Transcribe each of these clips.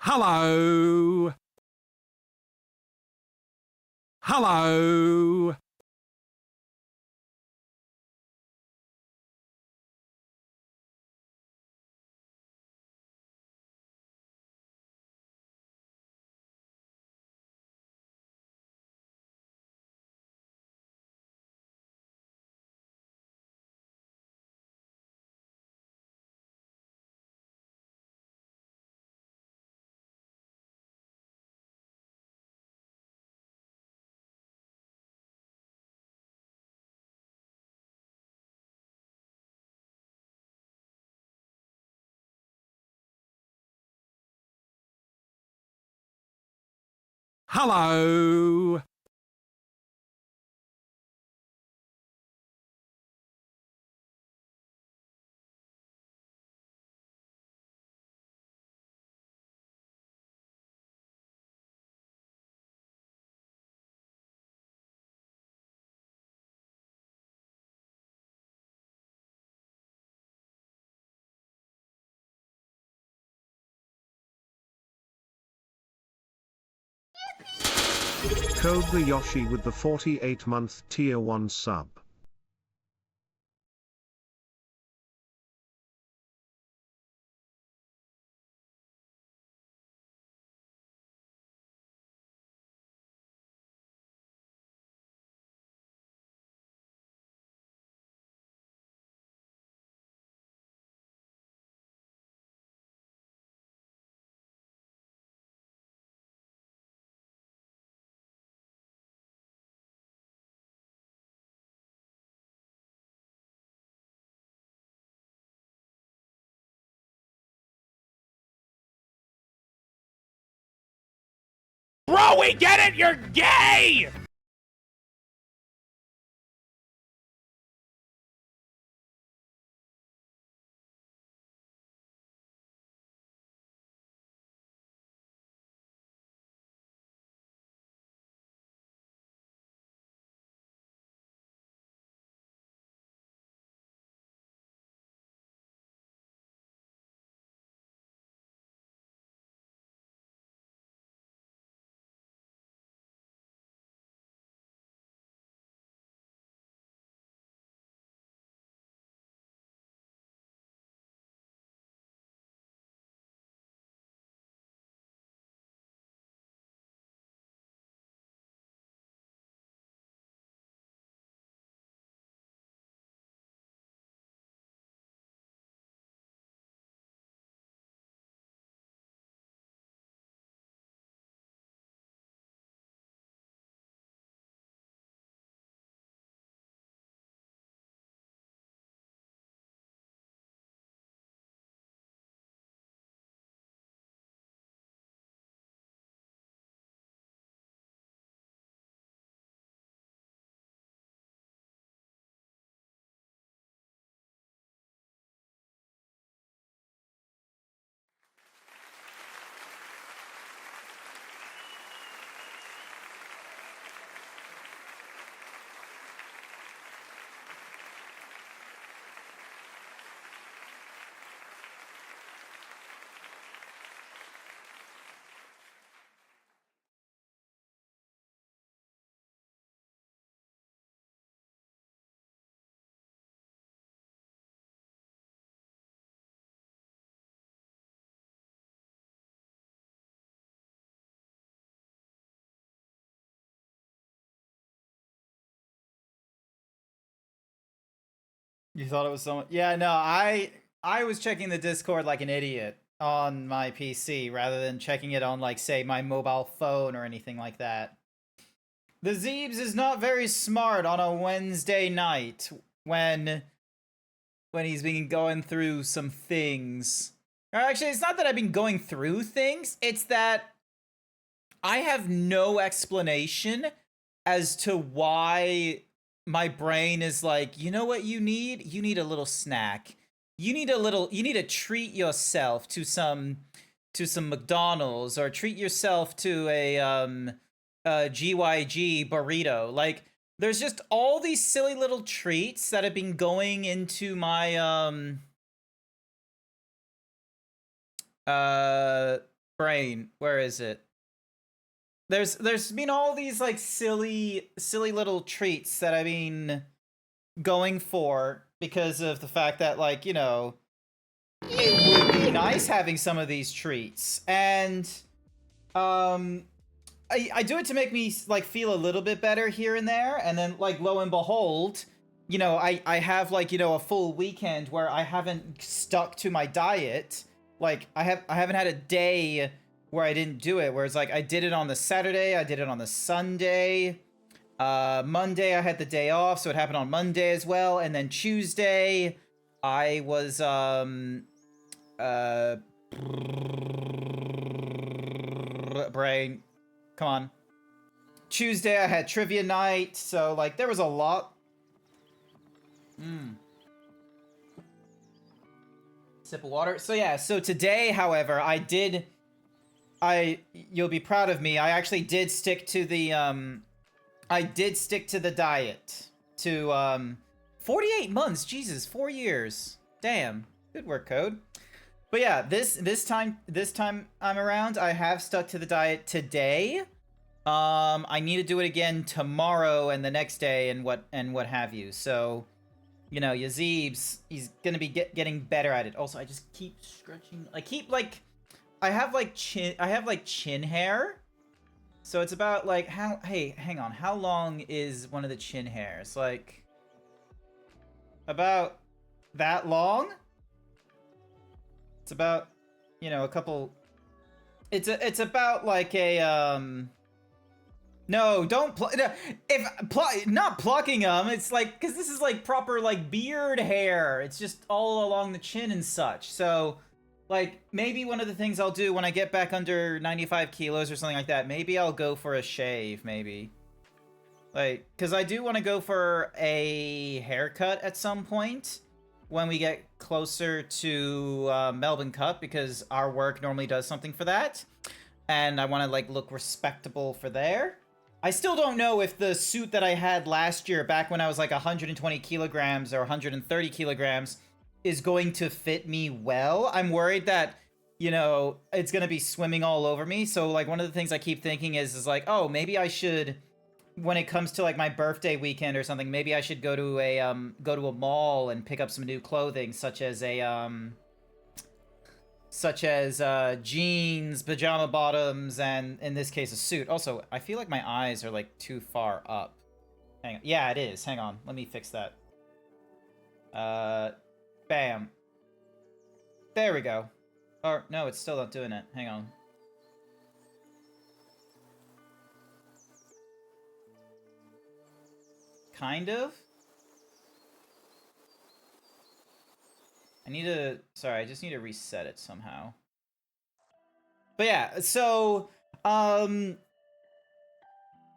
Hello. Hello. Hello. Cobra Yoshi with the 48-month tier 1 sub. Bro, we get it! You're gay! You thought it was someone? Yeah, no, I was checking the Discord like an idiot on my PC rather than checking it on like say my mobile phone or anything like that. The Zeebs is not very smart on a Wednesday night when he's been going through some things. Or actually, it's not that I've been going through things, it's that I have no explanation as to why my brain is like, you know what you need? You need a little snack. You need to treat yourself to some McDonald's or treat yourself to a GYG burrito. Like there's just all these silly little treats that have been going into my uh Brain, where is it? There's been all these like silly little treats that I've been going for because of the fact that, like, you know, it would be nice having some of these treats. And I do it to make me like feel a little bit better here and there, and then like lo and behold, you know, I have like, you know, a full weekend where I haven't stuck to my diet. Like I haven't had a day where I didn't do it, where it's like I did it on the Saturday, I did it on the Sunday. Monday I had the day off, so it happened on Monday as well, and then Tuesday I was brain, come on. Tuesday I had trivia night, so like there was a lot. Sip of water. So yeah, so today, however, you'll be proud of me. I actually did stick to the diet to 48 months. Jesus, 4 years. Damn. Good work, Code. But yeah, this time I'm around, I have stuck to the diet today. I need to do it again tomorrow and the next day and what have you. So, you know, Yazib's, he's gonna be getting better at it. Also, I just keep stretching. I have like chin hair. So it's about like hey, hang on. How long is one of the chin hairs? Like about that long? It's about, you know, a couple. It's about like a No, don't not plucking them. It's like, because this is like proper like beard hair. It's just all along the chin and such. So, like, maybe one of the things I'll do when I get back under 95 kilos or something like that, maybe I'll go for a shave, maybe. Like, because I do want to go for a haircut at some point when we get closer to Melbourne Cup, because our work normally does something for that. And I want to, like, look respectable for there. I still don't know if the suit that I had last year, back when I was like 120 kilograms or 130 kilograms, is going to fit me well. I'm worried that, you know, it's going to be swimming all over me. So, like, one of the things I keep thinking is like, oh, maybe I should, when it comes to like my birthday weekend or something, maybe I should go to a mall and pick up some new clothing, such as jeans, pajama bottoms, and in this case a suit. Also, I feel like my eyes are like too far up. Hang on. Yeah, it is. Hang on. Let me fix that. Bam. There we go. Or no, it's still not doing it. Hang on. Kind of. Sorry, I just need to reset it somehow. But yeah, so,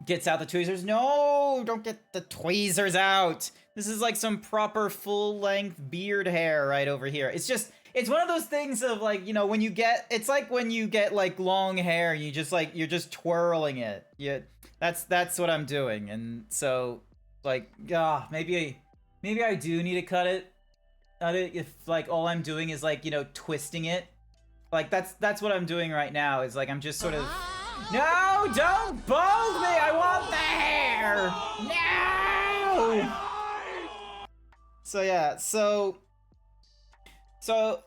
gets out the tweezers. No, don't get the tweezers out. This is like some proper full-length beard hair right over here. It's one of those things of like, you know, it's like when you get like long hair, you just like, you're just twirling it. That's what I'm doing. And so, like, maybe I do need to cut it. If like all I'm doing is like, you know, twisting it. Like that's what I'm doing right now, is like I'm just sort of, no, don't bald me, I want the hair. No. So yeah, so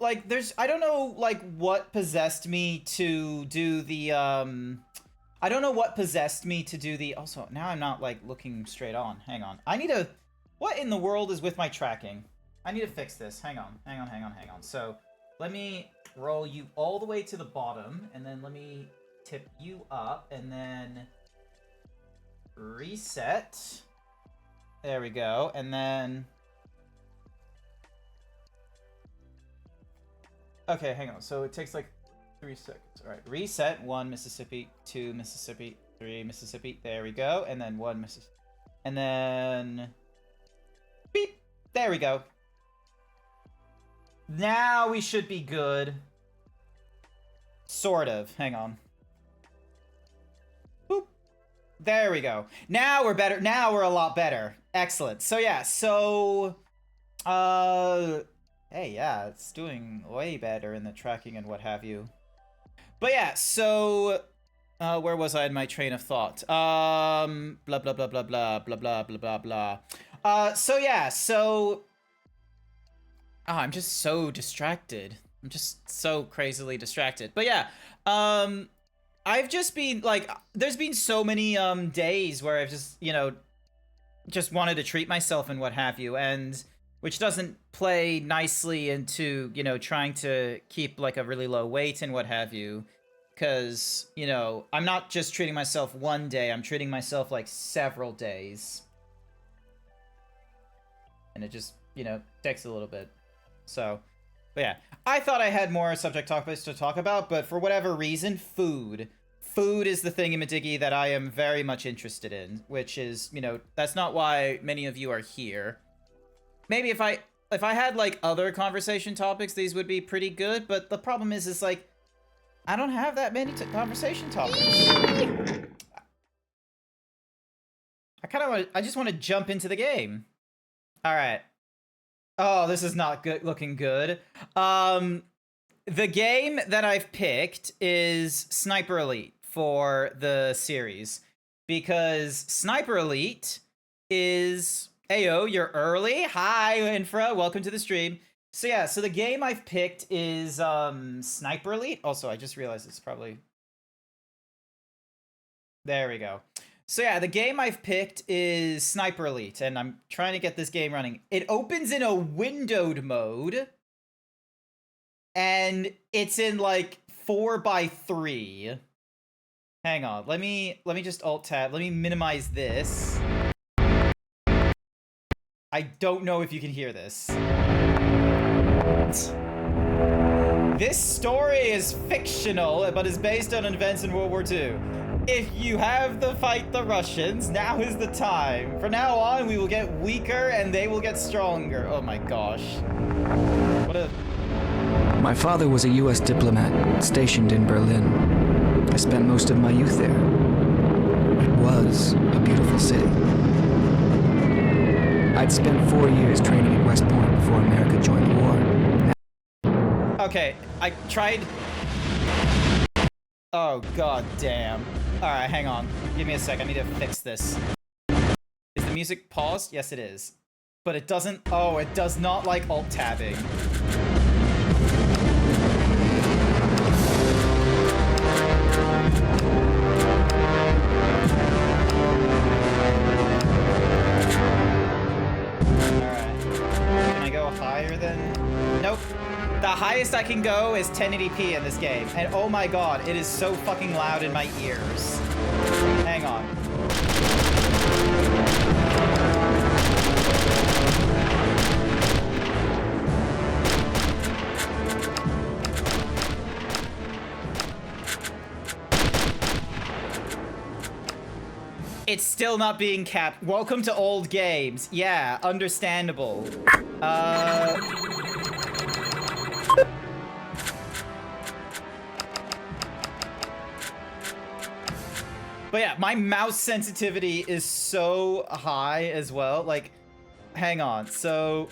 like I don't know like what possessed me to do the also now I'm not like looking straight on. Hang on. What in the world is with my tracking? I need to fix this. Hang on. So, let me roll you all the way to the bottom, and then let me tip you up, and then reset. There we go, and then... Okay, hang on. So, it takes like 3 seconds. Alright, reset. 1 Mississippi, 2 Mississippi, 3 Mississippi. There we go, and then 1 Mississippi. And then... Beep! There we go. Now we should be good. Sort of. Hang on. Boop. There we go. Now we're better. Now we're a lot better. Excellent. So yeah, so... Hey, yeah, it's doing way better in the tracking and what have you. But yeah, so where was I in my train of thought? Blah blah blah blah blah blah blah blah blah blah. So yeah, so I'm just so distracted. I'm just so crazily distracted. But yeah, I've just been like, there's been so many days where I've just, you know, just wanted to treat myself and what have you, and which doesn't play nicely into, you know, trying to keep like a really low weight and what have you, because, you know, I'm not just treating myself one day, I'm treating myself like several days, and it just, you know, takes a little bit. So, but yeah, I thought I had more subject topics to talk about, but for whatever reason, food is the thingamadiggy that I am very much interested in, which is, you know, that's not why many of you are here. Maybe if I had like other conversation topics, these would be pretty good, but the problem is like, I don't have that many conversation topics. I just want to jump into the game. All right. Oh, this is not good looking good. The game that I've picked is Sniper Elite for the series, because Sniper Elite is... Heyo, you're early. Hi, Infra. Welcome to the stream. So yeah, so the game I've picked is Sniper Elite. Also, I just realized it's probably... There we go. So yeah, the game I've picked is Sniper Elite, and I'm trying to get this game running. It opens in a windowed mode, and it's in like 4x3. Hang on, let me just alt tab. Let me minimize this. I don't know if you can hear this. This story is fictional, but is based on events in World War II. If you have to fight the Russians, now is the time. From now on, we will get weaker and they will get stronger. Oh my gosh. What a... My father was a U.S. diplomat stationed in Berlin. I spent most of my youth there. It was a beautiful city. I'd spent 4 years training at West Point before America joined the war. Okay, I tried... Oh, god damn. Alright, hang on. Give me a sec, I need to fix this. Is the music paused? Yes, it is. But it doesn't... Oh, it does not like alt-tabbing. Higher than... Nope. The highest I can go is 1080p in this game. And oh my god, it is so fucking loud in my ears. Hang on. It's still not being capped. Welcome to old games. Yeah, understandable. But yeah, my mouse sensitivity is so high as well. Like, hang on. So...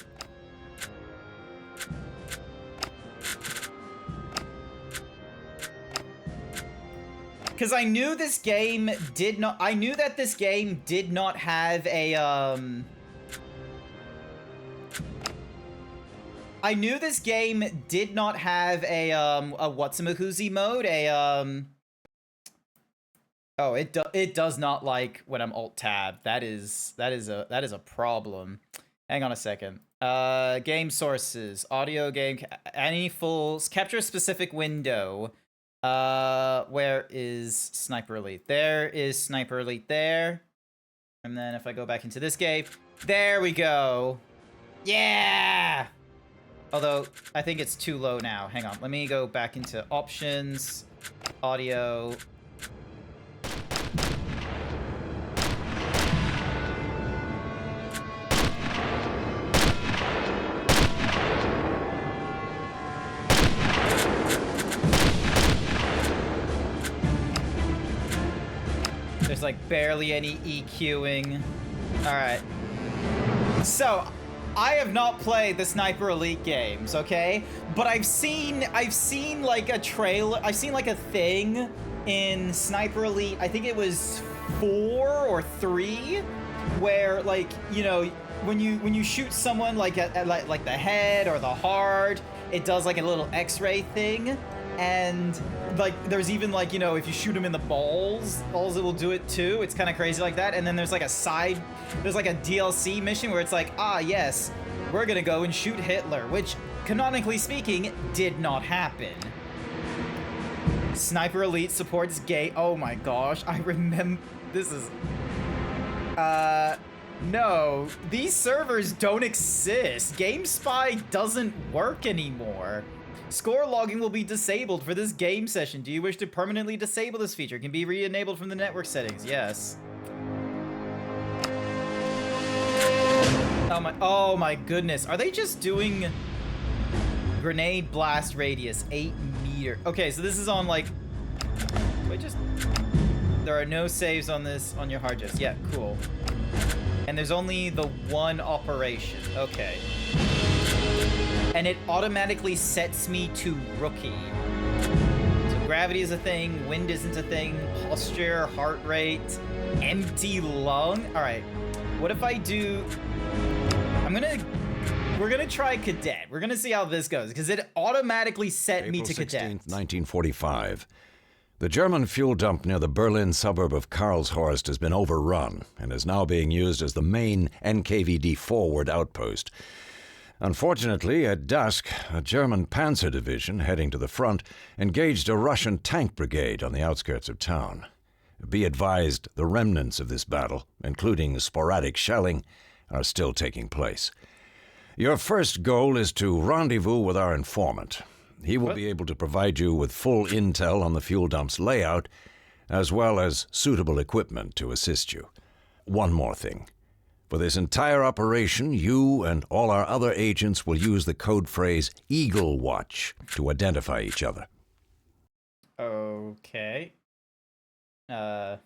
Because I knew this game did not... I knew that this game did not have a, I knew this game did not have a whatsamahoozy mode, Oh, it does not like when I'm alt-tab. That is a problem. Hang on a second. Game sources, audio game, any fulls, capture a specific window. Where is Sniper Elite? There is Sniper Elite there. And then if I go back into this game, there we go. Yeah! Although, I think it's too low now. Hang on, let me go back into options, audio. There's like barely any EQing. All right. So, I have not played the Sniper Elite games, okay? But I've seen like a trailer, I've seen like a thing in Sniper Elite, I think it was 4 or 3, where like, you know, when you shoot someone like at like the head or the heart, it does like a little X-ray thing. And like there's even like, you know, if you shoot him in the balls it will do it too. It's kind of crazy like that. And then there's like there's like a DLC mission where it's like, ah yes, we're gonna go and shoot Hitler, which canonically speaking did not happen. Sniper Elite supports gay. Oh my gosh, I remember this is no, these servers don't exist. GameSpy doesn't work anymore. Score logging will be disabled for this game session. Do you wish to permanently disable this feature? It can be re-enabled from the network settings. Yes. Oh my goodness. Are they just doing grenade blast radius 8 meter? Okay, so this is on like, there are no saves on this on your hard disk. Yeah, cool. And there's only the one operation. Okay. And it automatically sets me to rookie. So gravity is a thing, wind isn't a thing, posture, heart rate, empty lung. All right, what if I do, we're gonna try cadet. We're gonna see how this goes, because it automatically set me to cadet. April 16th, 1945. The German fuel dump near the Berlin suburb of Karlshorst has been overrun and is now being used as the main NKVD forward outpost. Unfortunately, at dusk, a German panzer division heading to the front engaged a Russian tank brigade on the outskirts of town. Be advised, the remnants of this battle, including sporadic shelling, are still taking place. Your first goal is to rendezvous with our informant. He will be able to provide you with full intel on the fuel dump's layout, as well as suitable equipment to assist you. One more thing. For this entire operation, you and all our other agents will use the code phrase Eagle Watch to identify each other. Okay. I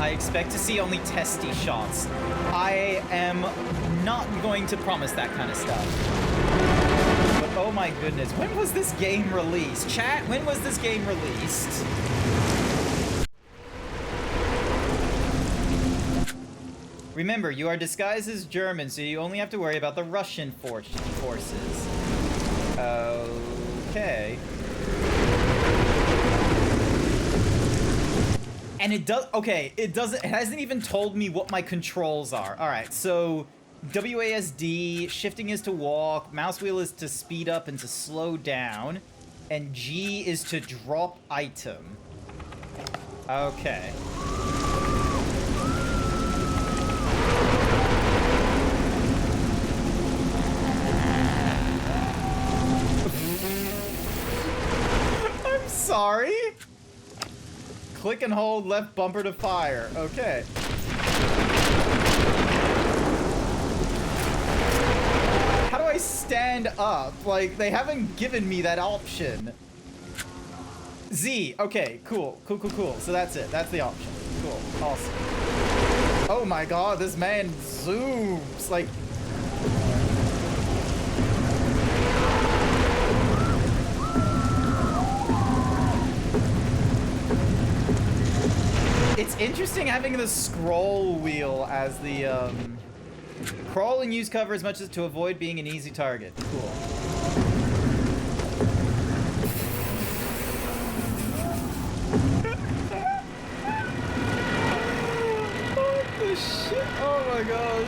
expect to see only testy shots. I am not going to promise that kind of stuff. But oh my goodness, when was this game released? Chat, when was this game released? Remember, you are disguised as German, so you only have to worry about the Russian forces. Okay. And it does, okay, it hasn't even told me what my controls are. All right, so WASD, shifting is to walk, mouse wheel is to speed up and to slow down, and G is to drop item. Okay. I'm sorry? Click and hold left bumper to fire. Okay. How do I stand up? Like, they haven't given me that option. Z. Okay, cool. Cool. So that's it. That's the option. Cool. Awesome. Oh my god, this man zooms. Like... It's interesting having the scroll wheel as the, crawl and use cover as much as to avoid being an easy target. Cool. What the shit? Oh my god.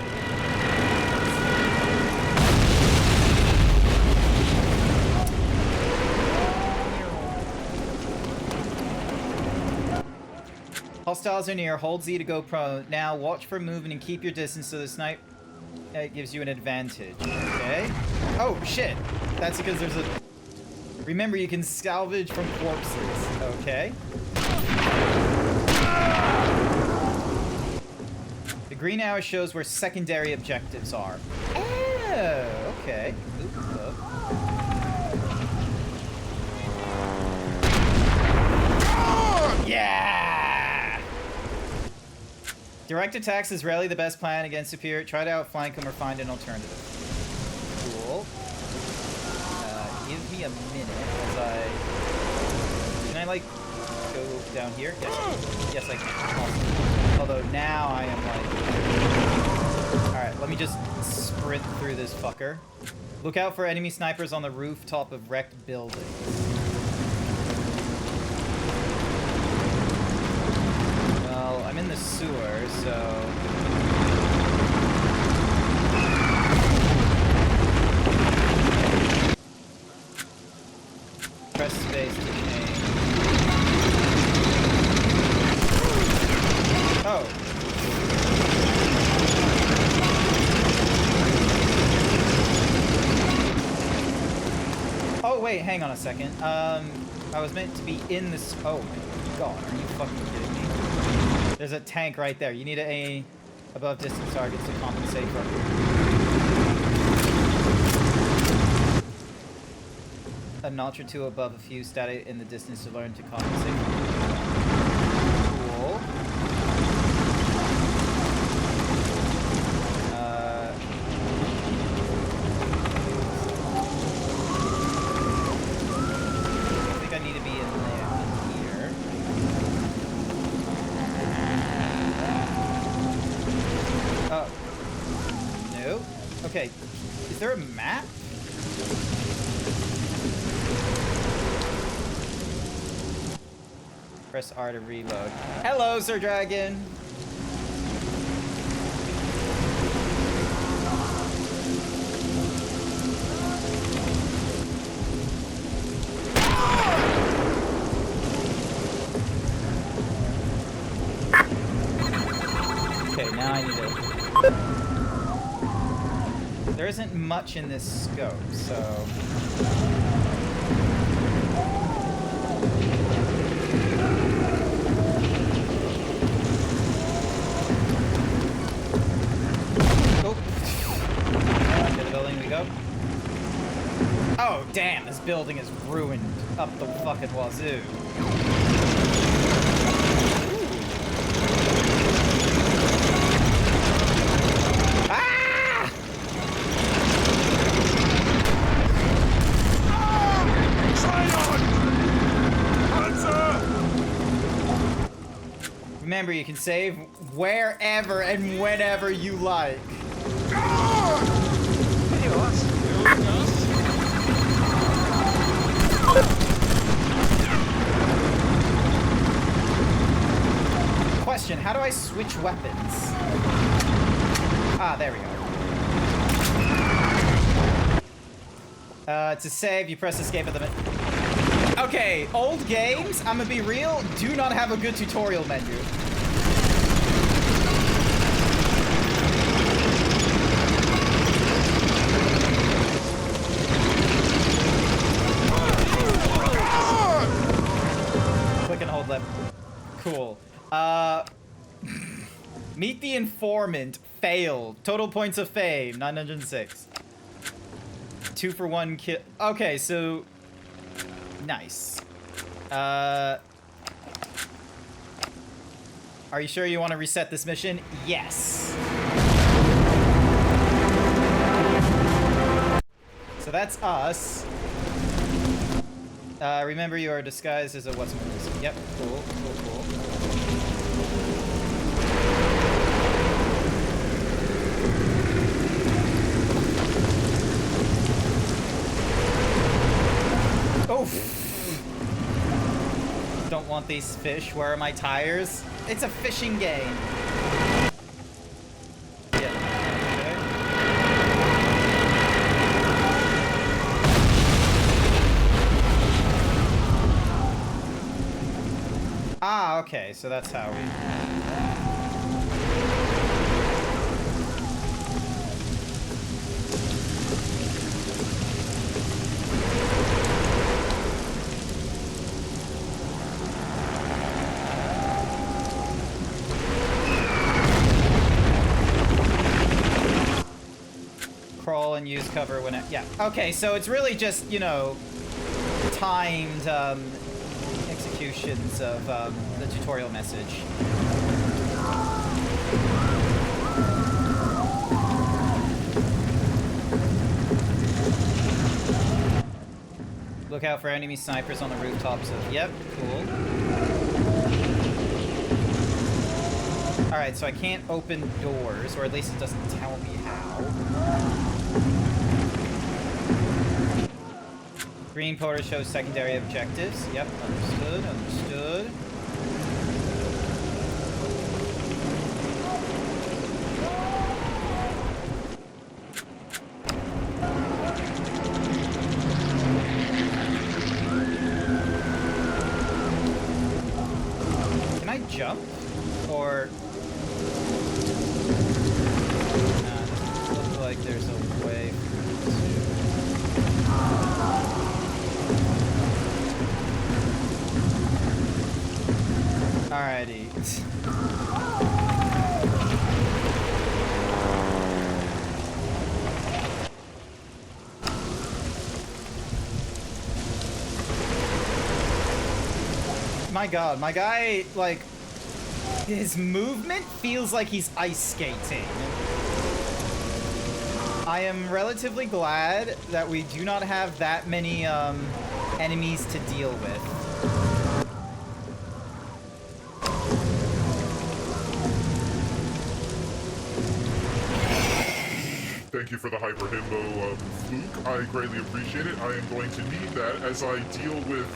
Hostiles are near. Hold Z to go prone. Now watch for movement and keep your distance so the snipe gives you an advantage. Okay. Oh shit. That's because there's a... Remember, you can salvage from corpses. Okay. The green arrow shows where secondary objectives are. Oh, okay. Ooh, yeah! Direct attacks is rarely the best plan against superior. Try to outflank them or find an alternative. Cool. Give me a minute as I... Can I, like, go down here? Yes. Yes, I can. Awesome. Although now I am, like... Alright, let me just sprint through this fucker. Look out for enemy snipers on the rooftop of wrecked buildings. Well, I'm in the sewer, so... Press space to change. Oh. Oh, wait, hang on a second. I was meant to be in this... Oh, my God, are you fucking kidding me? There's a tank right there. You need to aim above distance targets to compensate for... A notch or two above a few static in the distance to learn to compensate. Cool. I think I need to be in there, here. Oh. No? Okay. Is there a map? Press R to reload. Hello, Sir Dragon! Okay, now I need to... There isn't much in this scope, so... Oh, damn, this building is ruined up the fucking wazoo. Ah! Remember, you can save wherever and whenever you like. Question, how do I switch weapons? Ah, there we go. To save, you press escape at the menu. Okay, old games, I'm gonna be real, do not have a good tutorial menu. Click and hold left. Cool. Meet the informant. Failed. Total points of fame, 906. 2 for 1 kill. Okay, so... Nice. Are you sure you want to reset this mission? Yes. So that's us. Remember you are disguised as a what's-my-nose. Yep, cool. Oh! Don't want these fish. Where are my tires? It's a fishing game. Yeah. Okay. Ah, okay. So that's how we... Crawl and use cover when it... Yeah. Okay, so it's really just, you know, timed executions of the tutorial message. Look out for enemy snipers on the rooftops of... Yep, cool. Alright, so I can't open doors, or at least it doesn't tell me how. Green pillar shows secondary objectives. Yep, understood, understood. Can I jump? Or... Nah, doesn't look like there's a way for me to... Alrighty. My god, my guy, like, his movement feels like he's ice skating. I am relatively glad that we do not have that many enemies to deal with. Thank you for the hyper himbo, Fluke. I greatly appreciate it. I am going to need that as I deal with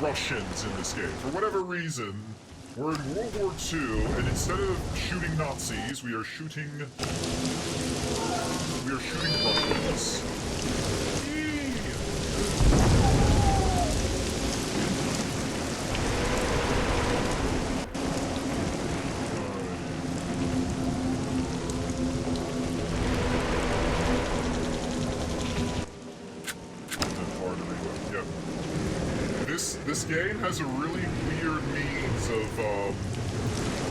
Russians in this game. For whatever reason, we're in World War II, and instead of shooting Nazis, we are shooting Russians. This game has a really weird means of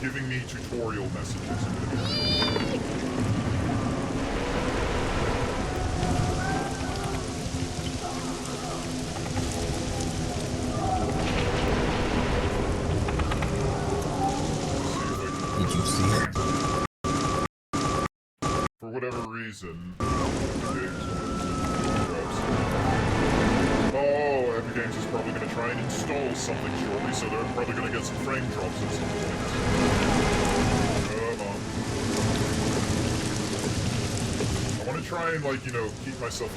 giving me tutorial messages. Did you see it? For whatever reason, Epic Games is probably going to try and install something shortly, so they're probably going to get some frame drops at some point. Come on. I want to try and, like, you know, keep myself,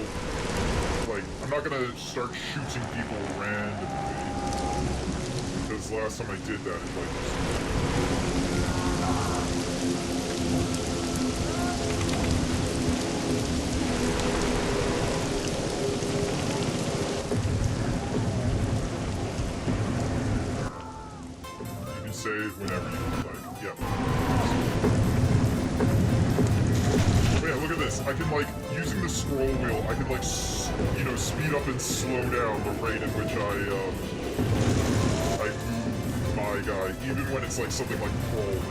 like, I'm not going to start shooting people randomly. Because last time I did that, it, like, save whenever you like. Yep. Oh yeah, look at this. I can, like, using the scroll wheel, I can, like, you know, speed up and slow down the rate at which I move my guy, even when it's, like, something like crawling.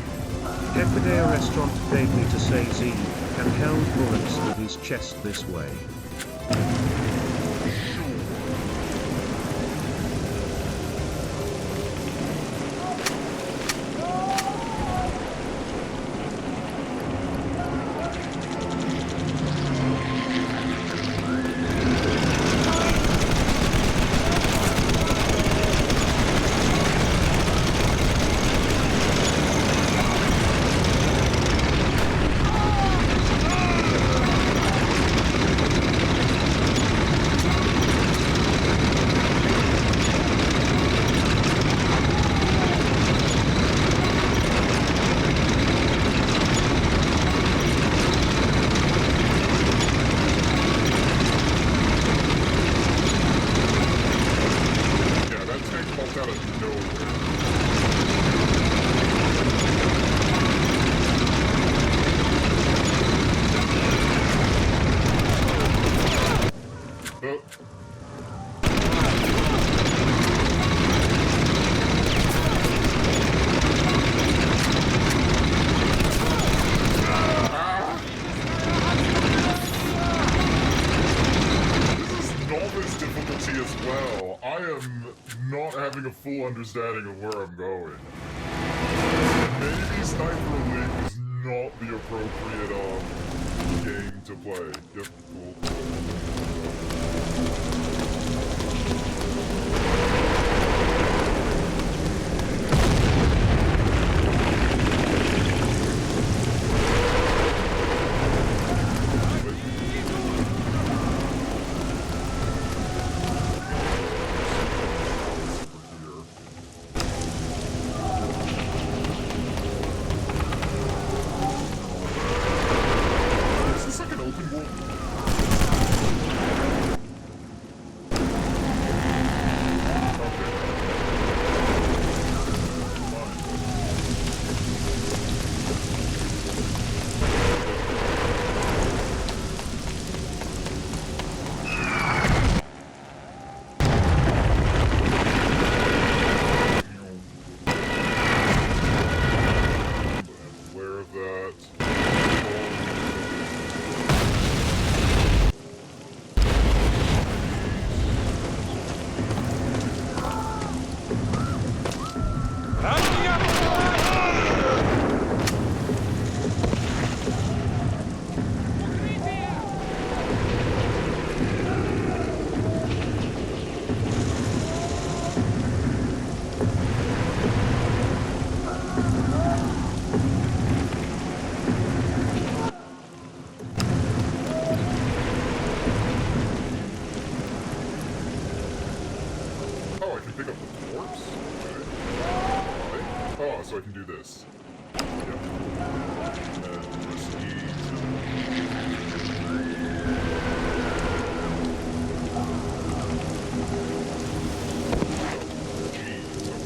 Jeffrey Restaurant paid me to say Z can held bullets to his chest this way. Full understanding of where I'm going. Maybe Sniper Elite is not the appropriate game to play. Yep, cool. this. Yep. And then press E to... G, okay.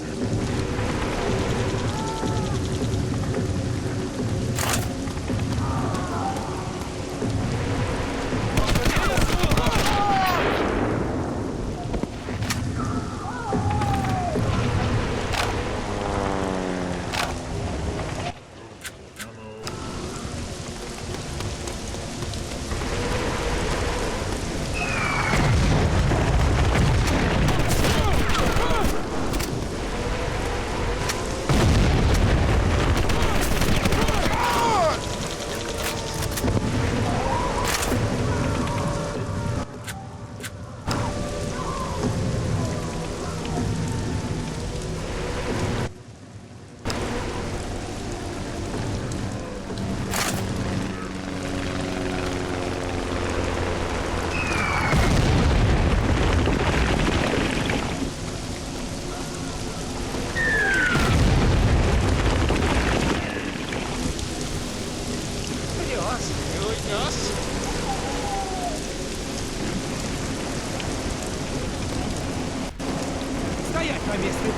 Стоять на месте!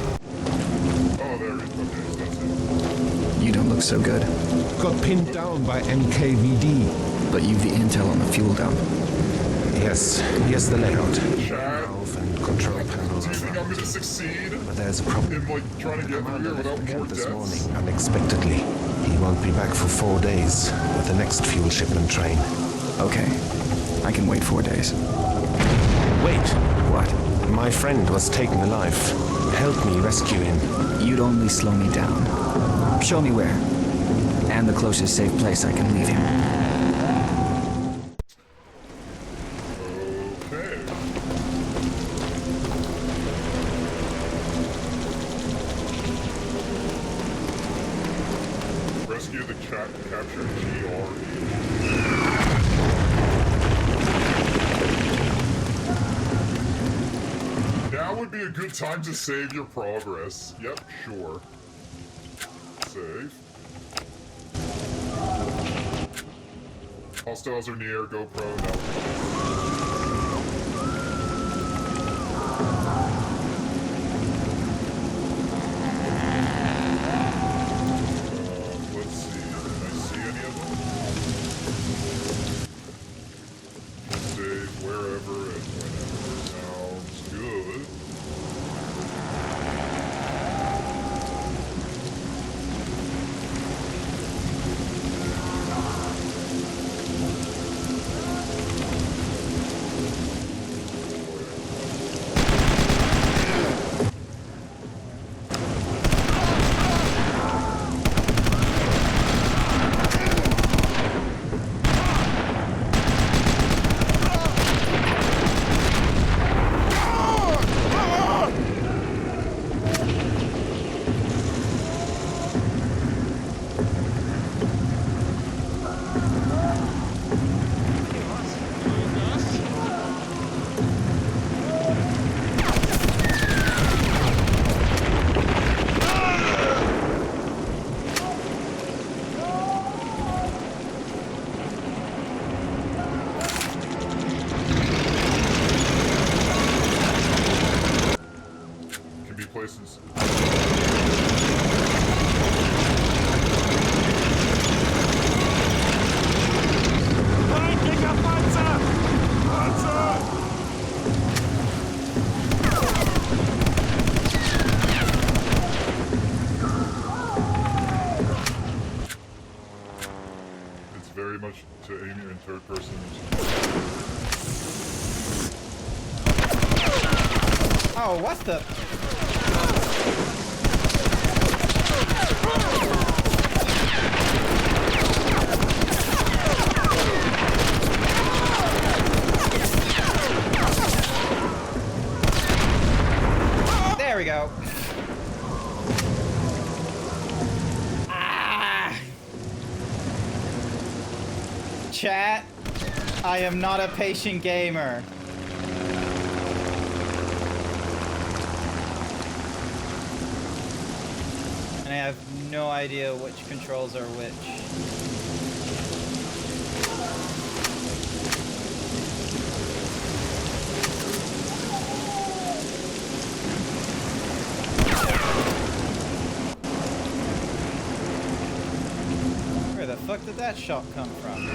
Oh, there it is. Okay, so that's it. You don't look so good, Got pinned down by NKVD. but you've the intel on the fuel dump. Yes, here's the layout. Chat, Valve and control panel. do you think I'm gonna succeed But there's a problem. in, like, trying to get through here without more This deaths? morning, unexpectedly. He won't be back for 4 days with the next fuel shipment train. Okay, I can wait 4 days. Wait, What? my friend was taken alive. Help me rescue him. You'd only slow me down. Show me where. And the closest safe place I can leave him. Okay. Rescue the cat and capture GR. Now would be a good time to save your progress. Yep, sure. Save. Hostiles are near, GoPro, no. Let's see. Can I see any of them? Save wherever and whenever. Sounds good. Can be places. Feindlicher Panzer! Panzer! It's very much to aim you in third person. Oh, what the? Chat, I am not a patient gamer. And I have no idea which controls are which. Where the fuck did that shot come from?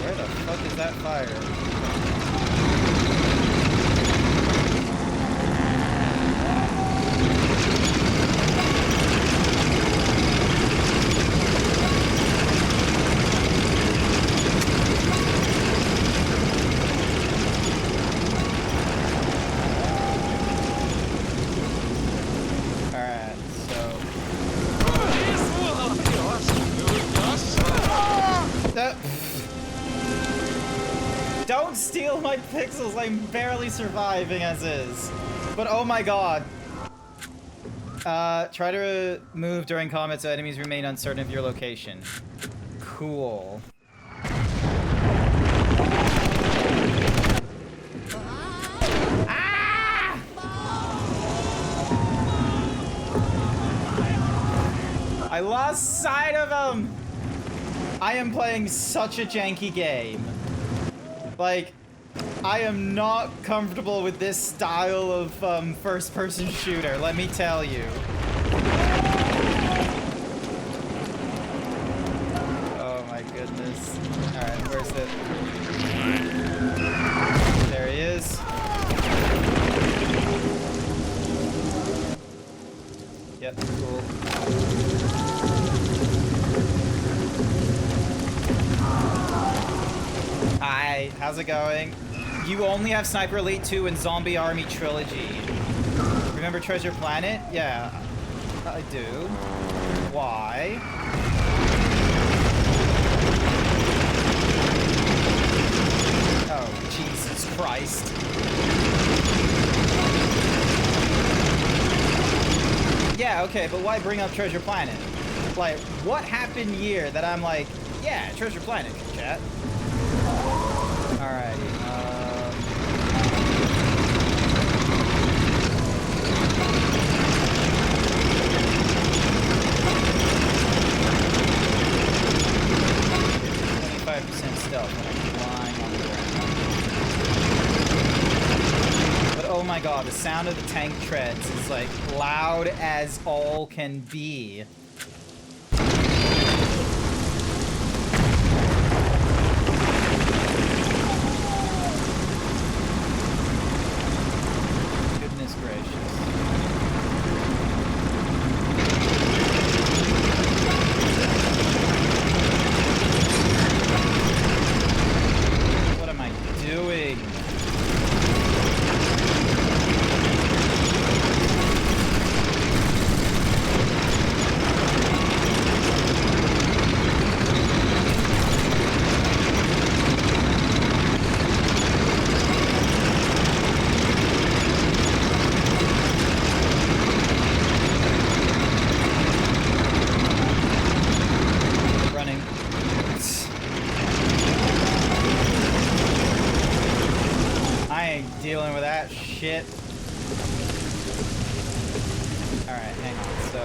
Where the fuck is that fire? Alright, so... Don't steal my pixels, I'm barely surviving as is. But oh my god. Try to move during combat so enemies remain uncertain of your location. Cool. Ah! I lost sight of him! I am playing such a janky game. Like, I am not comfortable with this style of first-person shooter, let me tell you. Oh my goodness. Alright, where's it? There he is. Yep, cool. Hi, how's it going? You only have Sniper Elite 2 and Zombie Army Trilogy. Remember Treasure Planet? Yeah, I do. Why? Oh, Jesus Christ. Yeah, okay, but why bring up Treasure Planet? Like, what happened here that I'm like, yeah, Treasure Planet, chat? Alrighty, stealth when I'm flying on the ground. But oh my god, the sound of the tank treads is like loud as all can be. Goodness gracious. What am I doing? Running. I ain't dealing with that shit. Alright, hang on. So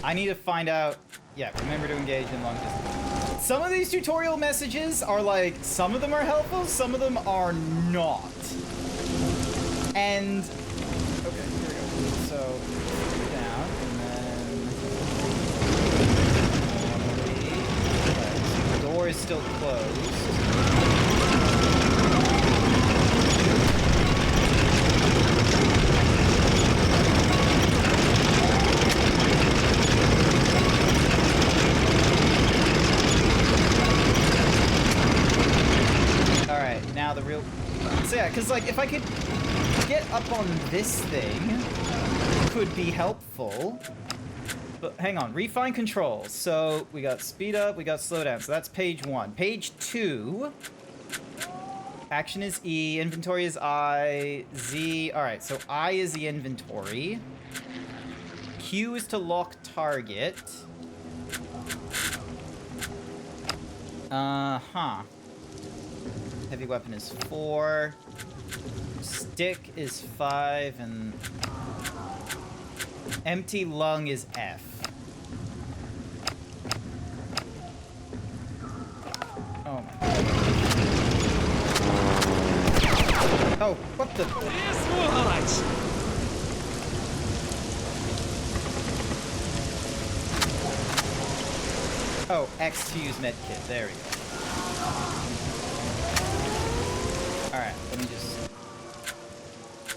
I need to find out. Yeah, remember to engage in long distance. Some of these tutorial messages are like, some of them are helpful, some of them are not. And okay, here we go. So down and then the door is still closed. Alright, now the real because like if I could get up on this thing, could be helpful. But hang on, refine controls. So we got speed up, we got slow down. So that's page 1. Page 2. Action is E, inventory is I, Z. All right, so I is the inventory. Q is to lock target. Heavy weapon is 4. Stick is 5, and empty lung is F. Oh my god. Oh, what the? Oh, X to use medkit. There we go. Alright, let me just...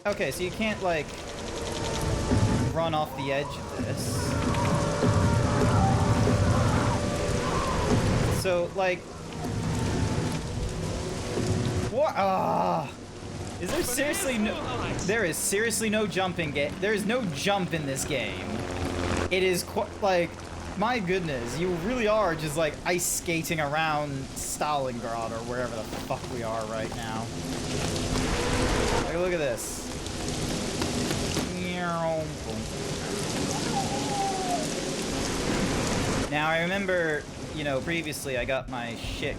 Okay, so you can't, like, run off the edge of this. So, like... What? Ah! Is there seriously no... There is seriously no jumping game. There is no jump in this game. It is like... My goodness, you really are just like ice skating around Stalingrad or wherever the fuck we are right now. Like, look at this. Now I remember, you know, previously I got my shit,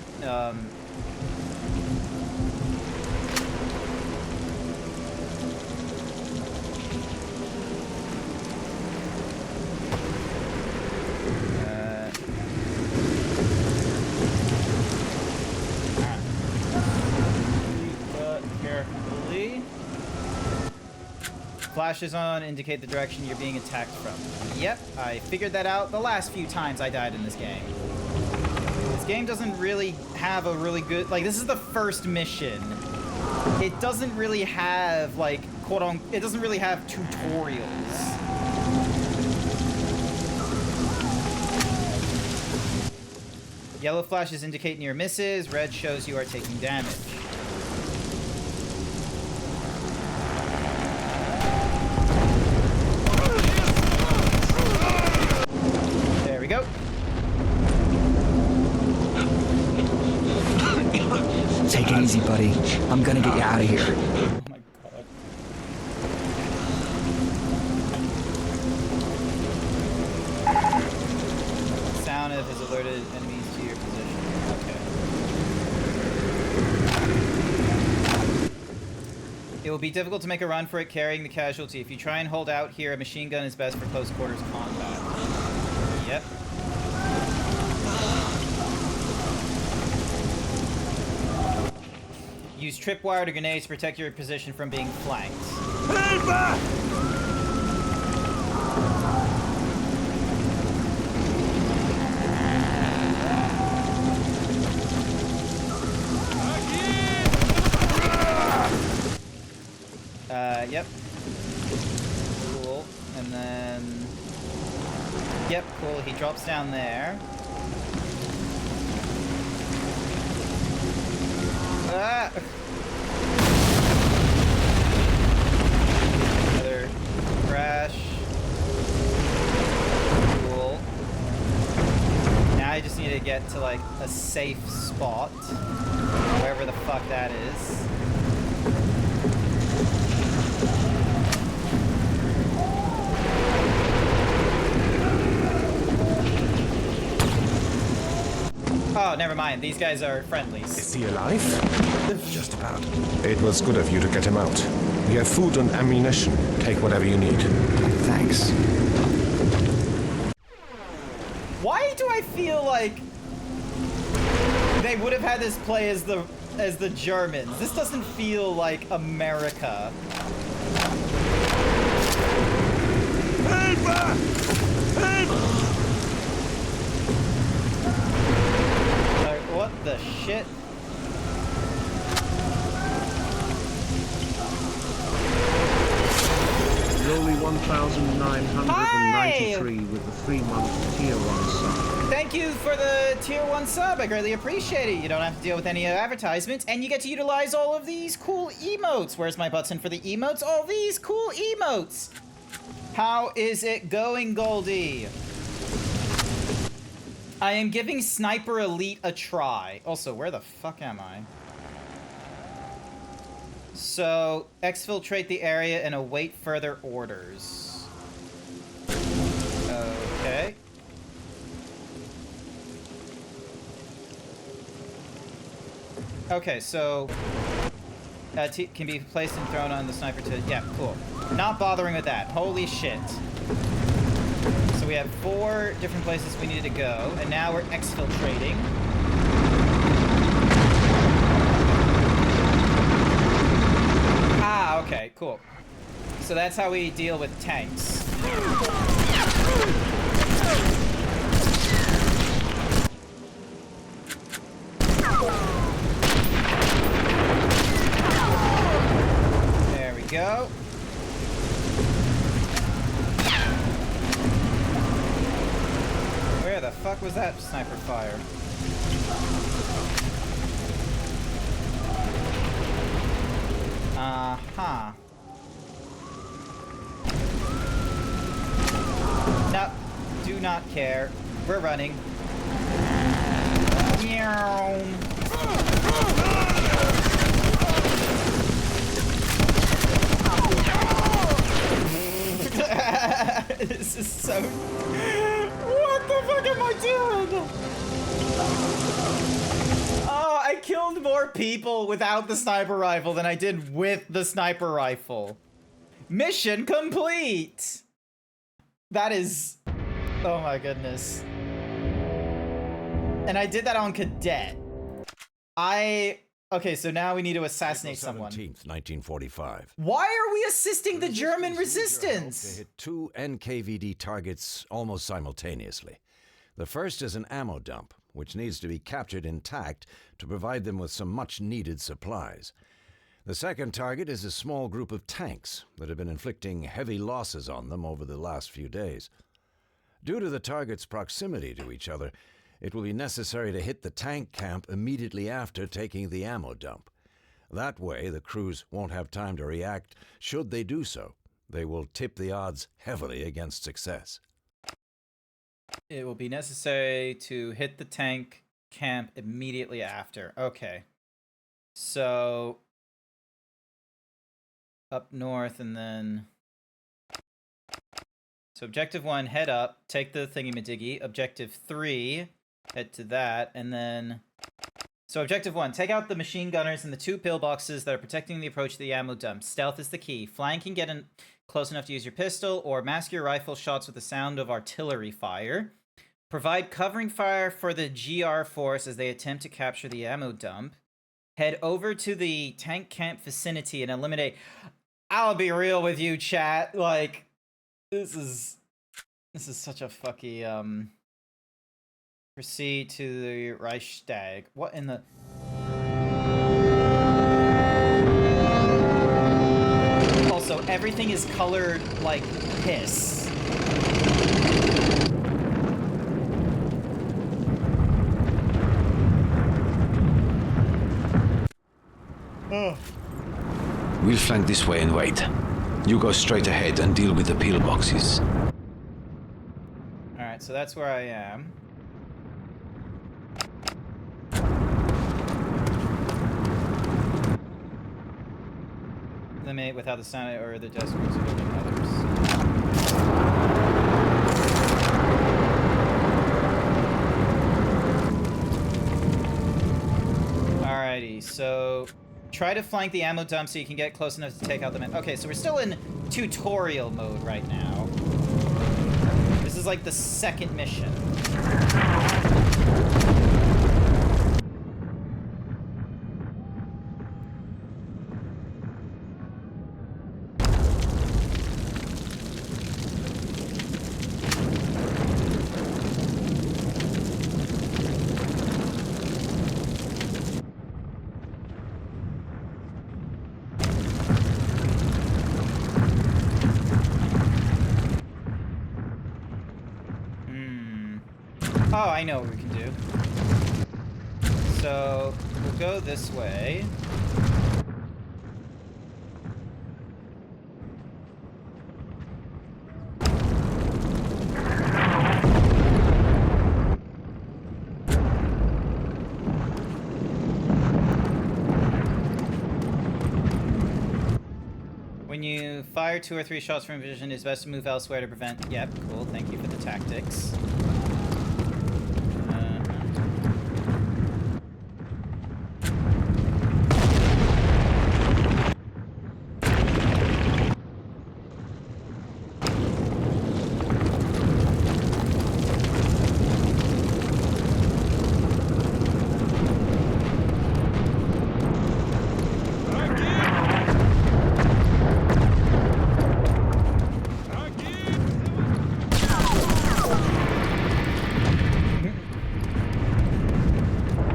Flashes on indicate the direction you're being attacked from. Yep, I figured that out the last few times I died in this game. This game doesn't really have a really good... Like, this is the first mission. It doesn't really have, like, quote-unquote... It doesn't really have tutorials. Yellow flashes indicate near misses. Red shows you are taking damage. Go. Take it easy, buddy. I'm gonna get you out of here. Oh my god. Sound if has alerted enemies to your position. Okay. It will be difficult to make a run for it carrying the casualty. If you try and hold out here, a machine gun is best for close quarters combat. Yep. Use tripwire to grenades to protect your position from being flanked. Yep. Cool. And then... Yep, cool. He drops down there. Ah! Another crash. Cool. Now I just need to get to, like, a safe spot. Wherever the fuck that is. Oh, never mind. These guys are friendlies. Is he alive? Just about. It was good of you to get him out. We have food and ammunition. Take whatever you need. Thanks. Why do I feel like they would have had this play as the Germans? This doesn't feel like America. What the shit? There's only 1993 with the 3-month tier 1 sub. Thank you for the tier 1 sub. I greatly appreciate it. You don't have to deal with any advertisements, and you get to utilize all of these cool emotes. Where's my button for the emotes? All these cool emotes. How is it going, Goldie? I am giving Sniper Elite a try. Also, where the fuck am I? So, exfiltrate the area and await further orders. Okay. Okay, so... can be placed and thrown on the sniper to... Yeah, cool. Not bothering with that. Holy shit. So we have 4 different places we needed to go, and now we're exfiltrating. Ah, okay, cool. So that's how we deal with tanks. There we go. Where the fuck was that sniper fire? Uh-huh. No, do not care. We're running. Meow. This is so... What the fuck am I doing? Oh, I killed more people without the sniper rifle than I did with the sniper rifle. Mission complete! That is... Oh my goodness. And I did that on Cadet. Okay, so now we need to assassinate someone. 17th, 1945. Why are we assisting the German They resistance? hit 2 NKVD targets almost simultaneously. The first is an ammo dump, which needs to be captured intact to provide them with some much-needed supplies. The second target is a small group of tanks that have been inflicting heavy losses on them over the last few days. Due to the targets' proximity to each other, it will be necessary to hit the tank camp immediately after taking the ammo dump. That way, the crews won't have time to react. Should they do so, they will tip the odds heavily against success. It will be necessary to hit the tank camp immediately after. Okay. So... up north and then... So objective 1, head up, take the thingy-majiggy. Objective 3, head to that, and then... So objective 1, take out the machine gunners and the 2 pillboxes that are protecting the approach to the ammo dump. Stealth is the key. Flank can get in close enough to use your pistol, or mask your rifle shots with the sound of artillery fire. Provide covering fire for the GR force as they attempt to capture the ammo dump. Head over to the tank camp vicinity and eliminate... I'll be real with you, chat. Like, this is such a fucky, Proceed to the Reichstag. What in the... Also, everything is colored like piss. We'll flank this way and wait. You go straight ahead and deal with the pillboxes. Alright, so that's where I am. Eliminate without the sound or the dust of building others. Alrighty, so try to flank the ammo dump so you can get close enough to take out the men. Okay, so we're still in tutorial mode right now. This is like the second mission. Oh, I know what we can do. So, we'll go this way. When you fire 2 or 3 shots from vision, it's best to move elsewhere to prevent... Yep, cool. Thank you for the tactics.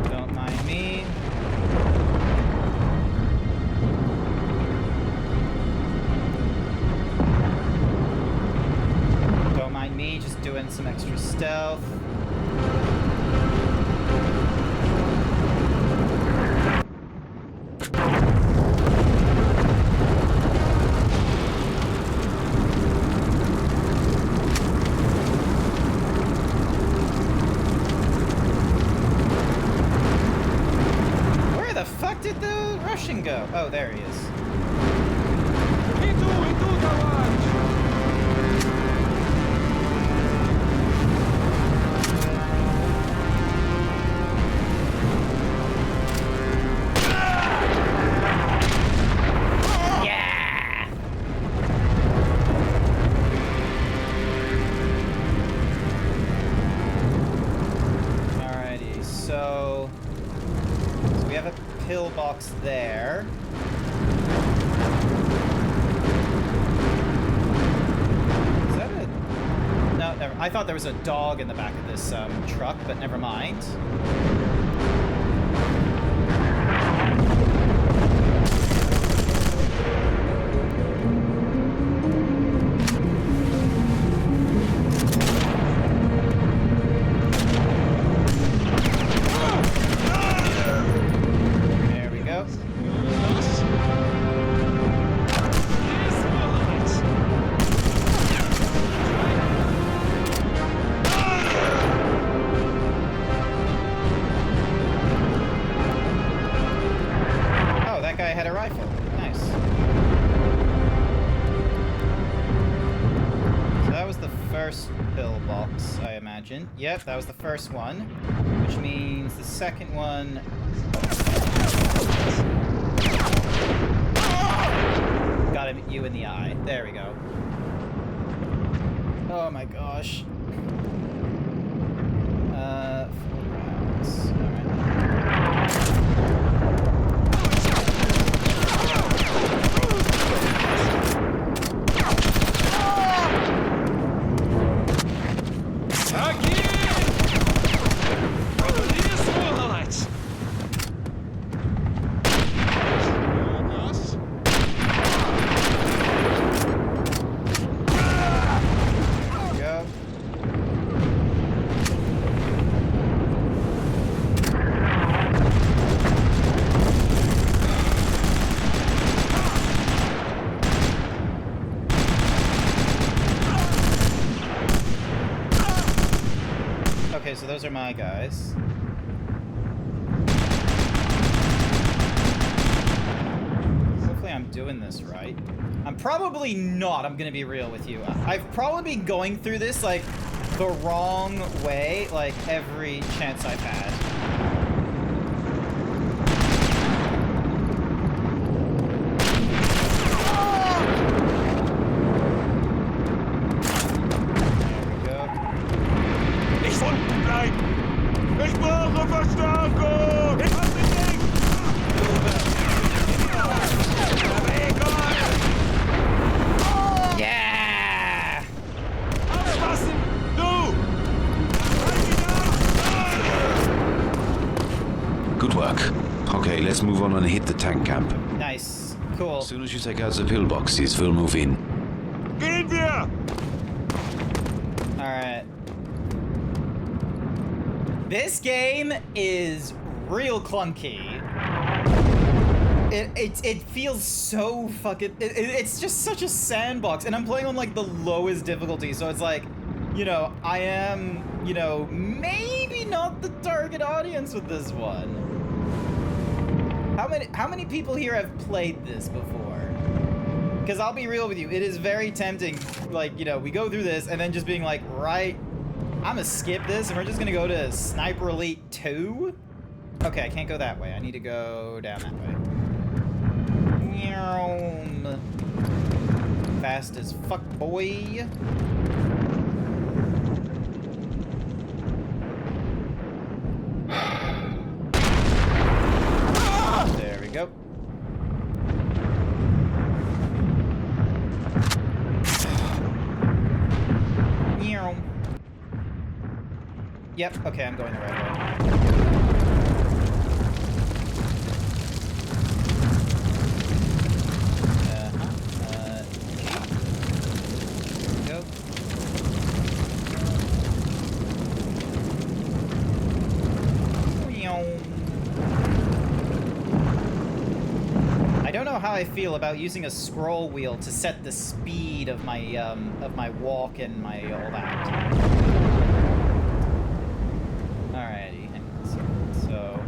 Don't mind me. Don't mind me, just doing some extra stealth. Where the fuck did the Russian go? Oh, there he is. Yeah! Alrighty, so we have a pillbox there. Is that it? No, never. I thought there was a dog in the back of this truck, but never mind. There we go. Oh, that guy had a rifle. Nice. So that was the first pillbox, I imagine. Yep, that was the first one. Which means the second one... Got him, you in the eye. There we go. Oh my gosh. 4 rounds. Alright. Go. Okay, so those are my guys. Hopefully I'm doing this right. I'm probably not, I'm gonna be real with you. I've probably been going through this, like, the wrong way, like, every chance I've had. There we go. Nicht unten bleiben! Ich brauche Verstärkung! Ich hab den Ding! Yeah! Aufpassen! Du! Good work. Okay, let's move on and hit the tank camp. Nice. Cool. As soon as you take out the pillboxes, we'll move in. Gehen wir! Alright. This game is real clunky. It feels so fucking... It's just such a sandbox, and I'm playing on, like, the lowest difficulty, so it's like, you know, I am, you know, maybe not the target audience with this one. How many people here have played this before? Because I'll be real with you, it is very tempting, like, you know, we go through this, and then just being like, right, I'm gonna skip this, and we're just gonna go to Sniper Elite 2? Okay, I can't go that way, I need to go down that way. Fast as fuck, boy. There we go. Yep, okay, I'm going the right way. I don't know how I feel about using a scroll wheel to set the speed of my walk and my all that. Alrighty, so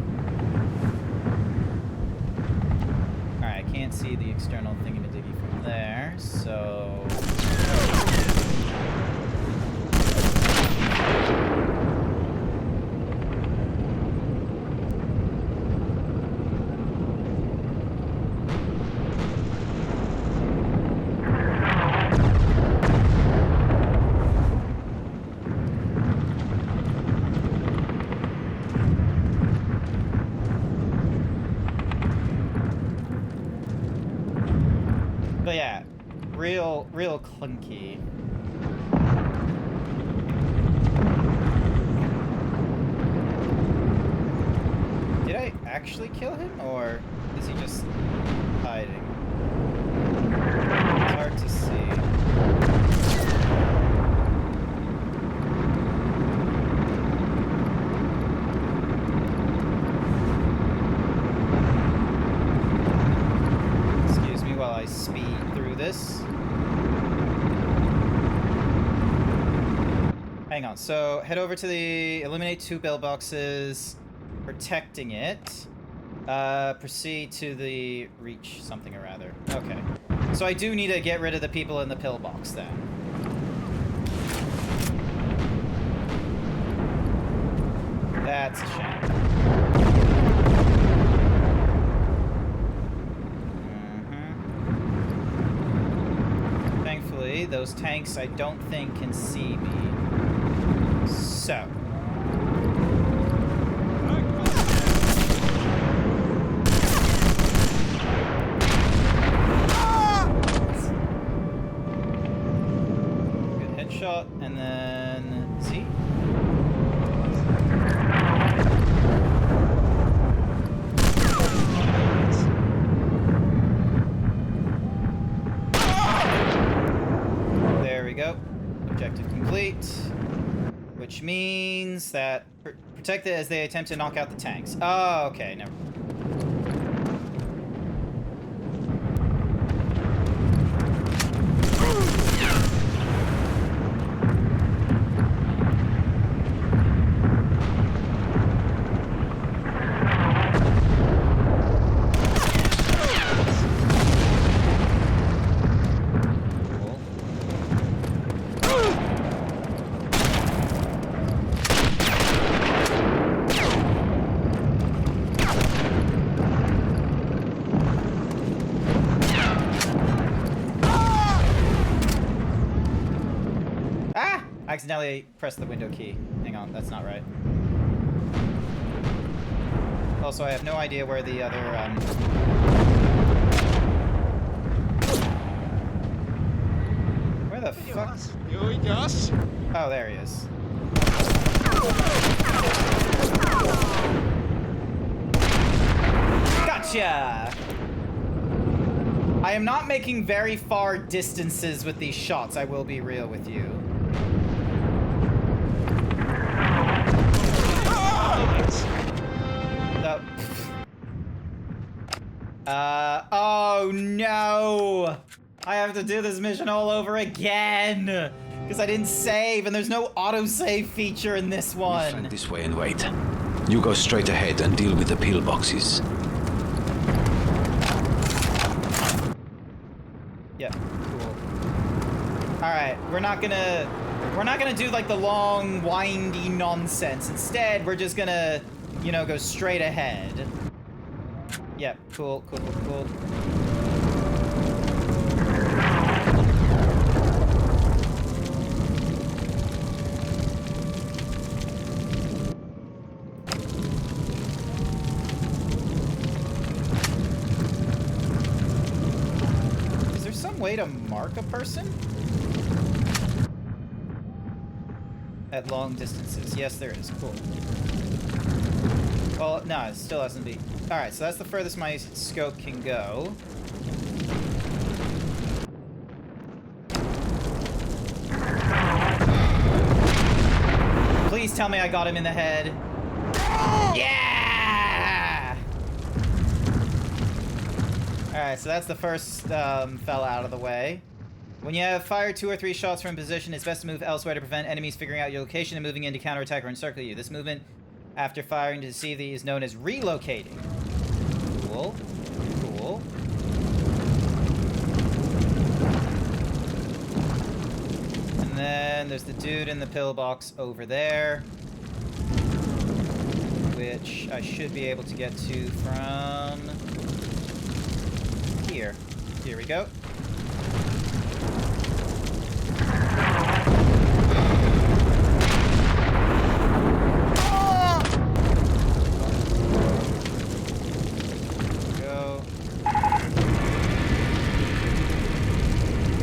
alright, I can't see the external thingy-majiggy from there, so but yeah, real clunky. Did I actually kill him, or is he just hiding? It's hard to see. I speed through this. Hang on, so head over to the eliminate 2 pillboxes, protecting it. Proceed to the reach something or other. Okay. So I do need to get rid of the people in the pillbox then. That's a shame. Those tanks I don't think can see me. So. Good headshot, and then Z. Go. Objective complete. Which means that protect it as they attempt to knock out the tanks. Oh, okay, never mind. Accidentally pressed the window key. Hang on, that's not right. Also, I have no idea where the other, Where the fuck? Oh, there he is. Gotcha! I am not making very far distances with these shots, I will be real with you. Oh no! I have to do this mission all over again! Because I didn't save, and there's no autosave feature in this one. Flank this way and wait. You go straight ahead and deal with the pillboxes. Yep, cool. Alright, we're not gonna do like the long, windy nonsense. Instead, we're just gonna, you know, go straight ahead. Yep, cool. Is there some way to mark a person? At long distances. Yes, there is. Cool. Well, no, it still has to be. Alright, so that's the furthest my scope can go. Please tell me I got him in the head. Yeah! Alright, so that's the first fella out of the way. When you have fired 2 or 3 shots from position, it's best to move elsewhere to prevent enemies figuring out your location and moving in to counterattack or encircle you. This movement after firing to deceive thee is known as relocating. Cool. Cool. And then there's the dude in the pillbox over there, which I should be able to get to from here. Here we go.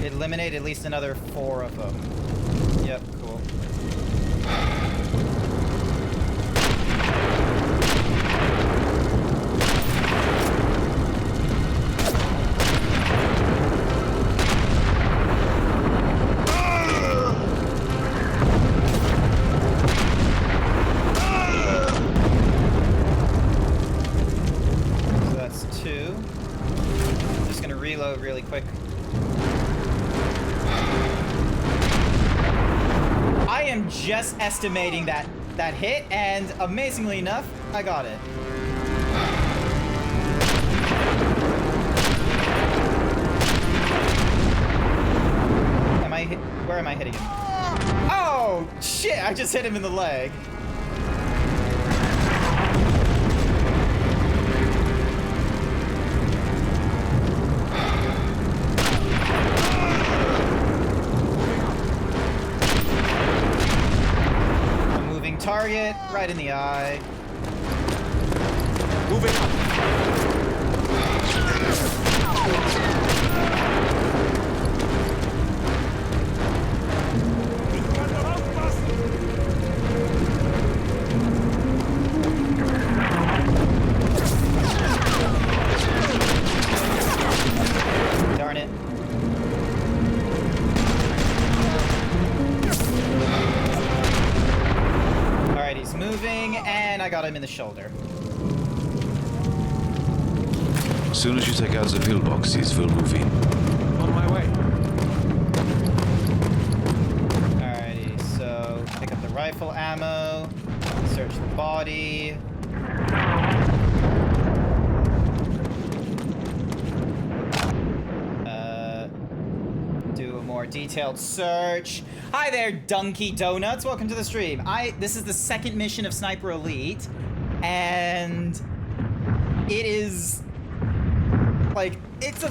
Eliminate at least another 4 of them. Yep, cool. So that's 2. I'm just gonna reload really quick. I am just estimating that hit, and amazingly enough, I got it. Where am I hitting him? Oh, shit, I just hit him in the leg. Target right in the eye. Moving up. Darn it. He's moving, and I got him in the shoulder. As soon as you take out the pillboxes, we'll move in. On my way. Alrighty, so pick up the rifle ammo, search the body. Do a more detailed search. Hi there, Dunky Donuts. Welcome to the stream. This is the second mission of Sniper Elite, and it is like it's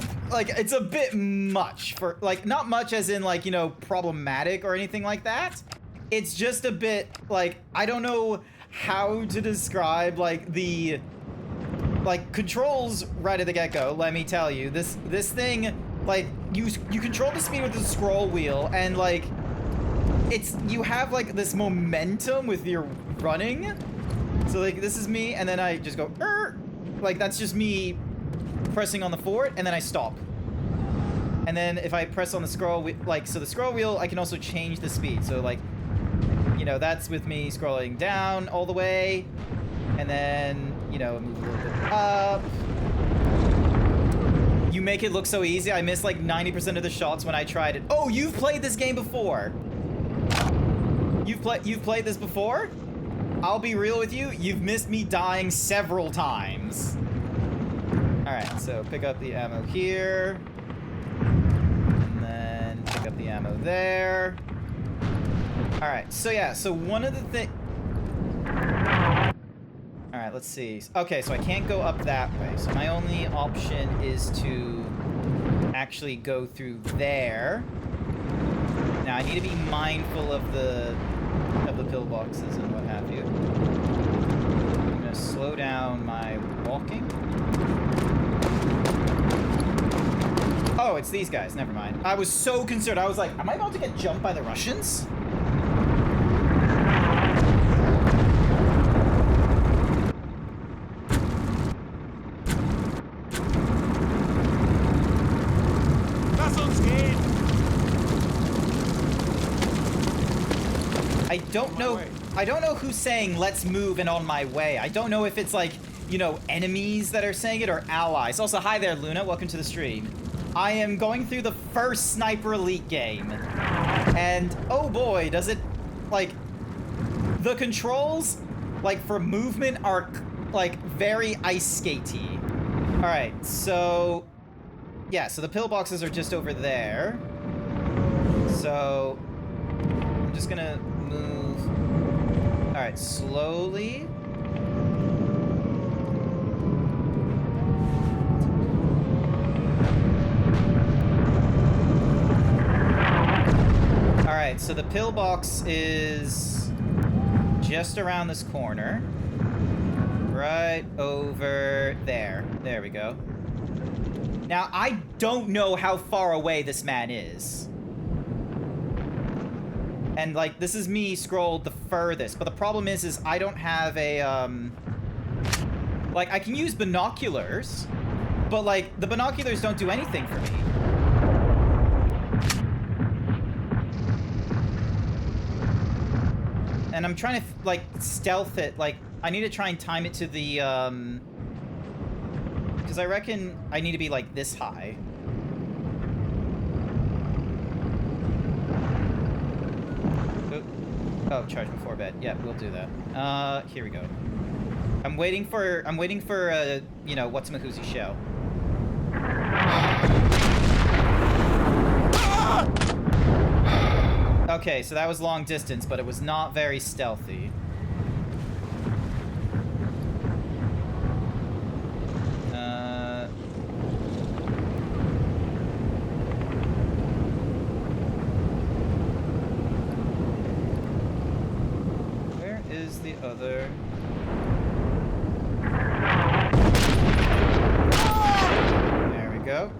a bit much for like, not much as in like, you know, problematic or anything like that. It's just a bit like, I don't know how to describe like the controls right at the get-go. Let me tell you, this thing, like, you control the speed with the scroll wheel, and like you have like this momentum with your running. So like this is me, and then I just go like that's just me pressing on the forward, and then I stop. And then if I press on the scroll, like, so the scroll wheel, I can also change the speed. So like you know, that's with me scrolling down all the way. And then, you know, move a little bit up. You make it look so easy. I missed like 90% of the shots when I tried it. Oh, you've played this game before. You've played this before? I'll be real with you. You've missed me dying several times. All right, so pick up the ammo here. And then pick up the ammo there. All right, so yeah, so one of the things... All right, let's see. Okay, so I can't go up that way. So my only option is to actually go through there. Now I need to be mindful of the pillboxes and what have you. I'm gonna slow down my walking. Oh, it's these guys. Never mind. I was so concerned. I was like, am I about to get jumped by the Russians? I don't know who's saying let's move and on my way. I don't know if it's like, you know, enemies that are saying it or allies. Also, hi there, Luna. Welcome to the stream. I am going through the first Sniper Elite game. And oh boy, does it, like, the controls, like, for movement are, like, very ice skatey. All right, so, yeah, so the pillboxes are just over there. So, I'm just gonna move. All right, slowly. All right, so the pillbox is just around this corner. Right over there. There we go. Now, I don't know how far away this man is. And, like, this is me scrolled the furthest. But the problem is I don't have a, like, I can use binoculars. But, like, the binoculars don't do anything for me. And I'm trying to, like, stealth it. Like, I need to try and time it to the, because I reckon I need to be, like, this high. Oh, charge before bed. Yeah, we'll do that. Here we go. I'm waiting for, you know, what's Mahuzi show. Okay, so that was long distance, but it was not very stealthy. Where is the other? There we go.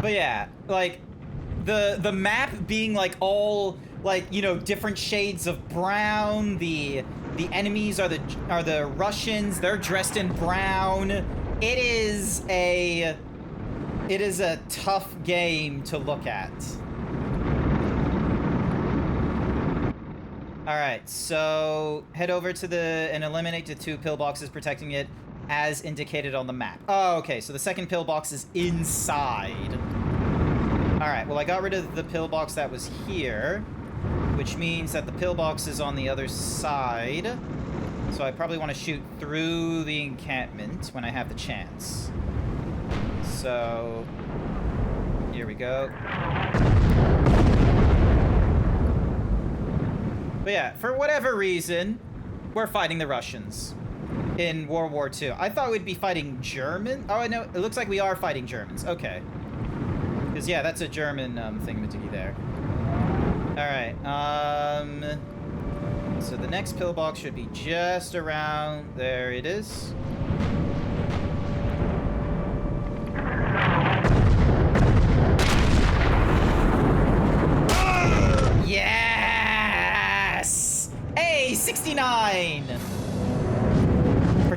But yeah, like, the map being, like, all, like, you know, different shades of brown. The enemies are the Russians. They're dressed in brown. It is a tough game to look at. All right, so head over to and eliminate the 2 pillboxes protecting it as indicated on the map. Oh, okay, so the second pillbox is inside. All right, well, I got rid of the pillbox that was here, which means that the pillbox is on the other side. So I probably want to shoot through the encampment when I have the chance. So, here we go. But yeah, for whatever reason, we're fighting the Russians in World War II. I thought we'd be fighting German. Oh, no, it looks like we are fighting Germans. Okay. Because, yeah, that's a German thingamajiggy there. Alright, so the next pillbox should be just around... There it is. Yes! Hey, 69!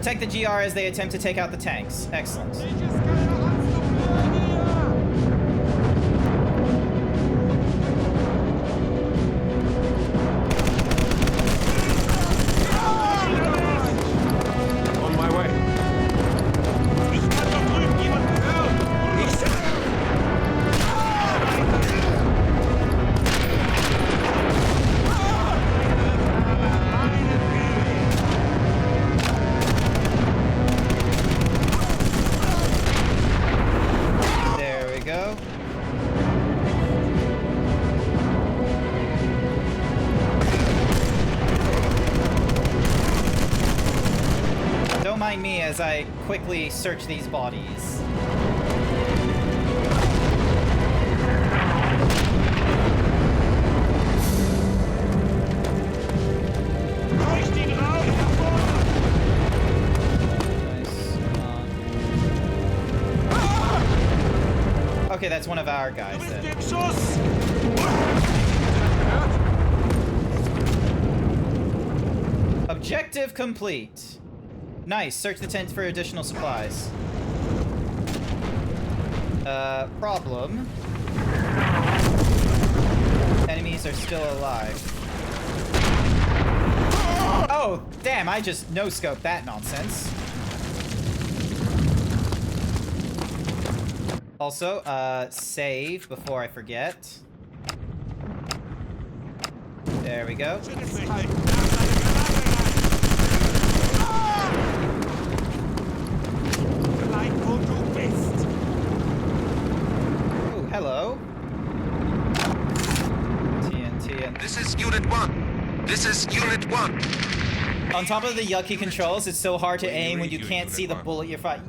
Protect the GR as they attempt to take out the tanks. Excellent. On my way. Ich kann da drüben jemanden hören. Ich seh... There we go. Don't mind me as I quickly search these bodies. Reicht ihn raus, nach vorne! Nice. Okay, that's one of our Du guys bist then. im Schuss! Objective complete. Nice. Search the tent for additional supplies. Problem. Enemies are still alive. Oh, damn, I just no-scoped that nonsense. Also, save before I forget. There we go. Schönes Verhalten. Nach seiner Granate rein. Bleib, wo du bist! Oh, hello. TNT and... This is Unit 1. This is Unit 1. On top of the yucky controls, it's so hard to aim when you can't see the bullet you're fighting.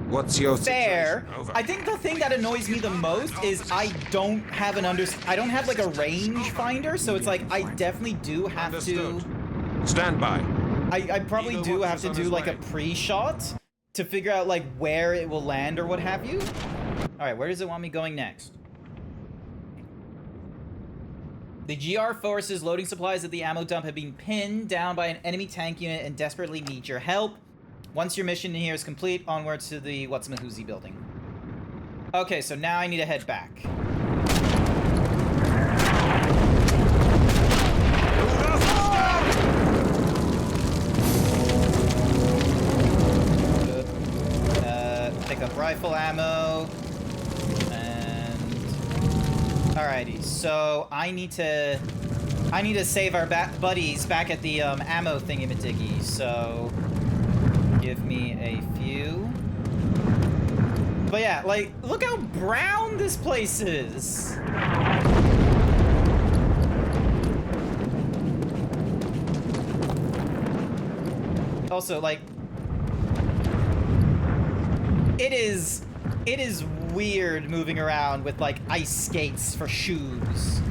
What's your Fair. situation? I think the thing that annoys me the most is I don't have an I don't have like a range finder, so it's like I definitely do have Understood. to. Stand by. I probably Eagle do Watch have is to on do his like a way. pre-shot to figure out like where it will land or what have you. All right, where does it want me going next? The GR forces loading supplies at the ammo dump have been pinned down by an enemy tank unit and desperately need your help. Once your mission here is complete, onwards to the Whatsamahuzi building. Okay, so now I need to head back. Good. Pick up rifle ammo. And... Alrighty, so I need to save our buddies back at the ammo thingy-majiggy, so... Give me a few. But yeah, like, look how brown this place is. Also, like, it is weird moving around with like ice skates for shoes.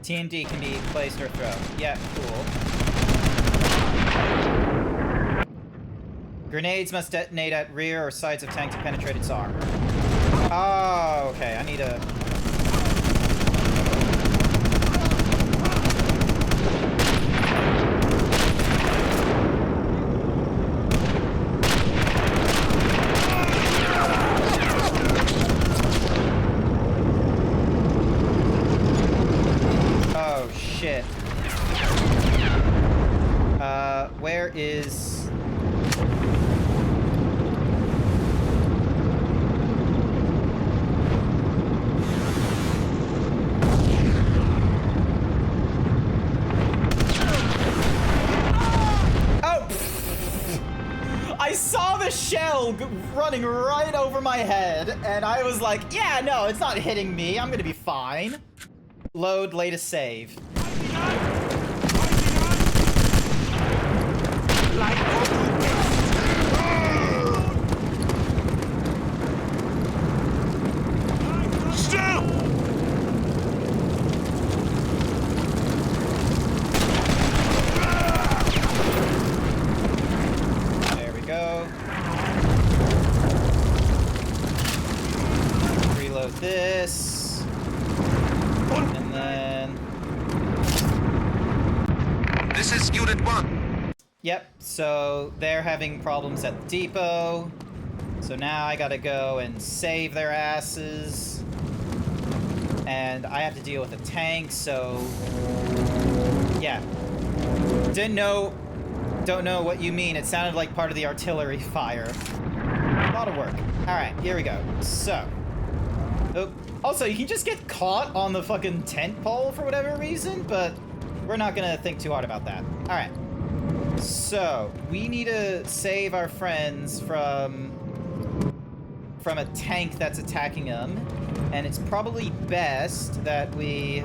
TNT can be placed or thrown. Yeah, cool. Grenades must detonate at rear or sides of tank to penetrate its armor. Oh, okay. I need a... Oh, shit. Where is... Oh! I saw the shell running right over my head, and I was like, yeah, no, it's not hitting me. I'm gonna be fine. Load latest save. Bleib, wo du bist! Still! There we go. Reload Yep, so they're having problems at the depot. So now I gotta go and save their asses. And I have to deal with a tank, so... yeah. Don't know what you mean. It sounded like part of the artillery fire. A lot of work. Alright, here we go. So. Oh, also, you can just get caught on the fucking tent pole for whatever reason, but we're not gonna think too hard about that. Alright. So, we need to save our friends from a tank that's attacking them. And it's probably best that we...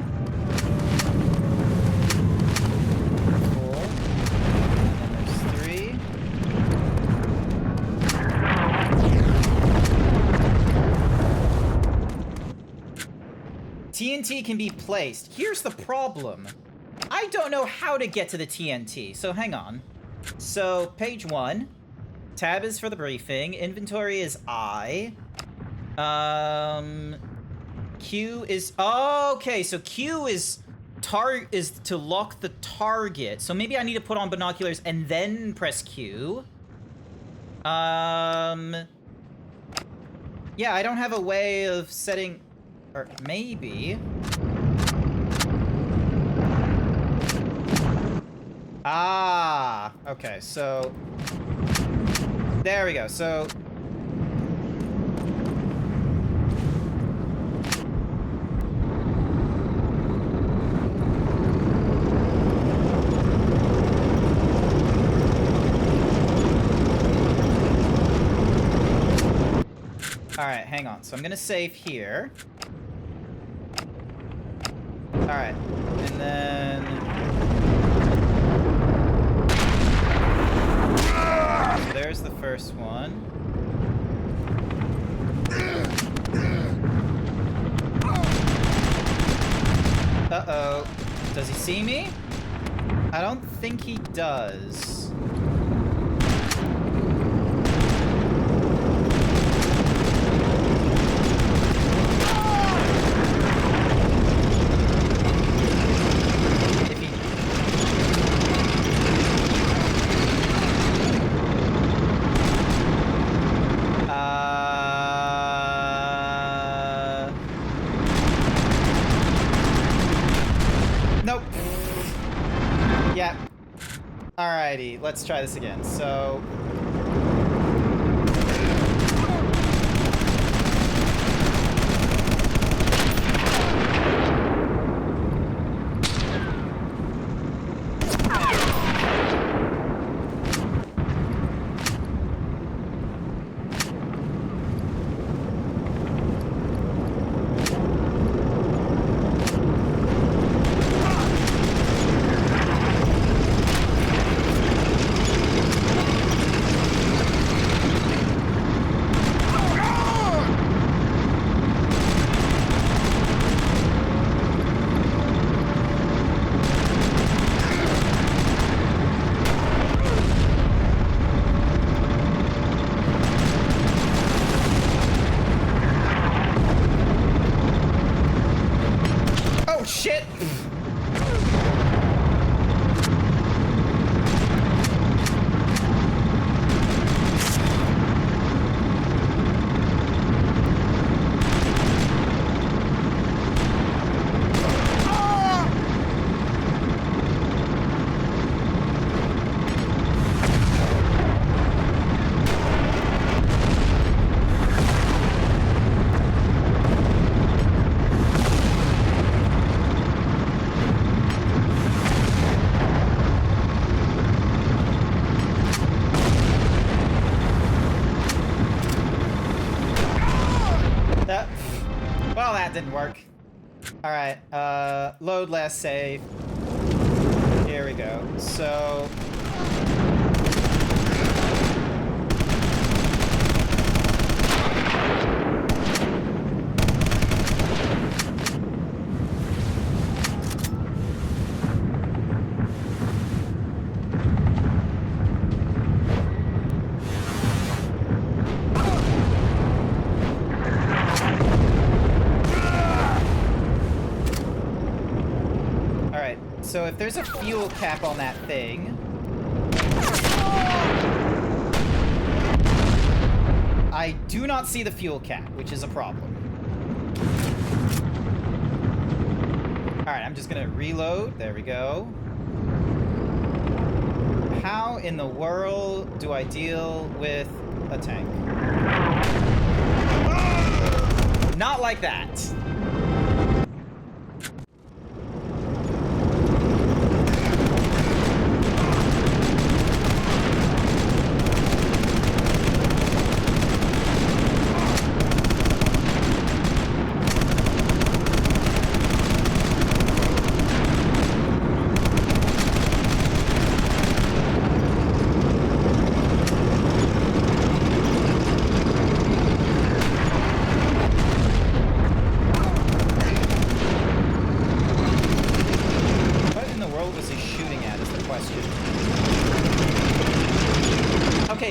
TNT can be placed. Here's the problem. I don't know how to get to the TNT, so hang on. So, page 1. Tab is for the briefing. Inventory is I. Q is... oh, okay, so Q is to lock the target. So maybe I need to put on binoculars and then press Q. Yeah, I don't have a way of setting... or maybe... ah, okay, so... there we go, so... alright, hang on. So I'm gonna save here. Alright, and then... so there's the first one. Uh-oh. Does he see me? I don't think he does. Nope. Yeah. Alrighty, let's try this again. So... oh, shit! Well, that didn't work. Alright, load last save. Here we go. So... so if there's a fuel cap on that thing... I do not see the fuel cap, which is a problem. Alright, I'm just gonna reload. There we go. How in the world do I deal with a tank? Not like that.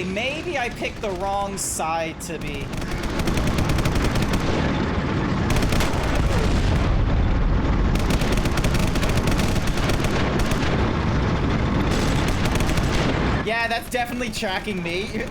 Maybe I picked the wrong side to be... Yeah, that's definitely tracking me.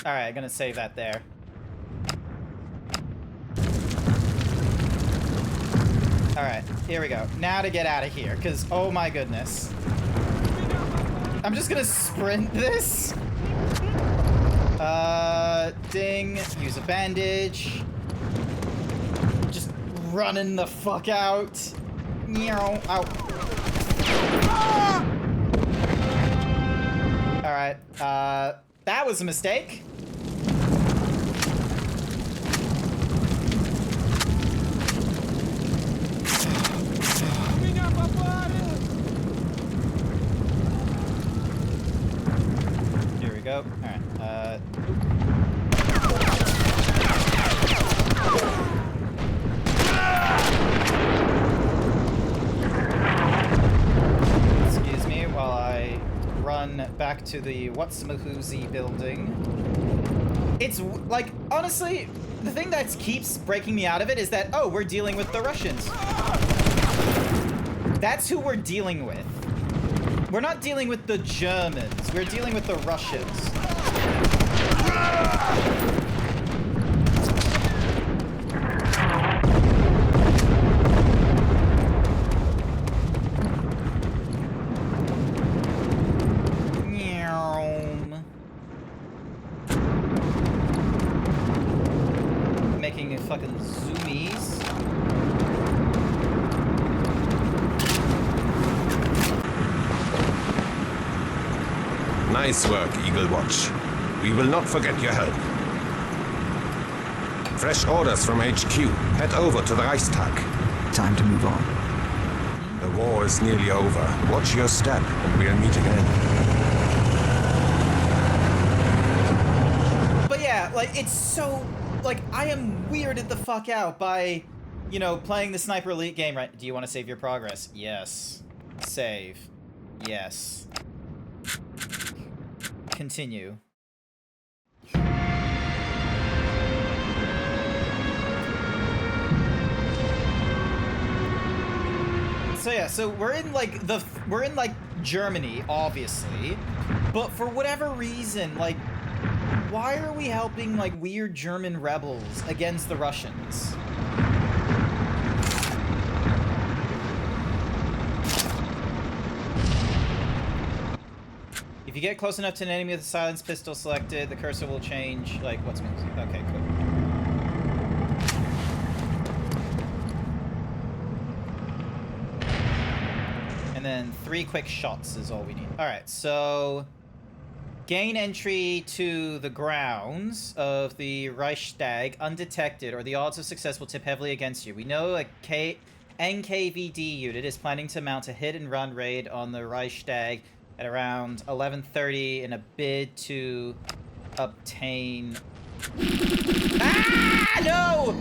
Alright, I'm gonna save that there. Alright, here we go. Now to get out of here, because, oh my goodness. I'm just gonna sprint this. Ding. Use a bandage. Just running the fuck out. Meow. Ow. Alright, that was a mistake. Here we go. All right. Excuse me while I run back to the Whatsamahoozy building. It's like, honestly, the thing that keeps breaking me out of it is that, oh, we're dealing with the Russians. That's who we're dealing with. We're not dealing with the Germans. We're dealing with the Russians. Making fucking zoomies. Nice work, Eagle Watch. We will not forget your help. Fresh orders from HQ. Head over to the Reichstag. Time to move on. The war is nearly over. Watch your step, and we'll meet again. But yeah, like, it's so... Like, I am weirded the fuck out by, you know, playing the Sniper Elite game, right? Do you want to save your progress? Yes. Save. Yes. Continue. So yeah, so we're in like Germany, obviously, but for whatever reason, like, why are we helping like weird German rebels against the Russians? If you get close enough to an enemy with a silenced pistol selected, the cursor will change, like, what's music? Okay, cool. And then 3 quick shots is all we need. Alright, so... Gain entry to the grounds of the Reichstag undetected, or the odds of success will tip heavily against you. We know a NKVD unit is planning to mount a hit and run raid on the Reichstag at around 11:30 in a bid to obtain... Ah, no!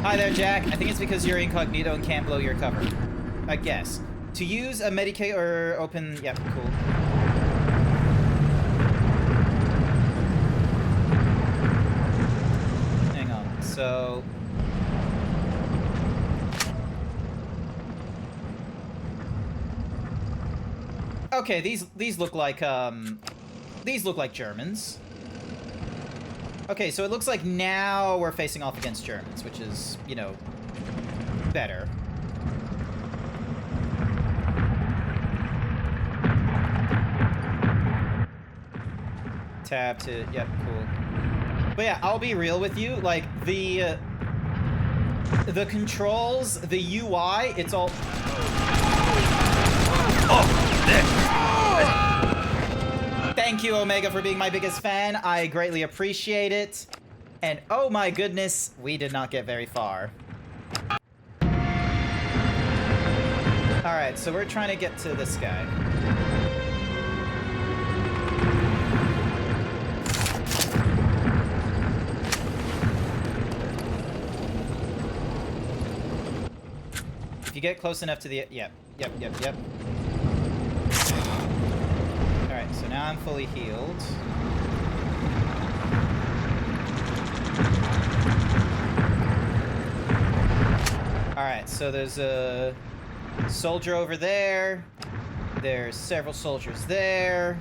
Hi there, Jack. I think it's because you're incognito and can't blow your cover. I guess. To use a Medicaid or open... Yep, cool. Hang on. So... Okay, these look like Germans. Okay, so it looks like now we're facing off against Germans, which is, you know, better. Tab to, yep, cool. But yeah, I'll be real with you, like, the controls, the UI, it's all... Thank you, Omega, for being my biggest fan. I greatly appreciate it. And oh my goodness, we did not get very far. Alright, so we're trying to get to this guy. If you get close enough to the... Yep. Alright, so now I'm fully healed. Alright, so there's a soldier over there. There's several soldiers there.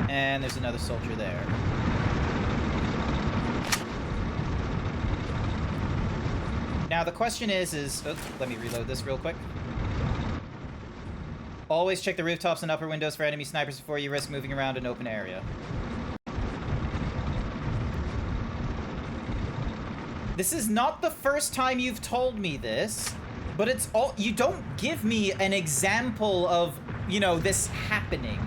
And there's another soldier there. Now the question is, oh, let me reload this real quick. Always check the rooftops and upper windows for enemy snipers before you risk moving around an open area. This is not the first time you've told me this, but it's all, you don't give me an example of, you know, this happening.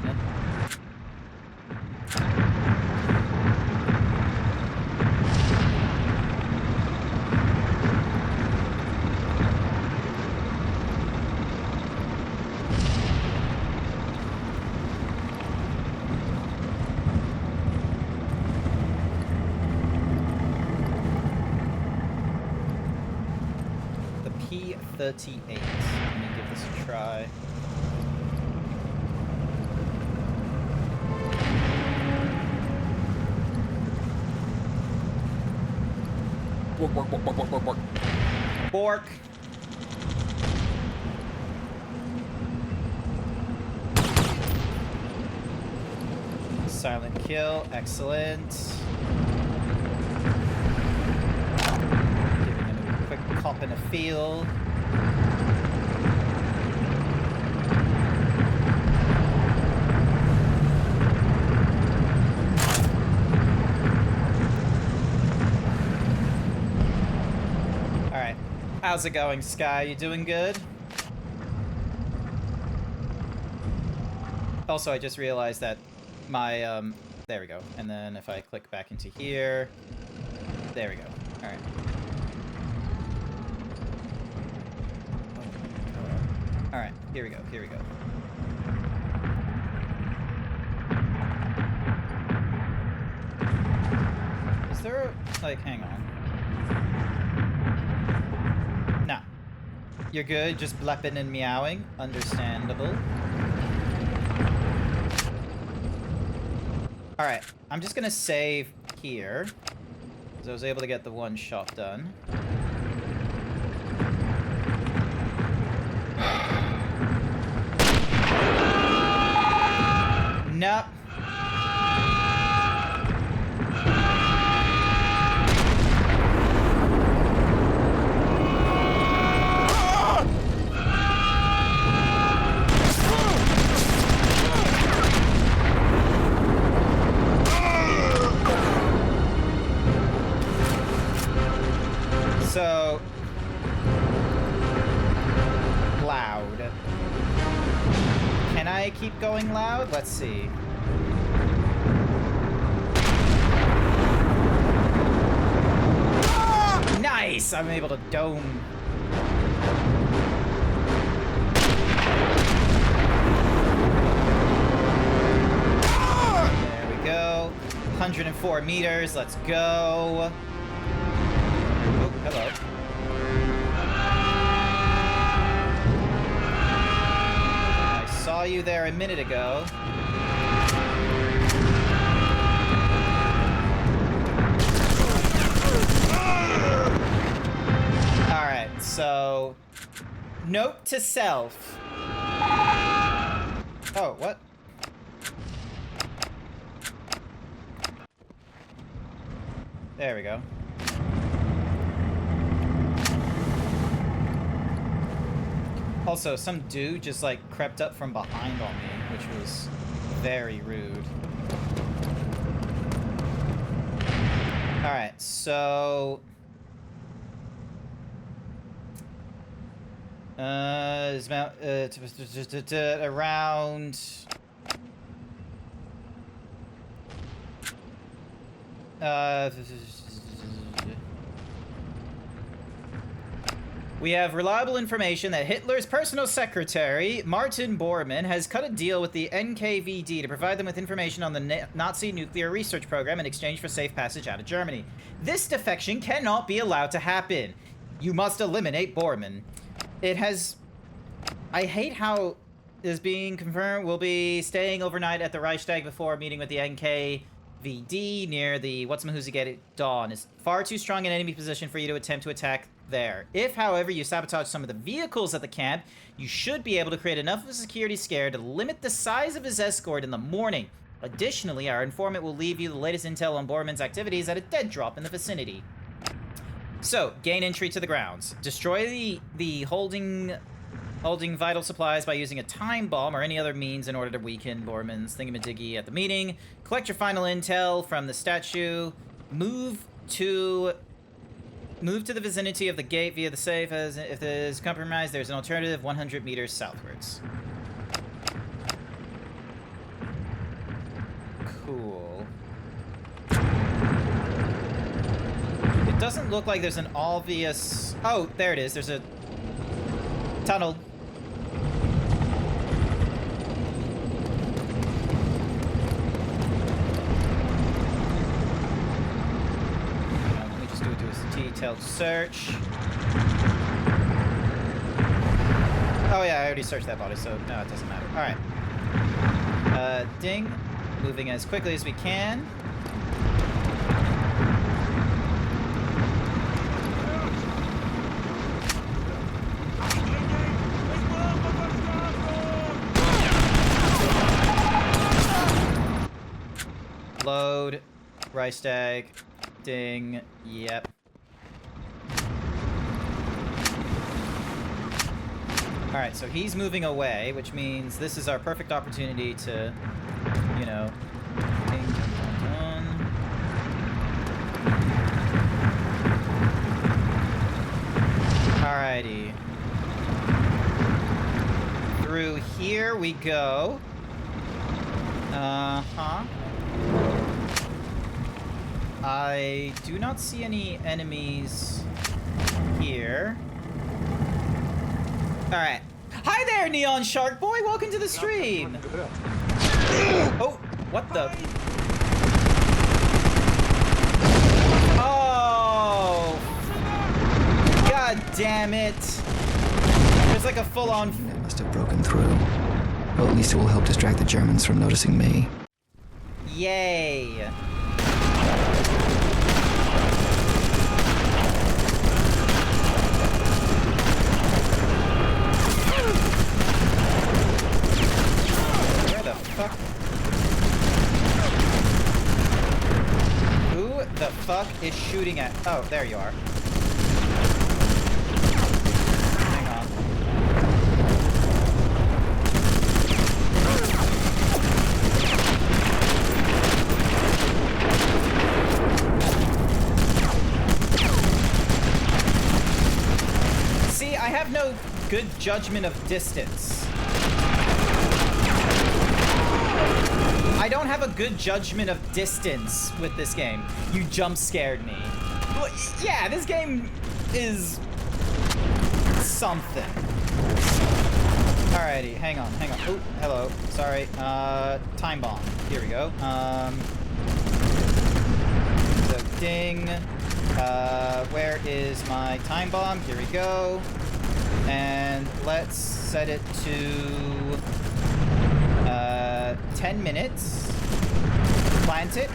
P-38. Let me give this a try. Bork. Silent kill. Excellent. Giving him a quick cop in a field. How's it going, Sky? You doing good? Also, I just realized that my, there we go. And then if I click back into here, there we go. All right. All right, here we go, here we go. Is there, like, hang on. No. You're good, just blepping and meowing. Understandable. Alright, I'm just gonna save here. Because I was able to get the one shot done. Nope. So loud. Can I keep going loud? Let's see. Nice! I'm able to dome. There we go. 104 meters. Let's go. Oh, hello. I saw you there a minute ago. Alright, so... Note to self. Oh, what? There we go. Also, some dude just like crept up from behind on me, which was very rude. Alright, so... is around... We have reliable information that Hitler's personal secretary, Martin Bormann, has cut a deal with the NKVD to provide them with information on the Nazi nuclear research program in exchange for safe passage out of Germany. This defection cannot be allowed to happen. You must eliminate Bormann. It has... I hate how it is being confirmed. We'll be staying overnight at the Reichstag before meeting with the NKVD near the What's-Mahoozy Gate at dawn. Is far too strong an enemy position for you to attempt to attack there. If, however, you sabotage some of the vehicles at the camp, you should be able to create enough of a security scare to limit the size of his escort in the morning. Additionally, our informant will leave you the latest intel on Bormann's activities at a dead drop in the vicinity. So, gain entry to the grounds. Destroy the holding vital supplies by using a time bomb or any other means in order to weaken Bormann's thingamadiggy at the meeting. Collect your final intel from the statue. Move to the vicinity of the gate via the safe. As if it is compromised, there's an alternative 100 meters southwards. Cool. It doesn't look like there's an obvious... Oh, there it is. There's a tunnel. Let me just do it to a detailed search. Oh yeah, I already searched that body, so no, it doesn't matter. Alright. Ding. Moving as quickly as we can. Load. Reichstag. Ding. Yep. Alright, so he's moving away, which means this is our perfect opportunity to, you know... Ding, dun, dun, dun. Alrighty. Through here we go. Uh-huh. I do not see any enemies here. Alright. Hi there, Neon Shark Boy! Welcome to the stream! Oh, what the? Oh! God damn it! There's like a full-on... It must have broken through. Well, at least it will help distract the Germans from noticing me. Yay! Fuck. Who the fuck is shooting at? Oh, there you are. Hang on. See, I have no good judgment of distance. I don't have a good judgment of distance with this game. You jump scared me. Well, yeah, this game is something. Alrighty, hang on. Oh, hello. Sorry. Time bomb. Here we go. So ding. Where is my time bomb? Here we go. And let's set it to 10 minutes. Plant it.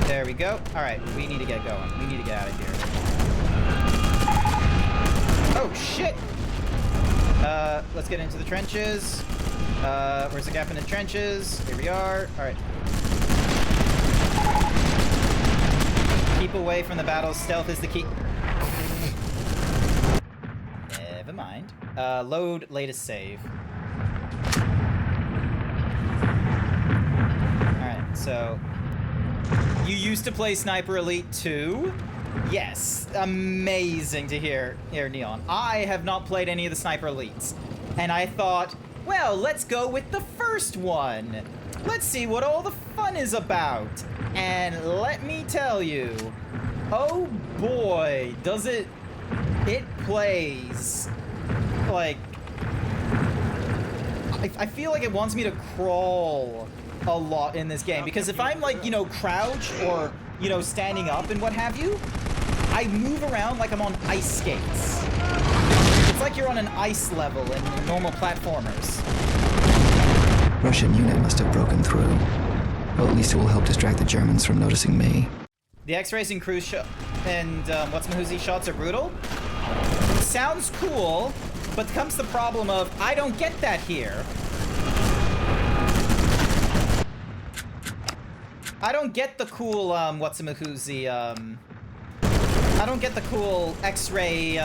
There we go. Alright, we need to get going. We need to get out of here. Oh, shit! Let's get into the trenches. Where's the gap in the trenches? Here we are. Alright. Keep away from the battle. Stealth is the key. Never mind. Load latest save. Alright, so... You used to play Sniper Elite 2? Yes. Amazing to hear, Neon. I have not played any of the Sniper Elites. And I thought, well, let's go with the first one. Let's see what all the fun is about. And let me tell you, oh boy, does it plays like, I feel like it wants me to crawl a lot in this game, because if I'm like, you know, crouch or, you know, standing up and what have you, I move around like I'm on ice skates. It's like you're on an ice level in normal platformers. Russian unit must have broken through. Well, at least it will help distract the Germans from noticing me. The X-rays and cruise and what's Mahuzi shots are brutal. Sounds cool, but comes the problem of I don't get that here. I don't get the cool what's Mahuzi I don't get the cool X-ray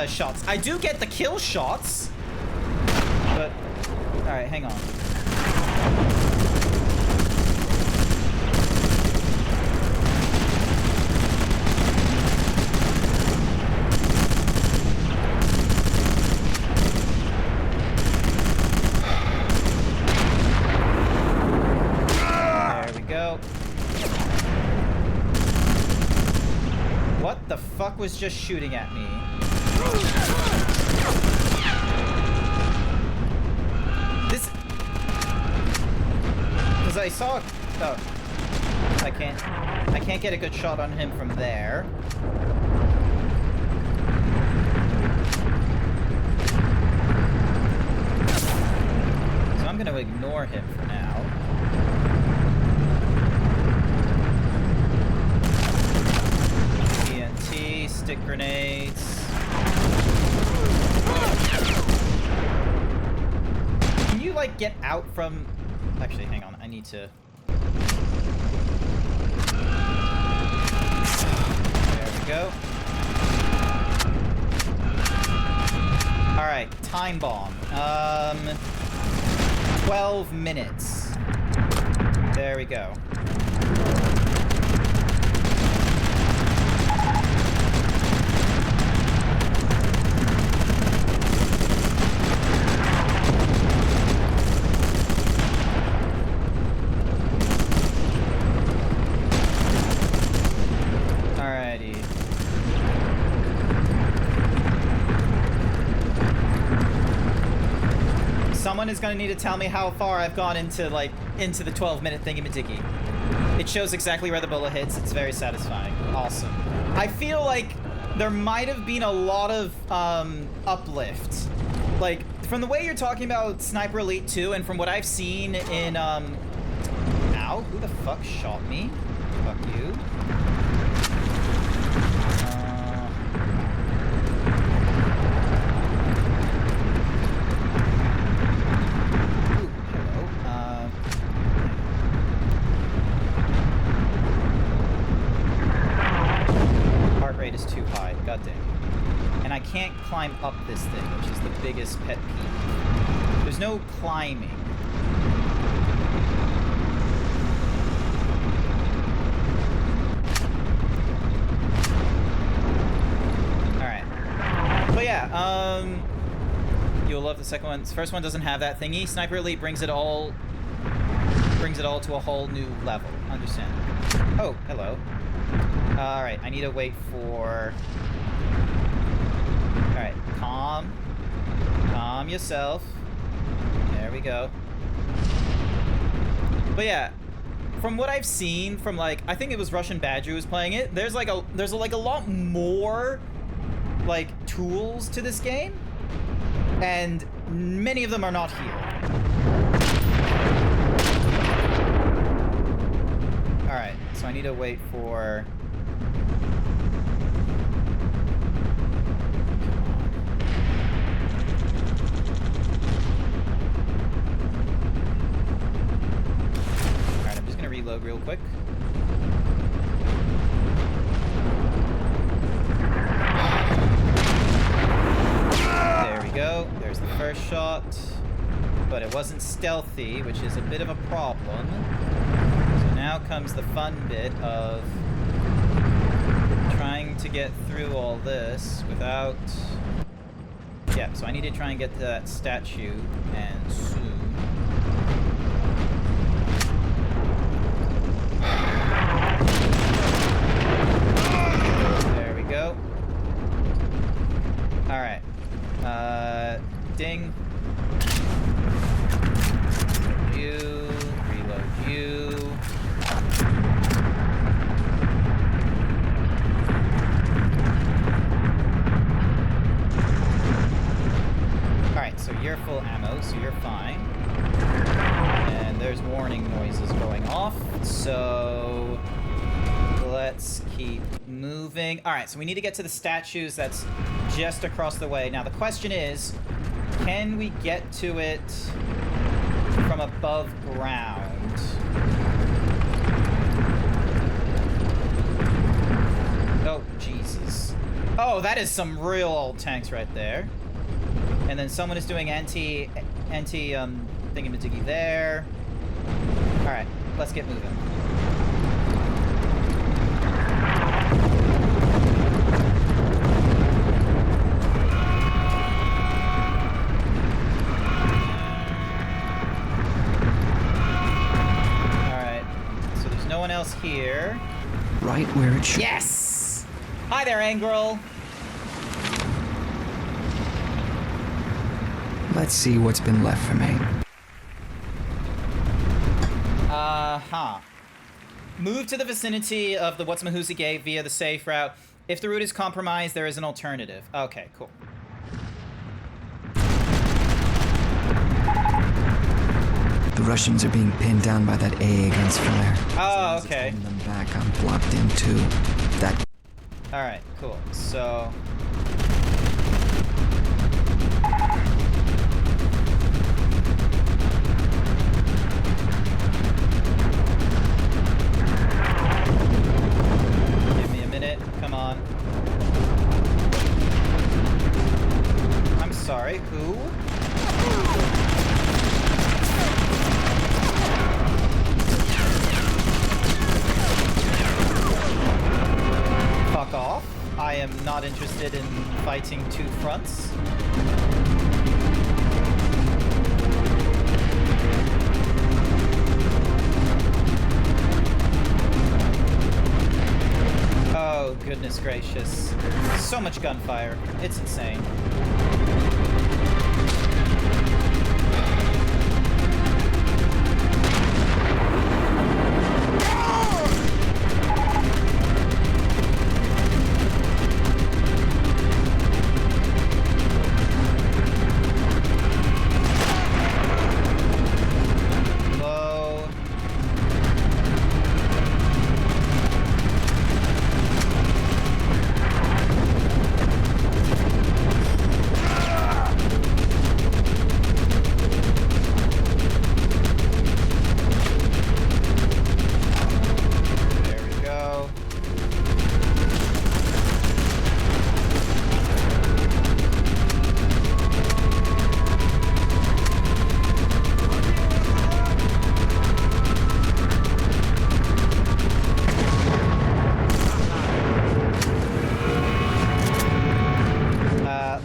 shots. I do get the kill shots, but all right, hang on. What the fuck was just shooting at me? This... Because I saw... Oh. I can't get a good shot on him from there. So I'm gonna ignore him for now. Stick grenades. Can you like get out from... Actually, hang on. I need to... There we go. Alright, time bomb. 12 minutes. There we go. Someone is gonna need to tell me how far I've gone into the 12-minute thingamajiggy. It shows exactly where the bullet hits. It's very satisfying. Awesome. I feel like there might have been a lot of uplift. Like, from the way you're talking about Sniper Elite 2 and from what I've seen in Ow, who the fuck shot me? Fuck you. Can't climb up this thing, which is the biggest pet peeve. There's no climbing. Alright. But yeah, you'll love the second one. The first one doesn't have that thingy. Sniper Elite brings it all to a whole new level. Understand. Oh, Oh, hello. Alright, I need to wait for... Alright, calm. Calm yourself. There we go. But yeah, from what I've seen from, like, I think it was Russian Badger who was playing it, there's like a lot more like tools to this game, and many of them are not here. Alright, so I need to wait for... Alright, I'm just gonna reload real quick. There we go. There's the first shot. But it wasn't stealthy, which is a bit of a problem. So now comes the fun bit of trying to get through all this without... Yeah, so I need to try and get to that statue, and soon. There we go. Alright. Ding. You. Reload you. Alright, so you're full ammo, so you're fine. And there's warning noises going off, so let's keep moving. Alright, so we need to get to the statues that's just across the way. Now the question is, can we get to it from above ground? Oh, Jesus. Oh, that is some real old tanks right there. And then someone is doing anti thingamajiggy there. Alright, let's get moving. Alright, so there's no one else here. Right where it should. Yes! Hi there, Angrel. Let's see what's been left for me. Move to the vicinity of the What's-Mahusi Gate via the safe route. If the route is compromised, there is an alternative. Okay, cool. The Russians are being pinned down by that AA guns flare. Oh, okay. Holding them back, I'm blocked in too. That. Alright, cool. So... Give me a minute. Come on. I'm sorry, who? Fuck off. I am not interested in fighting two fronts. Oh, goodness gracious. So much gunfire. It's insane.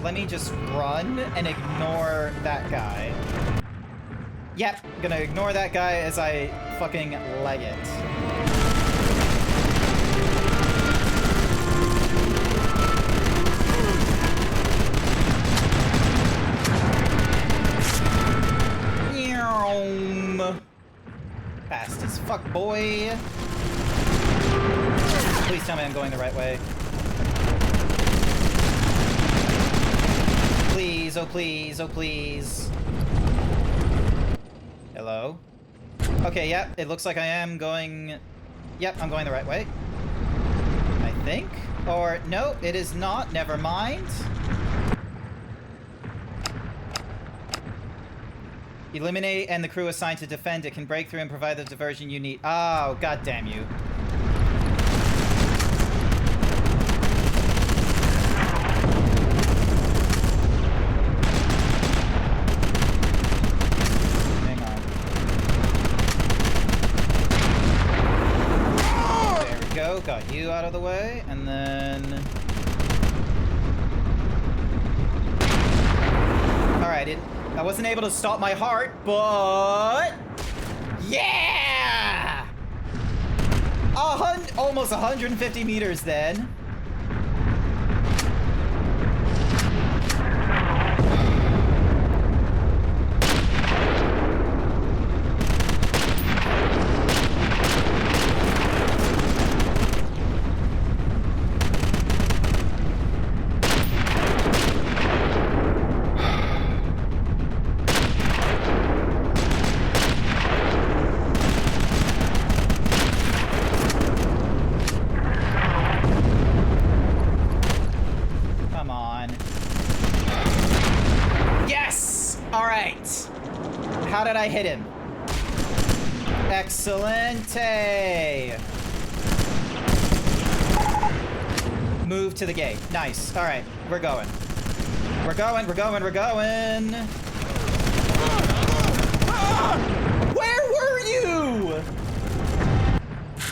Let me just run and ignore that guy. Yep, gonna ignore that guy as I fucking leg it. boy. Please tell me I'm going the right way. Please, oh please, oh please. Hello? Okay, yep, it looks like I am going... Yep, I'm going the right way. I think? Or, no, it is not. Never mind. Eliminate and the crew assigned to defend it can break through and provide the diversion you need. Oh, god damn you. Hang on. There we go. Got you out of the way. And then... Alright, I wasn't able to stop my heart, but... Yeah! Almost 150 meters then. How did I hit him? Excellente! Move to the gate. Nice. All right, we're going. We're going, we're going, we're going. Where were you?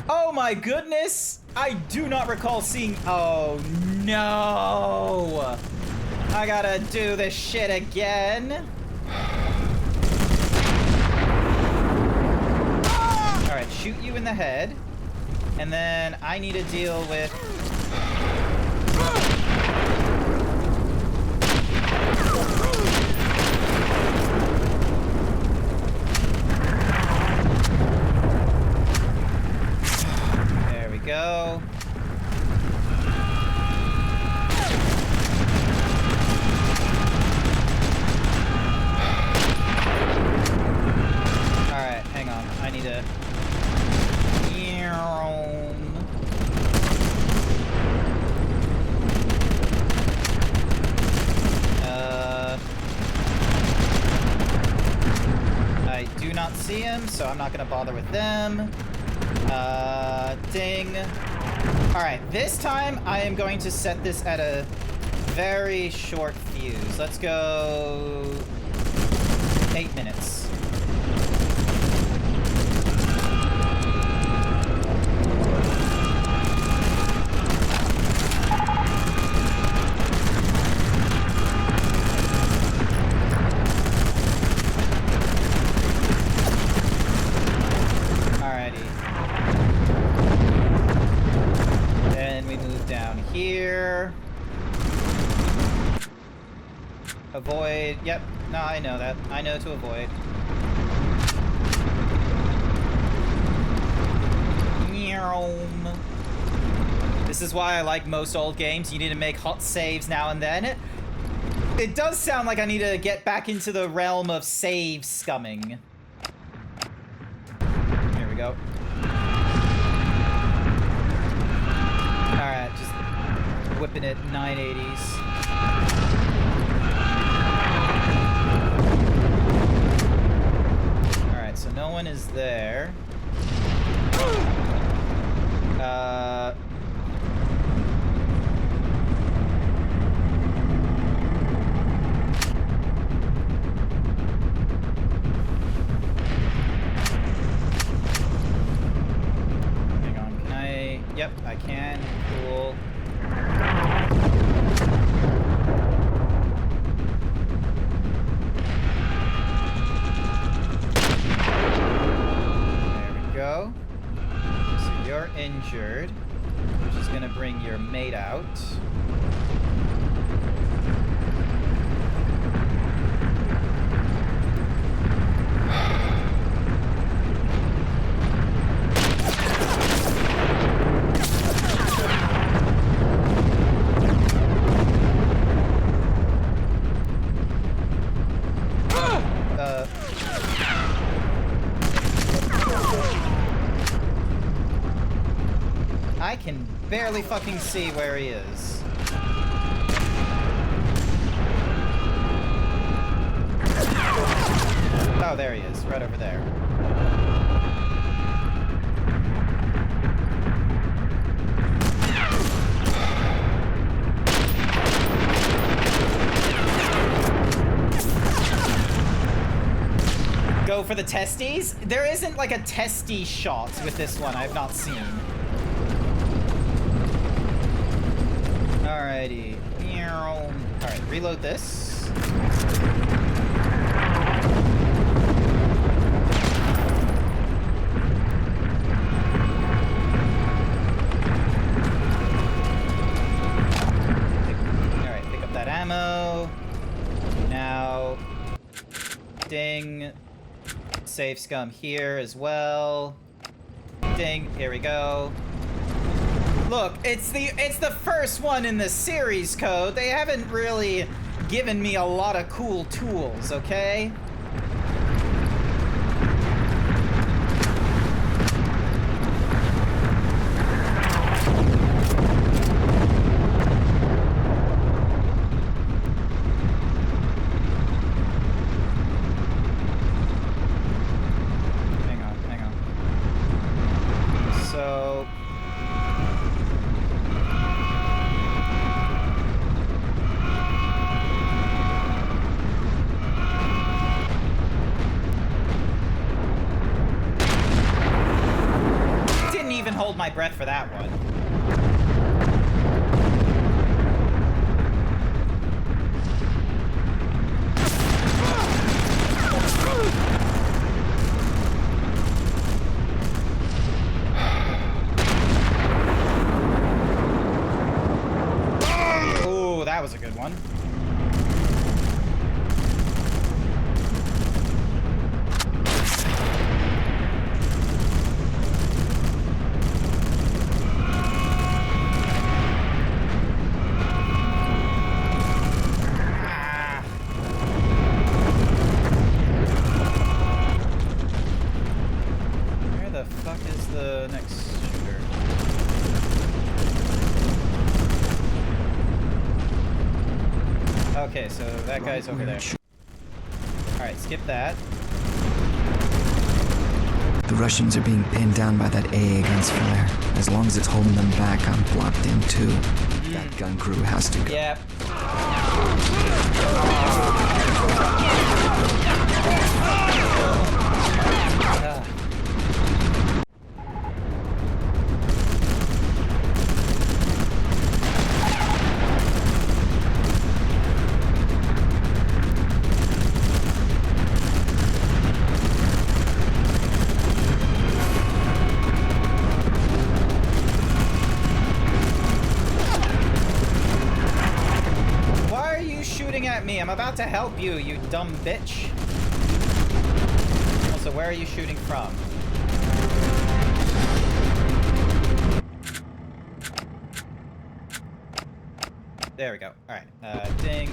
Oh my goodness. I do not recall seeing... Oh no. I gotta do this shit again. Alright, shoot you in the head. And then I need to deal with... There we go. Alright, hang on. I need to... I do not see him, so I'm not gonna bother with them. Ding. Alright, this time I am going to set this at a very short fuse. Let's go 8 minutes. Avoid. Yep. No, I know that. I know to avoid. This is why I like most old games. You need to make hot saves now and then. It does sound like I need to get back into the realm of save scumming. Here we go. Alright, just whipping it 980s. So no one is there. Hang on, can I? Yep, I can. Cool. Go. So you're injured, which is gonna bring your mate out. can barely fucking see where he is. Oh, there he is, right over there. Go for the testes? There isn't like a testy shot with this one. I've not seen. Alrighty. Alright, reload this. Alright, pick up that ammo. Now, ding. Save scum here as well. Ding, here we go. Look, it's the first one in the series code. They haven't really given me a lot of cool tools, okay? My breath for that one. Oh, that was a good one. Okay, so that guy's over there. Alright, skip that. The Russians are being pinned down by that AA gun's fire. As long as it's holding them back, I'm blocked in too. That gun crew has to go. Yep. I'm about to help you, you dumb bitch. Also, where are you shooting from? There we go. Alright, ding.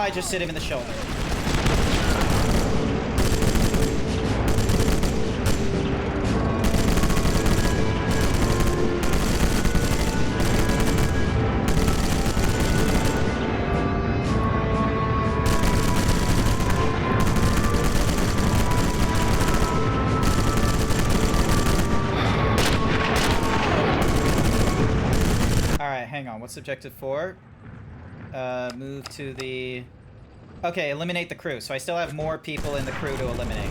I just hit him in the shoulder. Alright, hang on. What's objective 4? Move to the... Okay, eliminate the crew. So I still have more people in the crew to eliminate.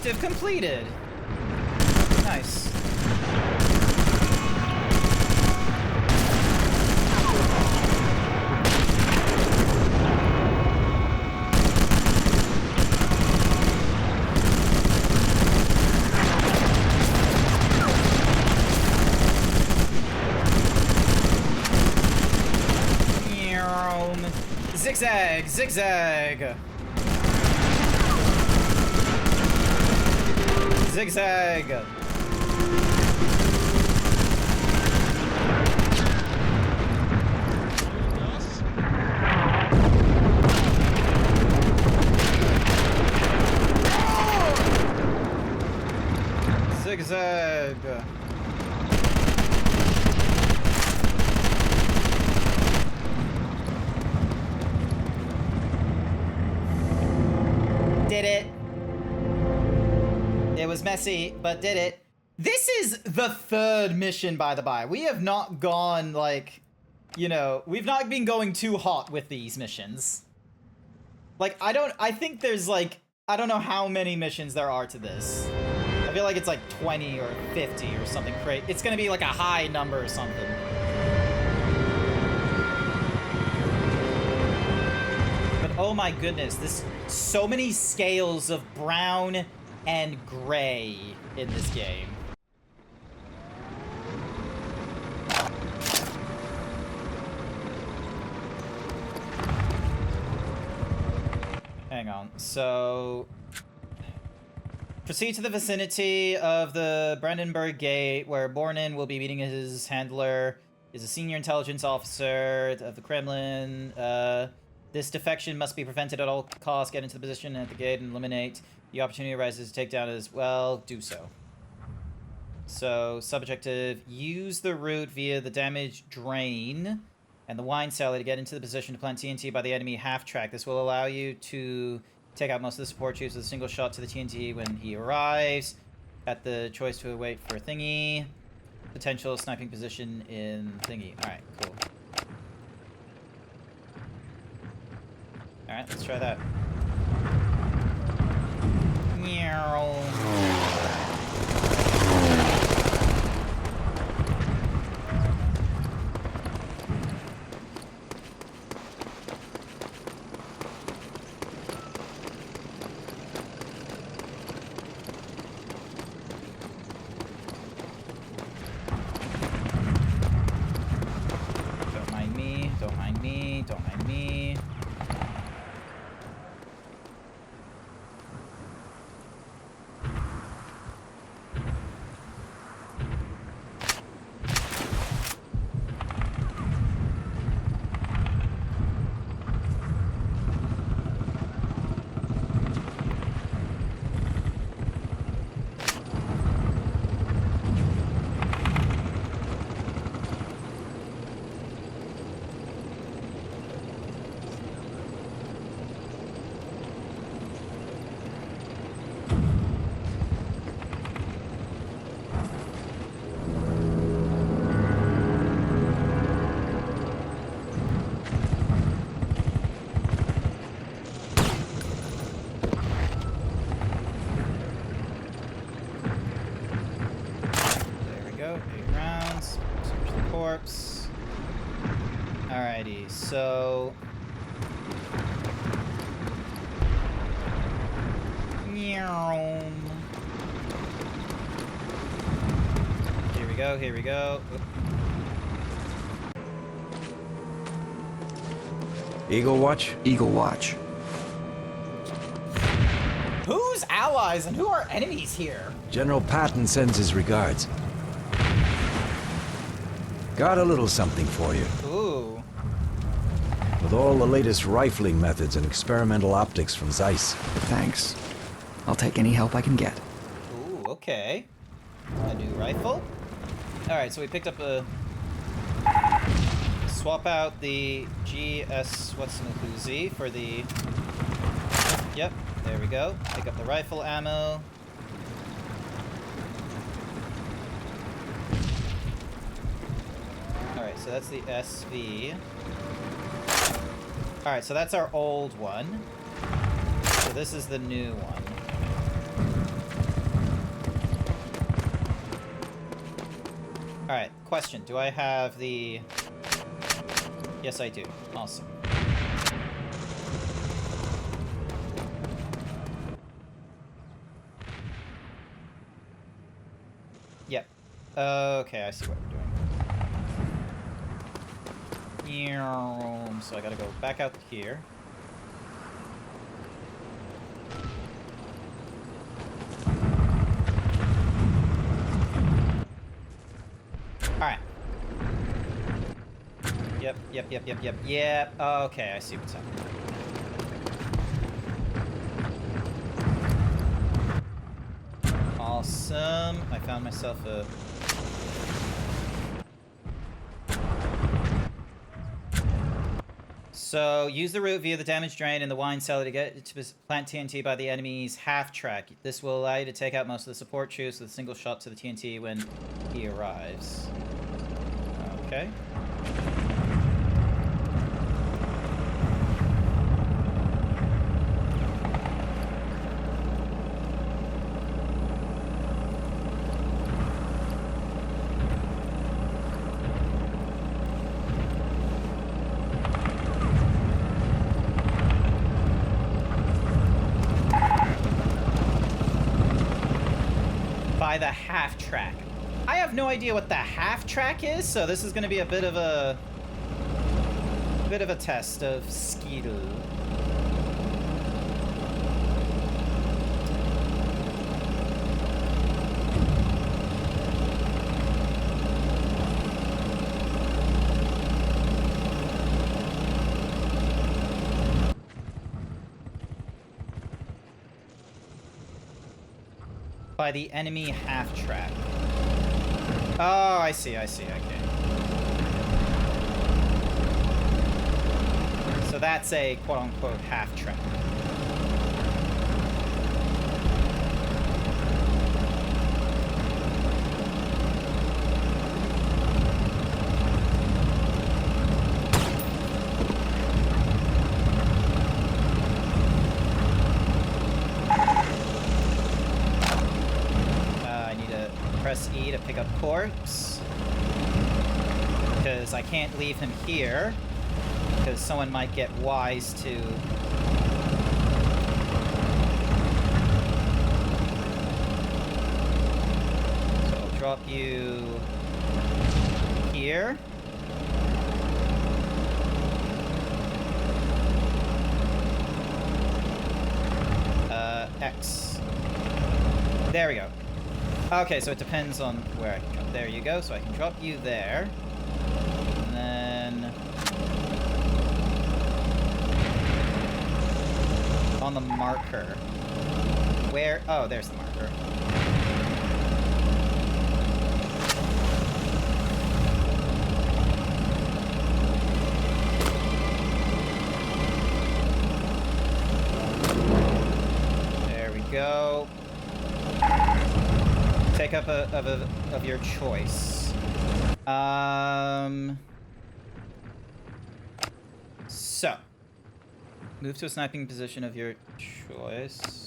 Objective completed. Nice. Zigzag, zigzag. Zigzag. Zigzag. Did it. It was messy, but did it. This is the third mission, by the by. We have not gone, like, you know, we've not been going too hot with these missions. Like, I think there's, like, I don't know how many missions there are to this. I feel like it's like 20 or 50 or something crazy. It's gonna be like a high number or something. But oh my goodness, this so many scales of brown and gray in this game. Hang on, so proceed to the vicinity of the Brandenburg Gate, where Bornin will be meeting his handler, is a senior intelligence officer of the Kremlin. This defection must be prevented at all costs. Get into the position at the gate and eliminate. The opportunity arises to take down as well. Do so. So, subjective, use the route via the damaged drain and the wine cellar to get into the position to plant TNT by the enemy half-track. This will allow you to take out most of the support troops with a single shot to the TNT when he arrives. At the choice to wait for thingy. Potential sniping position in thingy. Alright, cool. Alright, let's try that. Meow. Don't mind me, don't mind me, don't mind me. Alrighty, so here we go, here we go. Eagle Watch? Eagle Watch. Who's allies and who are enemies here? General Patton sends his regards. Got a little something for you. Ooh. With all the latest rifling methods and experimental optics from Zeiss. Thanks. I'll take any help I can get. Ooh, okay. A new rifle. Alright, so we picked up a... Swap out the GS What's-in-a-Koozie for the... Yep, there we go. Pick up the rifle ammo. Alright, so that's the SV. Alright, so that's our old one. So this is the new one. Alright, question. Do I have the... Yes, I do. Awesome. Yep. Okay, I see what we're doing. So I gotta go back out here. Alright. Yep. Okay, I see what's happening. Awesome. I found myself a... So, use the route via the damage drain in the wine cellar to get to plant TNT by the enemy's half-track. This will allow you to take out most of the support troops with a single shot to the TNT when he arrives. Okay. By the half-track. I have no idea what the half-track is, so this is going to be a bit of a test of skill. By the enemy half-track. Oh, I see, okay. So that's a quote-unquote half-track. Press E to pick up corpse. Because I can't leave him here. Because someone might get wise to... So I'll drop you... here. X. There we go. Okay, so it depends on where I can drop. There you go, so I can drop you there. And then... on the marker. Where? Oh, there's the marker. There we go. Take up of your choice. So, move to a sniping position of your choice.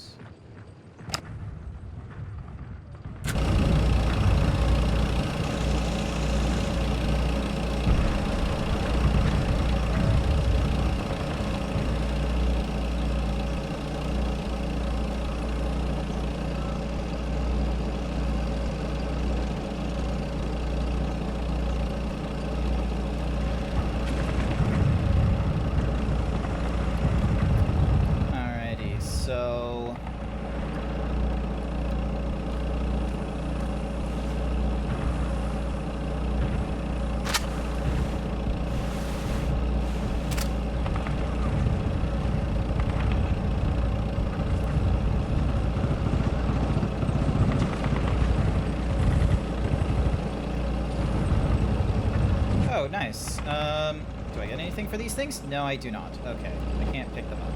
Oh, nice. Do I get anything for these things? No, I do not. Okay, I can't pick them up.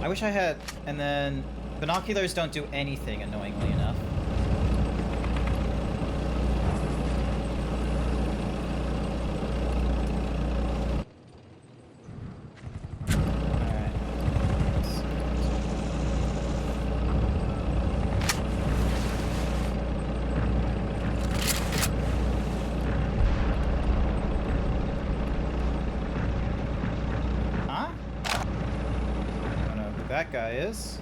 I wish I had... And then... binoculars don't do anything, annoyingly enough. that guy is.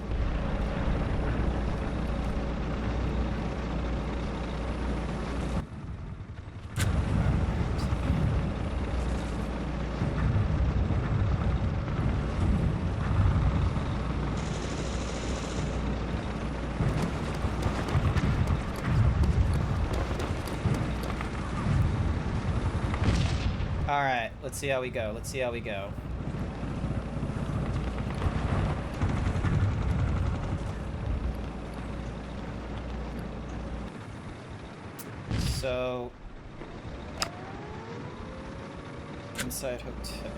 Alright, let's see how we go. Let's see how we go. So... inside hotel.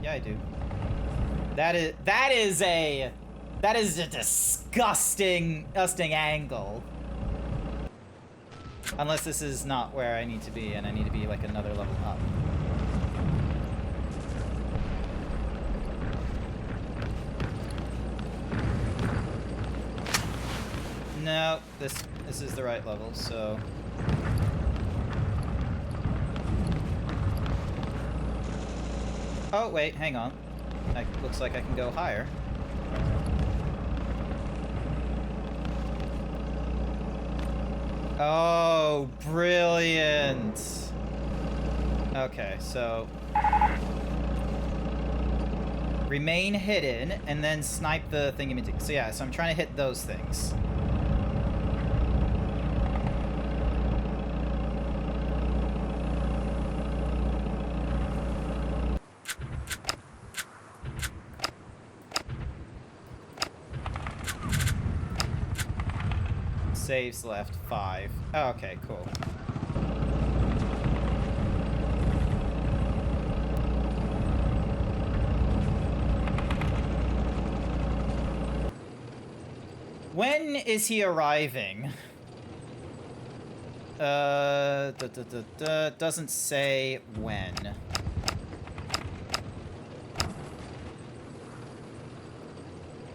I do. That is a disgusting angle. Unless this is not where I need to be and I need to be like another level up. No, this is the right level, so oh, wait, hang on. Looks like I can go higher. Oh, brilliant. Okay, so... remain hidden, and then snipe the thingamajig. So yeah, so I'm trying to hit those things. Saves left 5. Oh, okay, cool. When is he arriving? Doesn't say when.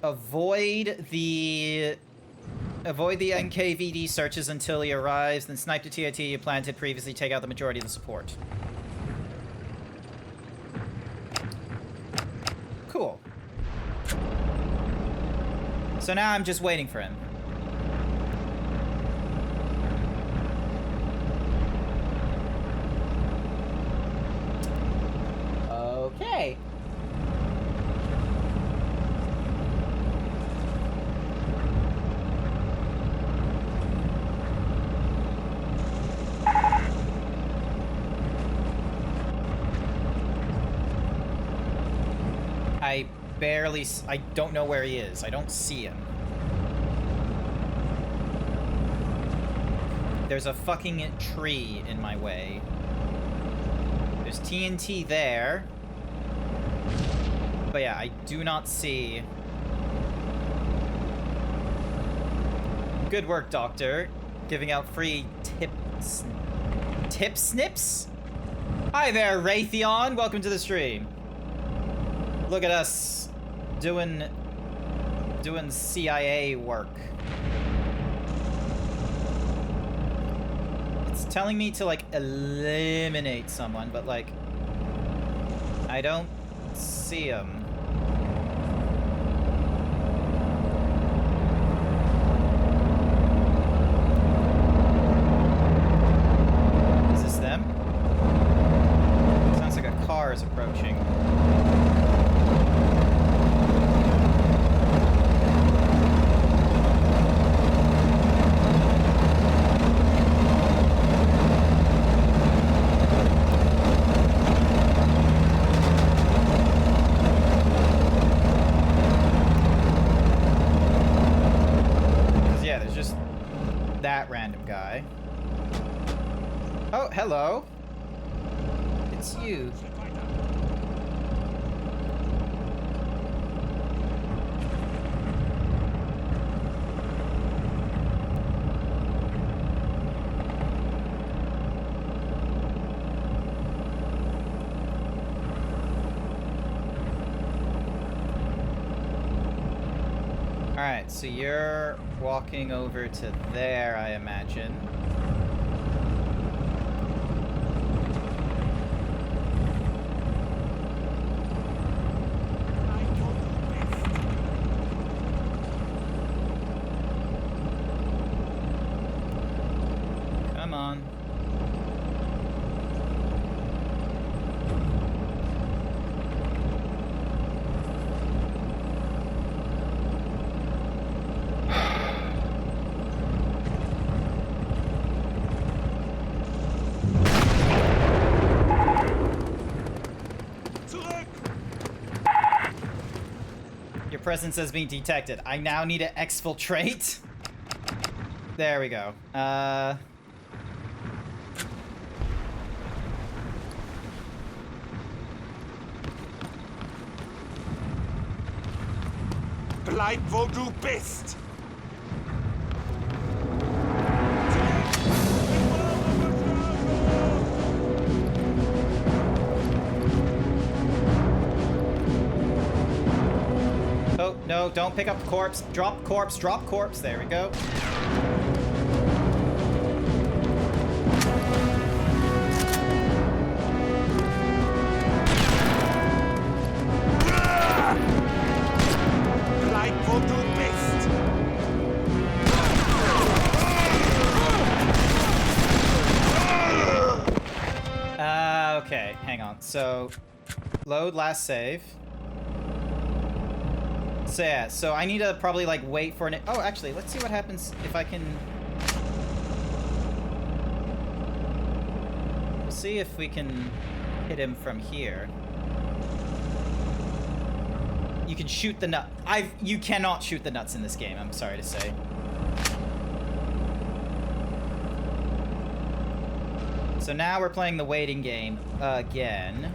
Avoid the NKVD searches until he arrives, then snipe the TOT you planted previously, take out the majority of the support. Cool. So now I'm just waiting for him. Okay. I don't know where he is. I don't see him. There's a fucking tree in my way. There's TNT there. But yeah, I do not see... Good work, Doctor. Giving out free tips... Tip snips? Hi there, Raytheon. Welcome to the stream. Look at us doing CIA work. It's telling me to like eliminate someone, but like I don't see him. Is this them? Sounds like a car is approaching. Oh, hello. It's you. Alright, so you're walking over to there, I imagine. Come on. Zurück! Your presence has been detected. I now need to exfiltrate. There we go. Bleib, wo du bist! Oh, no, don't pick up corpse. Drop corpse, drop corpse. There we go. Bleib, wo du bist! Okay, hang on. So, load last save. So yeah, so I need to probably like wait for an. Oh, actually, let's see what happens if I can. We'll see if we can hit him from here. You can shoot the nut. You cannot shoot the nuts in this game. I'm sorry to say. So now we're playing the waiting game again.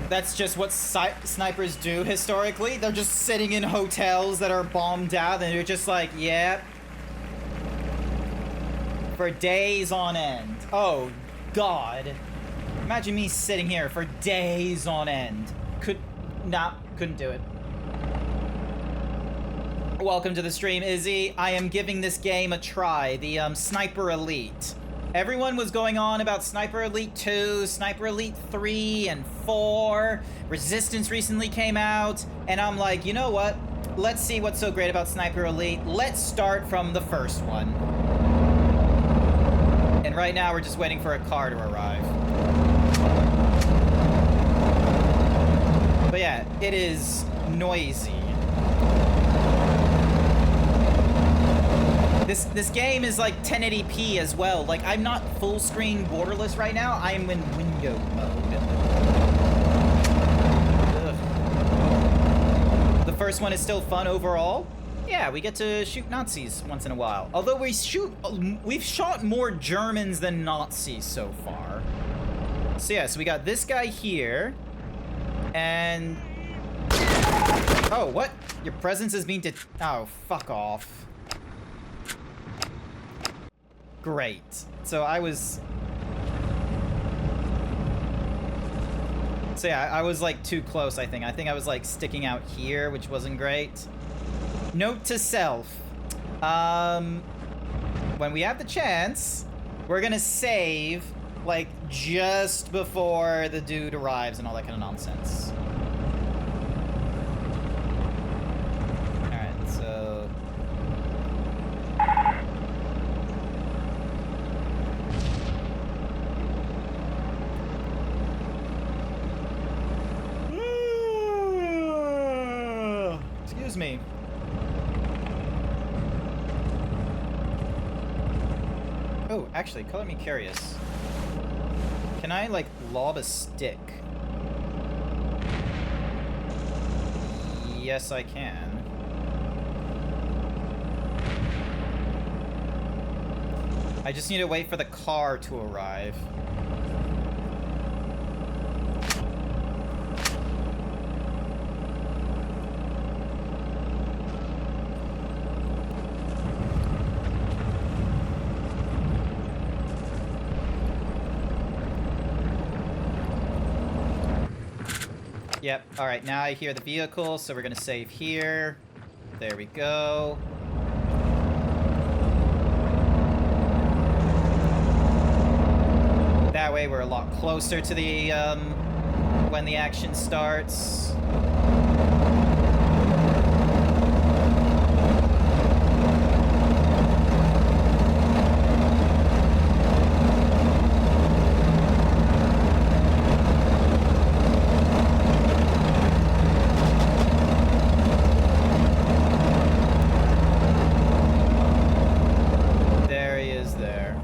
That's just what snipers do historically. They're just sitting in hotels that are bombed out and they're just like, yeah. For days on end. Oh, God. Imagine me sitting here for days on end. Couldn't do it. Welcome to the stream, Izzy. I am giving this game a try. The Sniper Elite. Everyone was going on about Sniper Elite 2, Sniper Elite 3, and 4. Resistance recently came out, and I'm like, you know what? Let's see what's so great about Sniper Elite. Let's start from the first one. And right now, we're just waiting for a car to arrive. But yeah, it is noisy. This game is like 1080p as well. Like, I'm not full screen borderless right now. I am in window mode. Ugh. The first one is still fun overall. Yeah, we get to shoot Nazis once in a while. Although we've shot more Germans than Nazis so far. So yeah, so we got this guy here. And... Oh, what? Your presence is being oh, fuck off. Great. So I was... So yeah, I was like too close, I think. I think I was like sticking out here, which wasn't great. Note to self. When we have the chance, we're gonna save like just before the dude arrives and all that kind of nonsense. Alright, so... Excuse me. Oh, actually, color me curious. Can I, like, lob a stick? Yes, I can. I just need to wait for the car to arrive. Yep. Alright, now I hear the vehicle, so we're gonna save here. There we go. That way we're a lot closer to the, when the action starts. There he is there.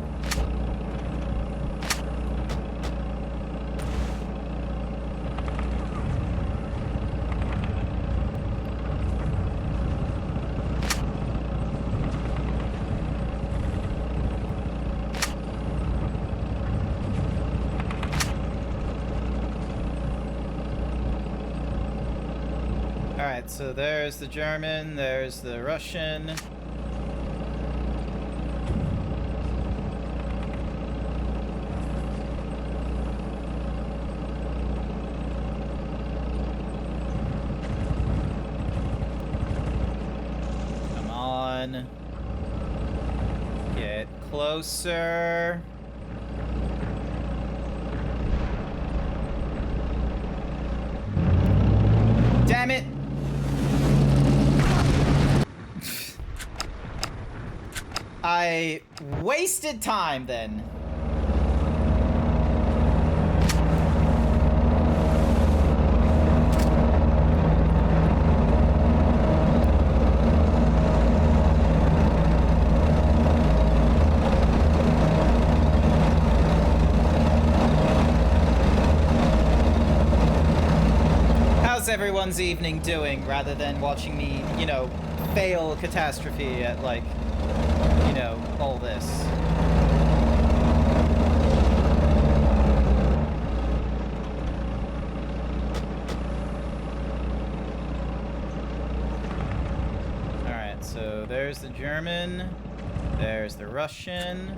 Alright, so there's the German, there's the Russian. Come on. Get closer. Damn it! I wasted time then. How's everyone's evening doing rather than watching me, you know, fail catastrophe at like, you know, all this. Alright, so there's the German, there's the Russian.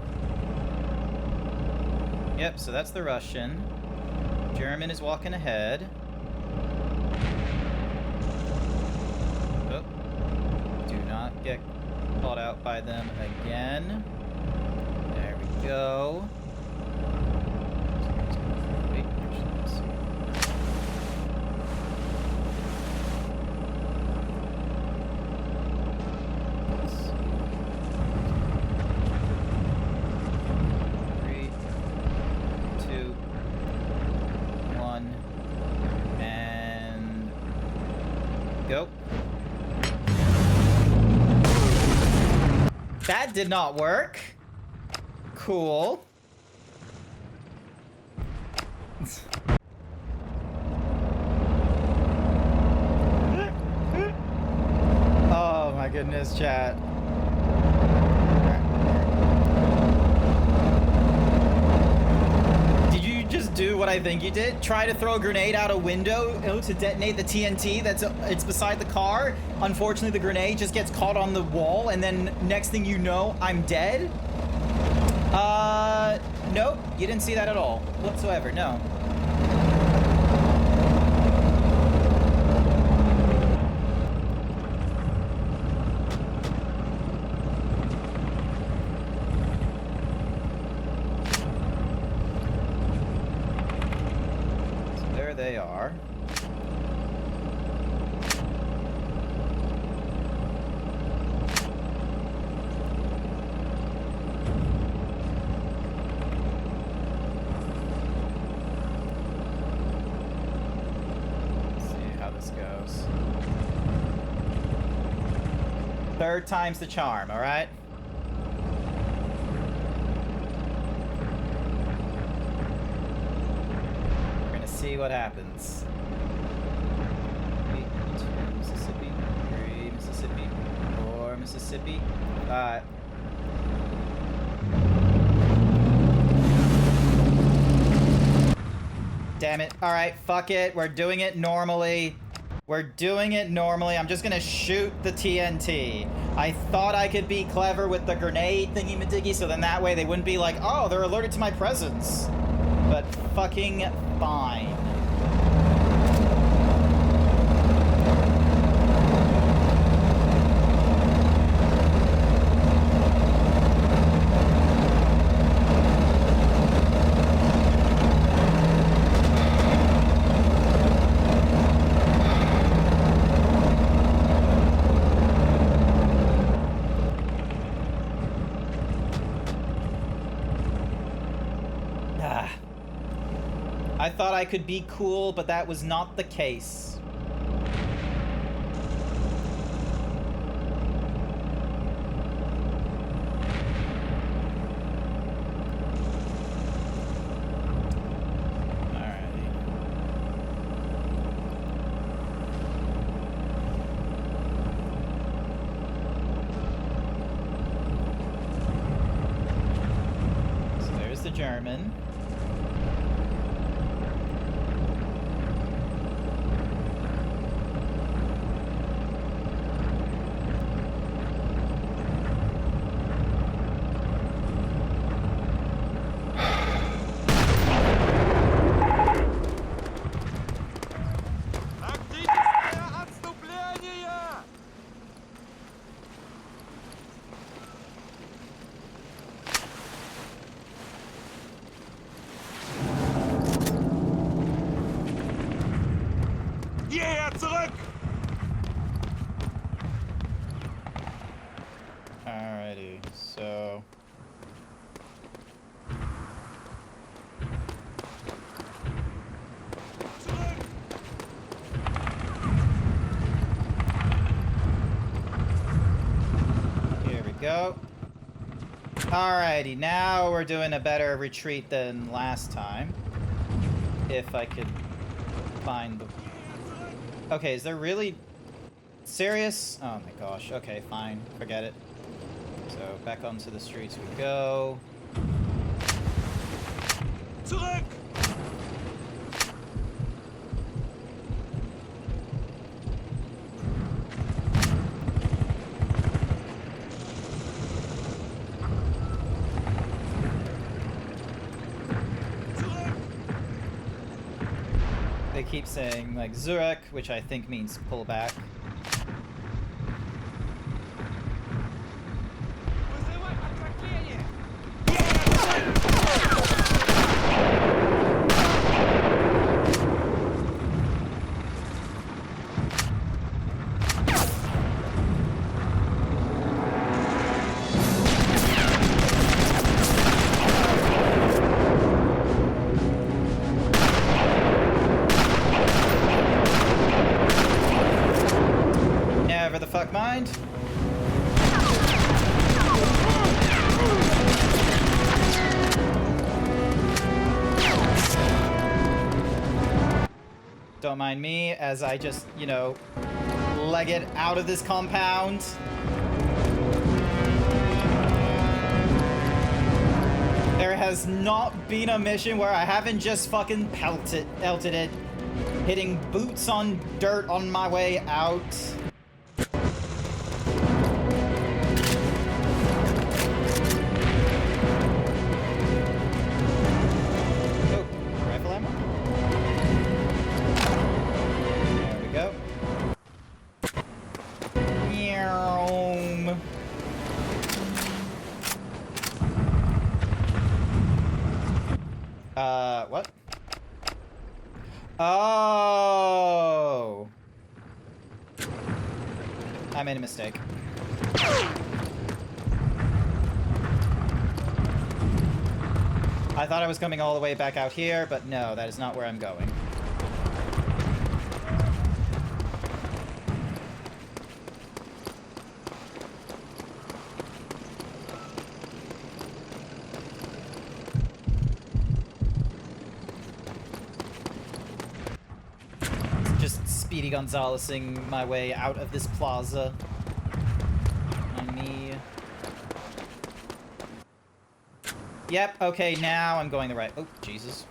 Yep, so that's the Russian. German is walking ahead. Oh, do not get caught out by them again. There we go. Wait, actually, let's see. Let's see. 3, 2, 1, and go. That did not work. Cool. Oh my goodness, chat. Did you just do what I think you did? Try to throw a grenade out a window to detonate the TNT it's beside the car? Unfortunately, the grenade just gets caught on the wall, and then next thing you know, I'm dead? Nope. You didn't see that at all. Whatsoever, no. So there they are. Third time's the charm, all right? We're gonna see what happens. 2 Mississippi, 3 Mississippi, 4 Mississippi, 5. Damn it. All right, fuck it. We're doing it normally. We're doing it normally. I'm just gonna shoot the TNT. I thought I could be clever with the grenade thingy-majiggy, so then that way they wouldn't be like, oh, they're alerted to my presence. But fucking fine. thought I could be cool, but that was not the case. German. Hierher, zurück! Alrighty, so... Here we go. Alrighty, now we're doing a better retreat than last time. If I could find the... Okay, is there really... Serious? Oh my gosh. Okay, fine. Forget it. So, back onto the streets we go. Zurück! They keep saying, like, Zurich, which I think means pull back. Never the fuck mind. Don't mind me as I just, you know, leg it out of this compound. There has not been a mission where I haven't just fucking pelted it, hitting boots on dirt on my way out. Oh, rifle ammo? There we go. Meow. What? Oh! I made a mistake. I thought I was coming all the way back out here, but no, that is not where I'm going. Just Speedy Gonzalezing my way out of this plaza. On me. Yep, okay, now I'm going the right... Oh, Jesus.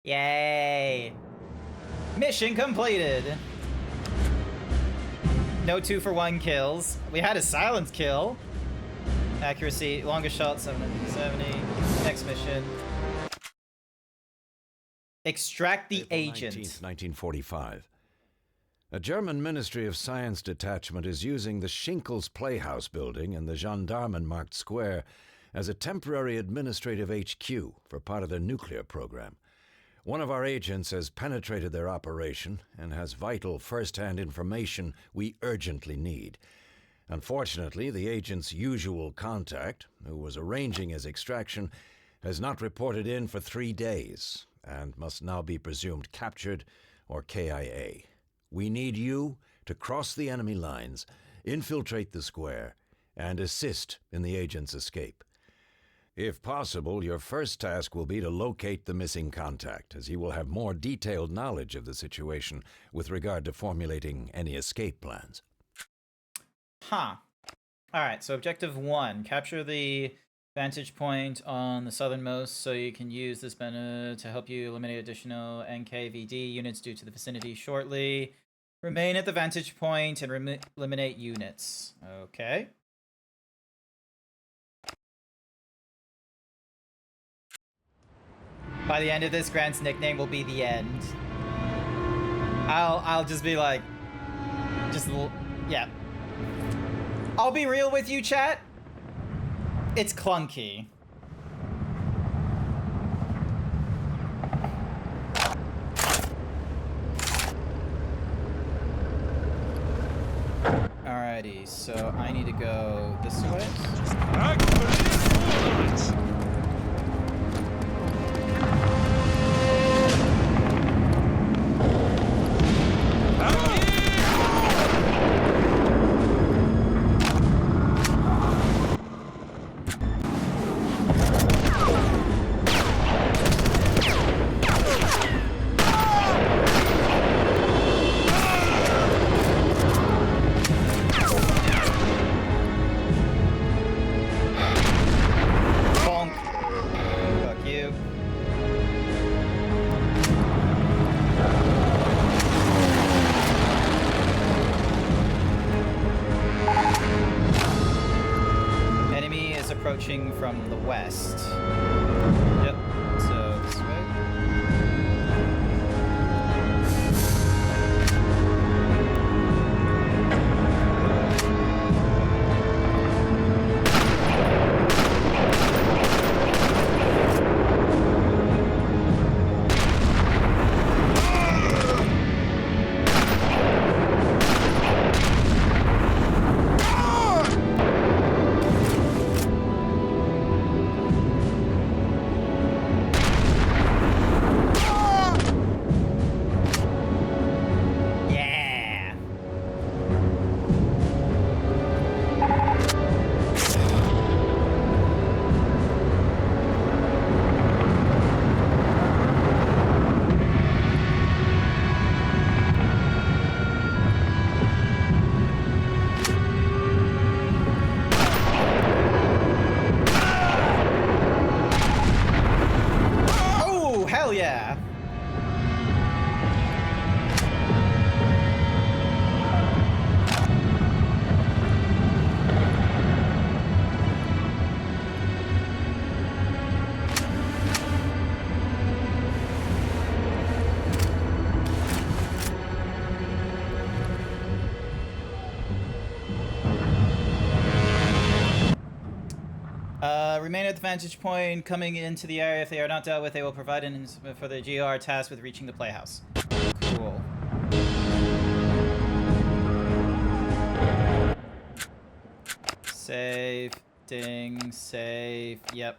Yay! Mission completed! No 2-for-1 kills. We had a silence kill. Accuracy, longest shot, 770. Next mission. Extract the April agent. 19th, 1945. A German Ministry of Science detachment is using the Schinkels Playhouse building in the Gendarmenmarkt Square as a temporary administrative HQ for part of their nuclear program. One of our agents has penetrated their operation and has vital first-hand information we urgently need. Unfortunately, the agent's usual contact, who was arranging his extraction, has not reported in for 3 days and must now be presumed captured or KIA. We need you to cross the enemy lines, infiltrate the square, and assist in the agent's escape. If possible, your first task will be to locate the missing contact, as he will have more detailed knowledge of the situation with regard to formulating any escape plans. Huh. Alright, so objective 1. Capture the vantage point on the southernmost so you can use this banner to help you eliminate additional NKVD units due to the vicinity shortly. Remain at the vantage point and eliminate units. Okay. By the end of this, Grant's nickname will be The End. I'll just be like, yeah. I'll be real with you, chat. It's clunky. Alrighty, so I need to go this way. From the west. Yep, so this way. Remain at the vantage point. Coming into the area, if they are not dealt with, they will provide for the GR tasked with reaching the playhouse. Cool. Save. Ding. Save. Yep.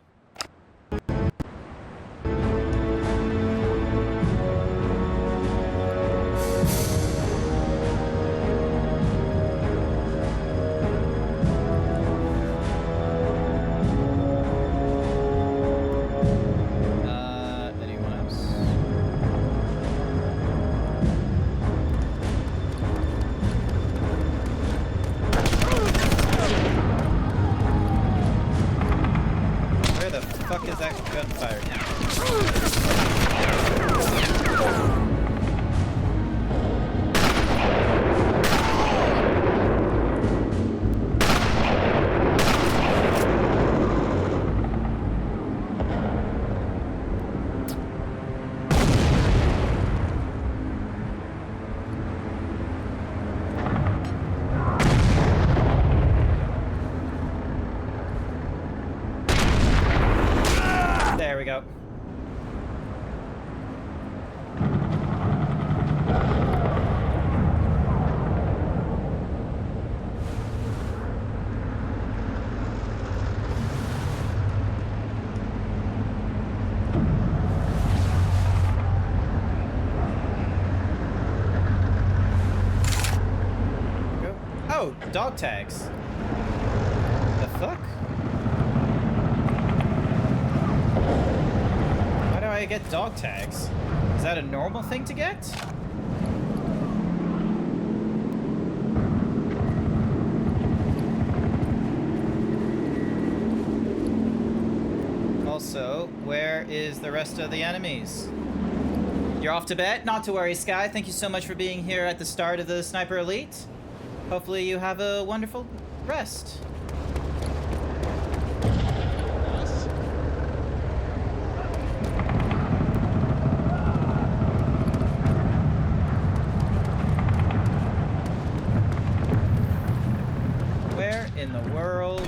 Oh, dog tags. The fuck? Why do I get dog tags? Is that a normal thing to get? Also, where is the rest of the enemies? You're off to bed? Not to worry, Sky. Thank you so much for being here at the start of the Sniper Elite. Hopefully you have a wonderful rest. Where in the world?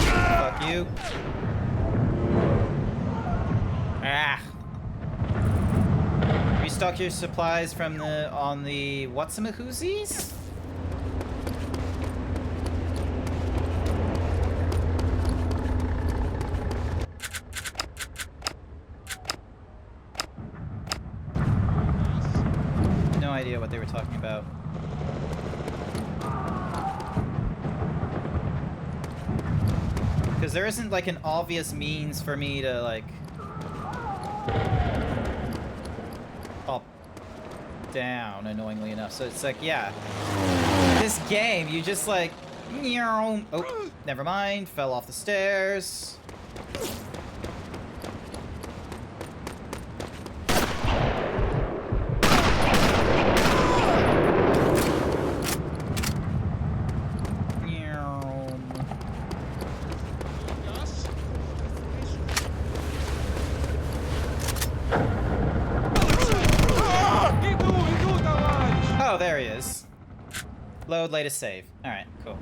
Fuck you. Ah. Restock your supplies from on the whatsamahoozies? No idea what they were talking about. Because there isn't like an obvious means for me to like up, down, annoyingly enough. So it's like, yeah, this game, you just like, oh, never mind, fell off the stairs. Oh, there he is. Load latest save. Alright, cool.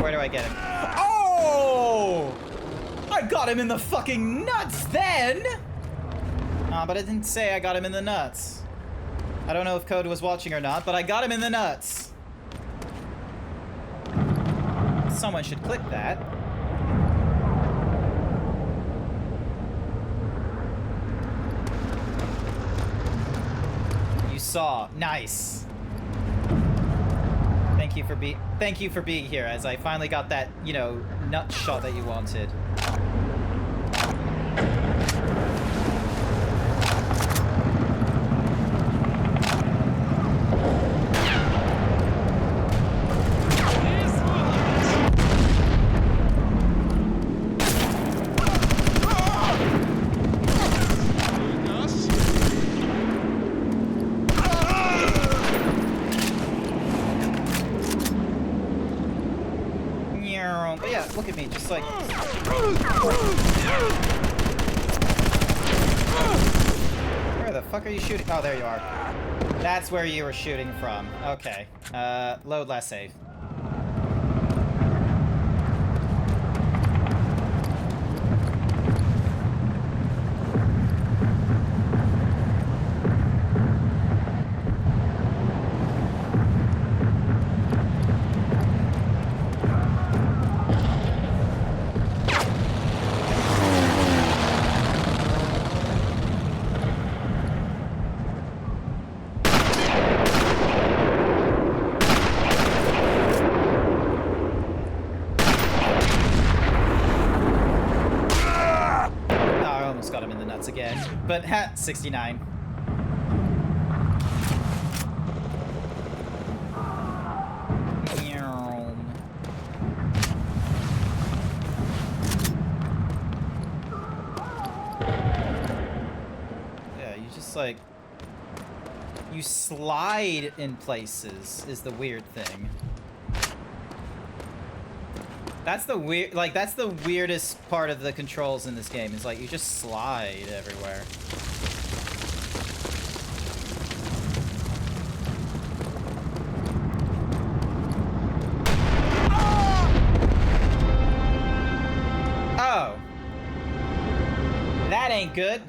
Where do I get him? Oh! I got him in the fucking nuts then! But I didn't say I got him in the nuts. I don't know if Code was watching or not, but I got him in the nuts. Someone should click that. You saw. Nice. Thank you for being here, as I finally got that, you know, nut shot that you wanted. But yeah, look at me, just like... Where the fuck are you shooting? Oh, there you are. That's where you were shooting from. Okay. Load last save. Again, but hat 69. Yeah, you just like you slide in places is the weird thing. That's the weird, like, that's the weirdest part of the controls in this game, is like, you just slide everywhere. Oh. That ain't good.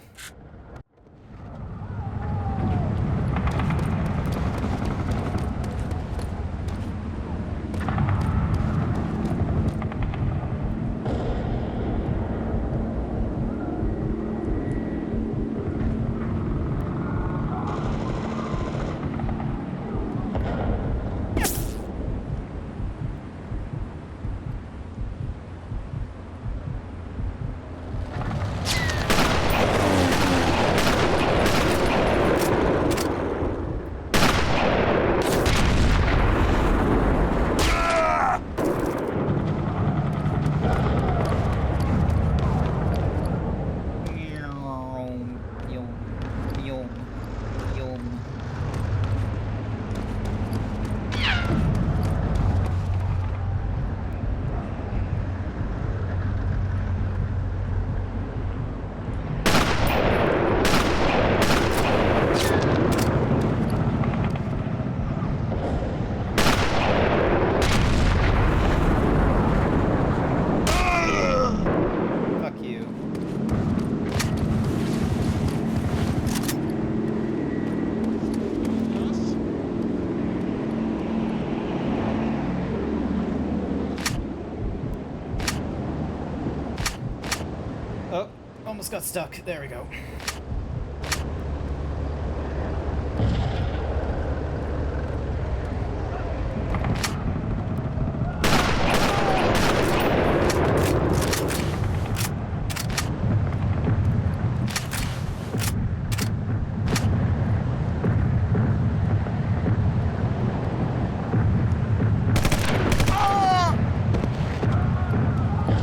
Fuck you. Oh, almost got stuck. There we go. There we go.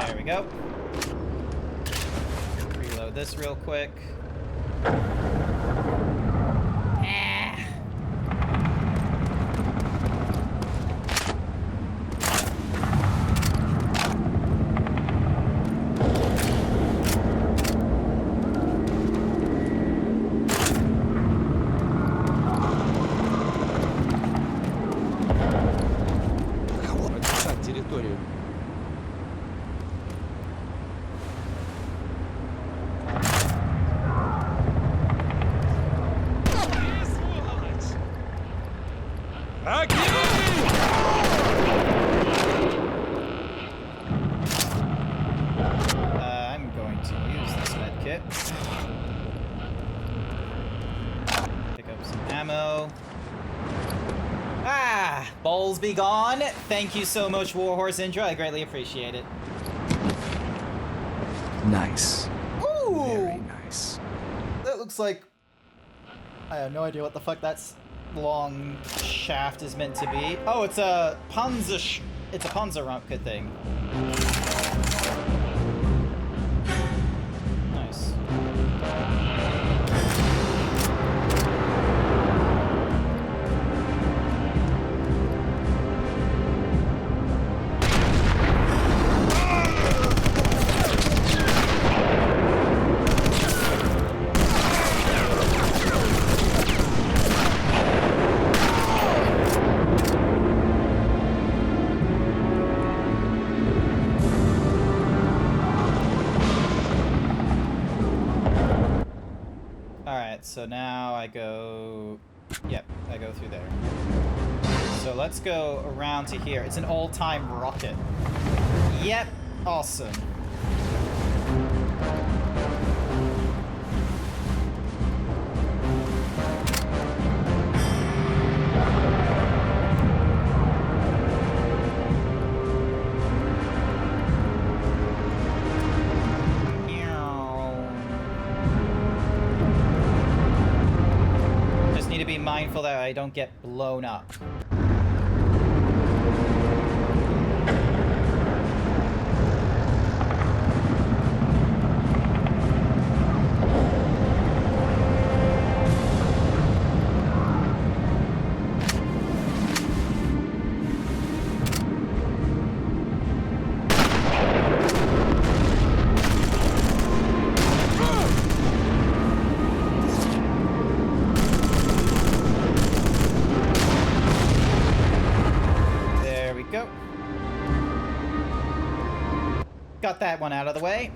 There we go. Reload this real quick. Ah. Описать территорию. I'm going to use this med kit. Pick up some ammo. Ah! Bowls be gone. Thank you so much, Warhorse Indra. I greatly appreciate it. Nice. Ooh! Very nice. That looks like... I have no idea what the fuck that's long shaft is meant to be. Oh, it's a Panzer... It's a Panzerrampe thing. Nice. Alright, so now I go... Yep, I go through there. So let's go around to here. It's an all-time rocket. Yep, awesome. Just need to be mindful that I don't get blown up. Got that one out of the way.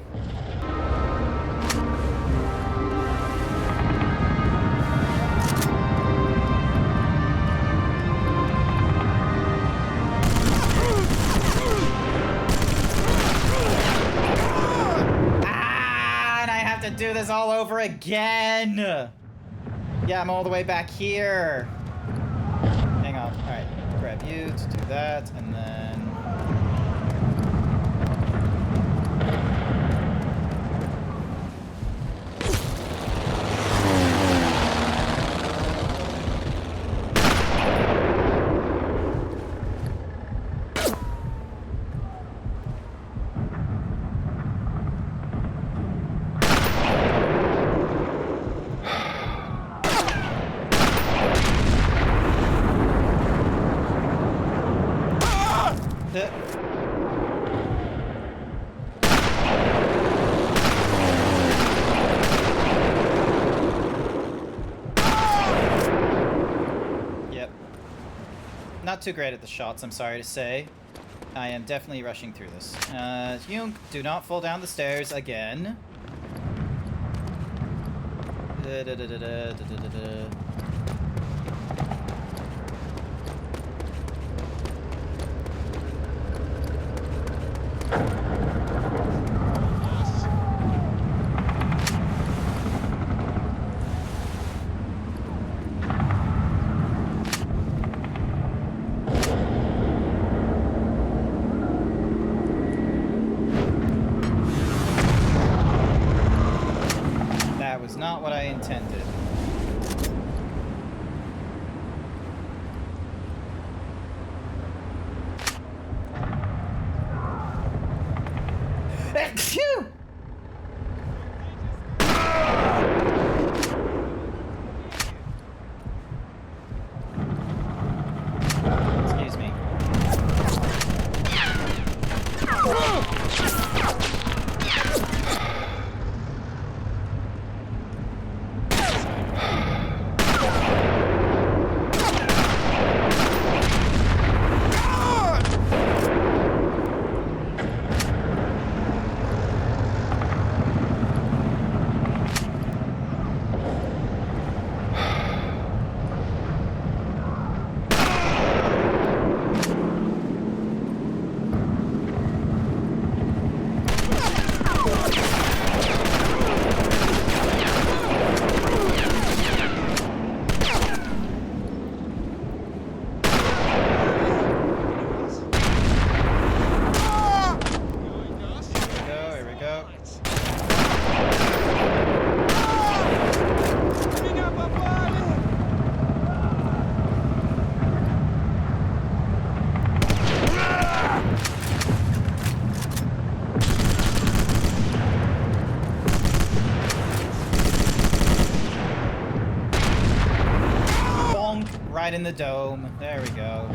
Ah, and I have to do this all over again. Yeah, I'm all the way back here. Hang on. All right, grab you to do that, and then... Not too great at the shots, I'm sorry to say. I am definitely rushing through this. Jung, do not fall down the stairs again. That was not what I intended. Phew! Excuse me. Right in the dome. There we go.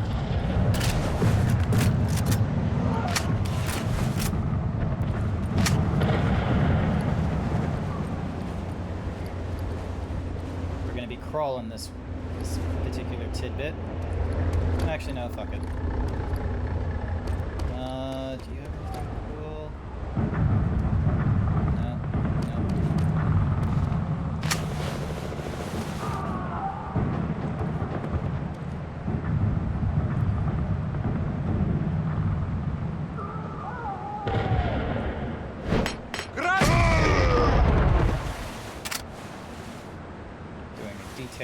We're gonna be crawling this particular tidbit. Actually, no, fuck it. Do you have anything cool? No.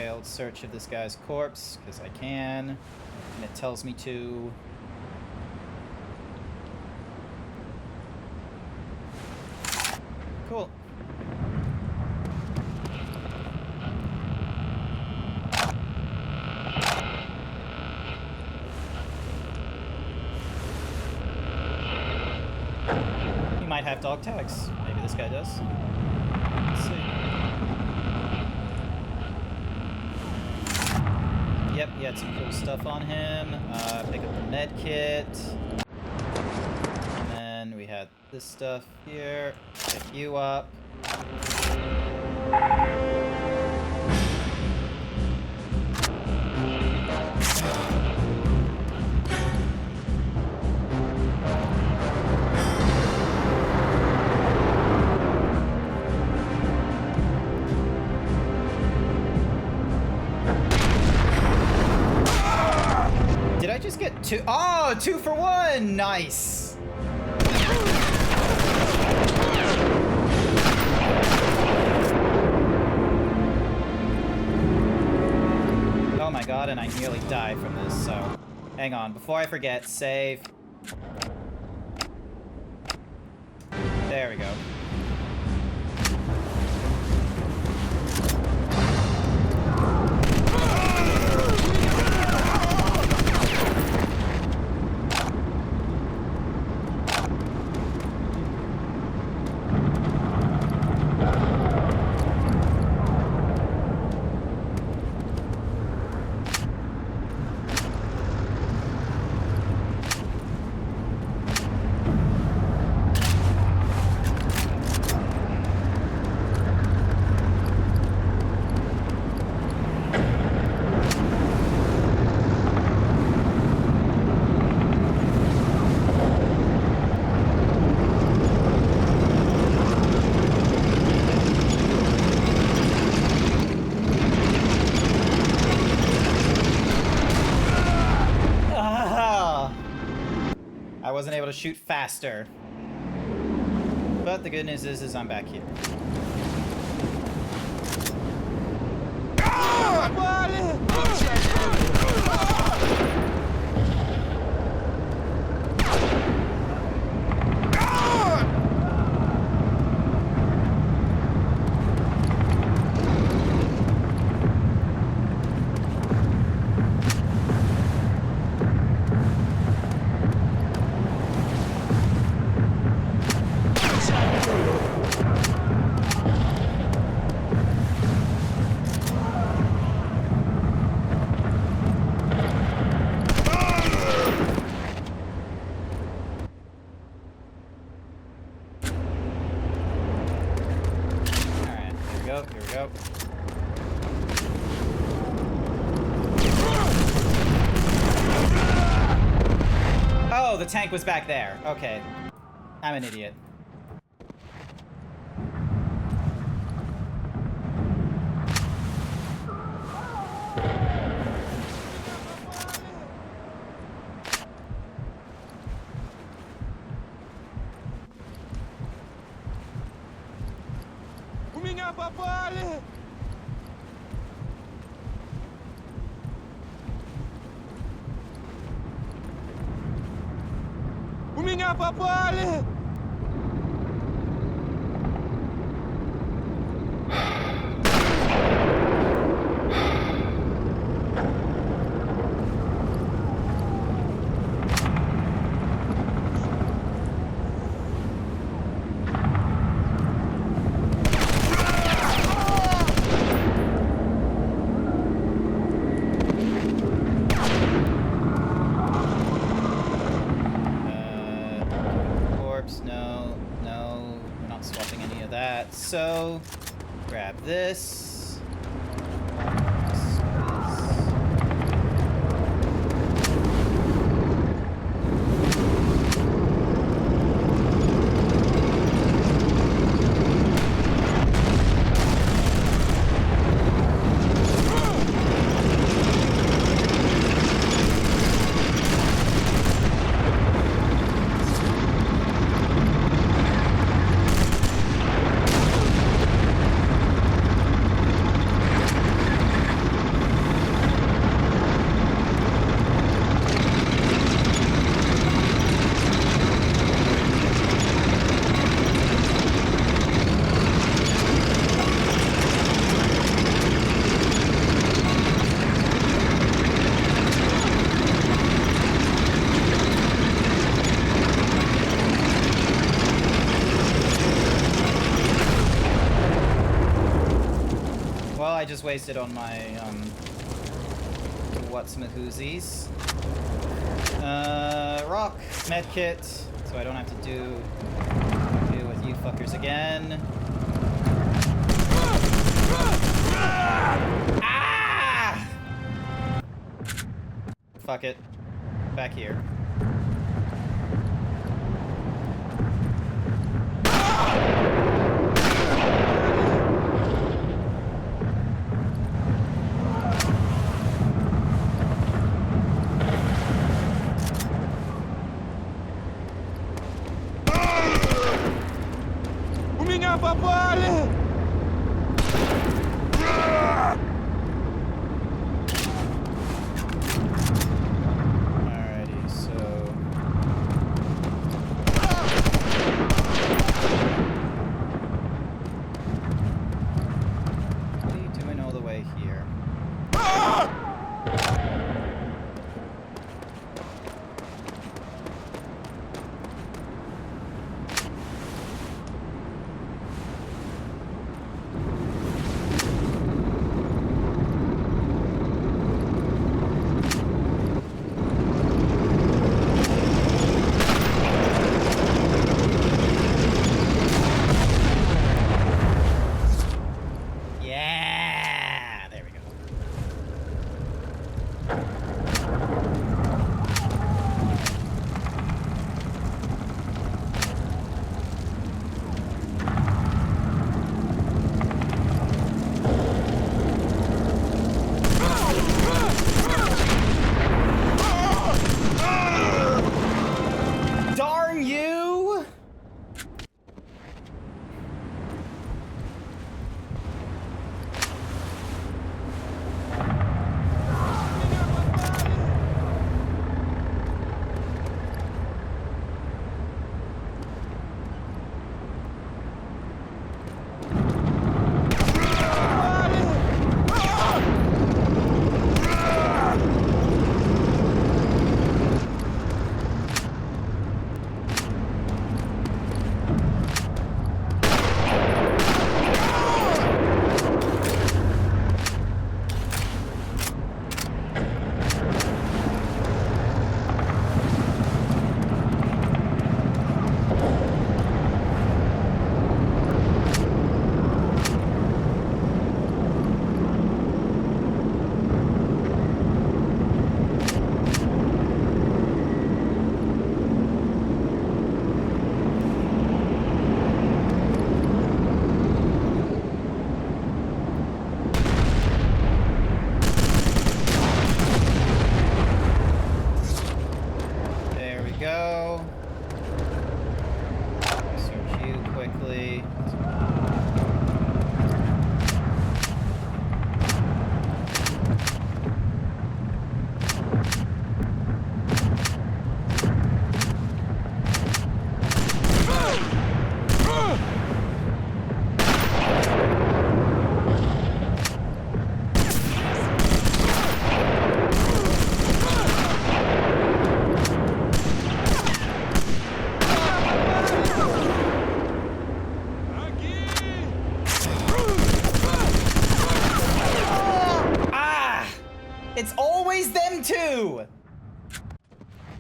detailed search of this guy's corpse, because I can, and it tells me to. Cool. He might have dog tags. Maybe this guy does. Let's see. Yep, he had some cool stuff on him. Pick up the med kit. And then we had this stuff here. Pick you up. Did I just get two? Oh, 2 for 1! Nice! Oh my god, and I nearly died from this, so... Hang on, before I forget, save. There we go. I wasn't able to shoot faster. But the good news is I'm back here. Here we go. Oh, the tank was back there. Okay. I'm an idiot. У меня попали! У меня попали! So, grab this. wasted on my what's-mahoozies. Rock, medkit, so I don't have to deal with you fuckers again. Ah! Fuck it. Back here. У меня попали! Alrighty, so... What are you doing all the way here? Yeah! There we go. Darn you! There we go. Search you quickly. Ah! It's always them two!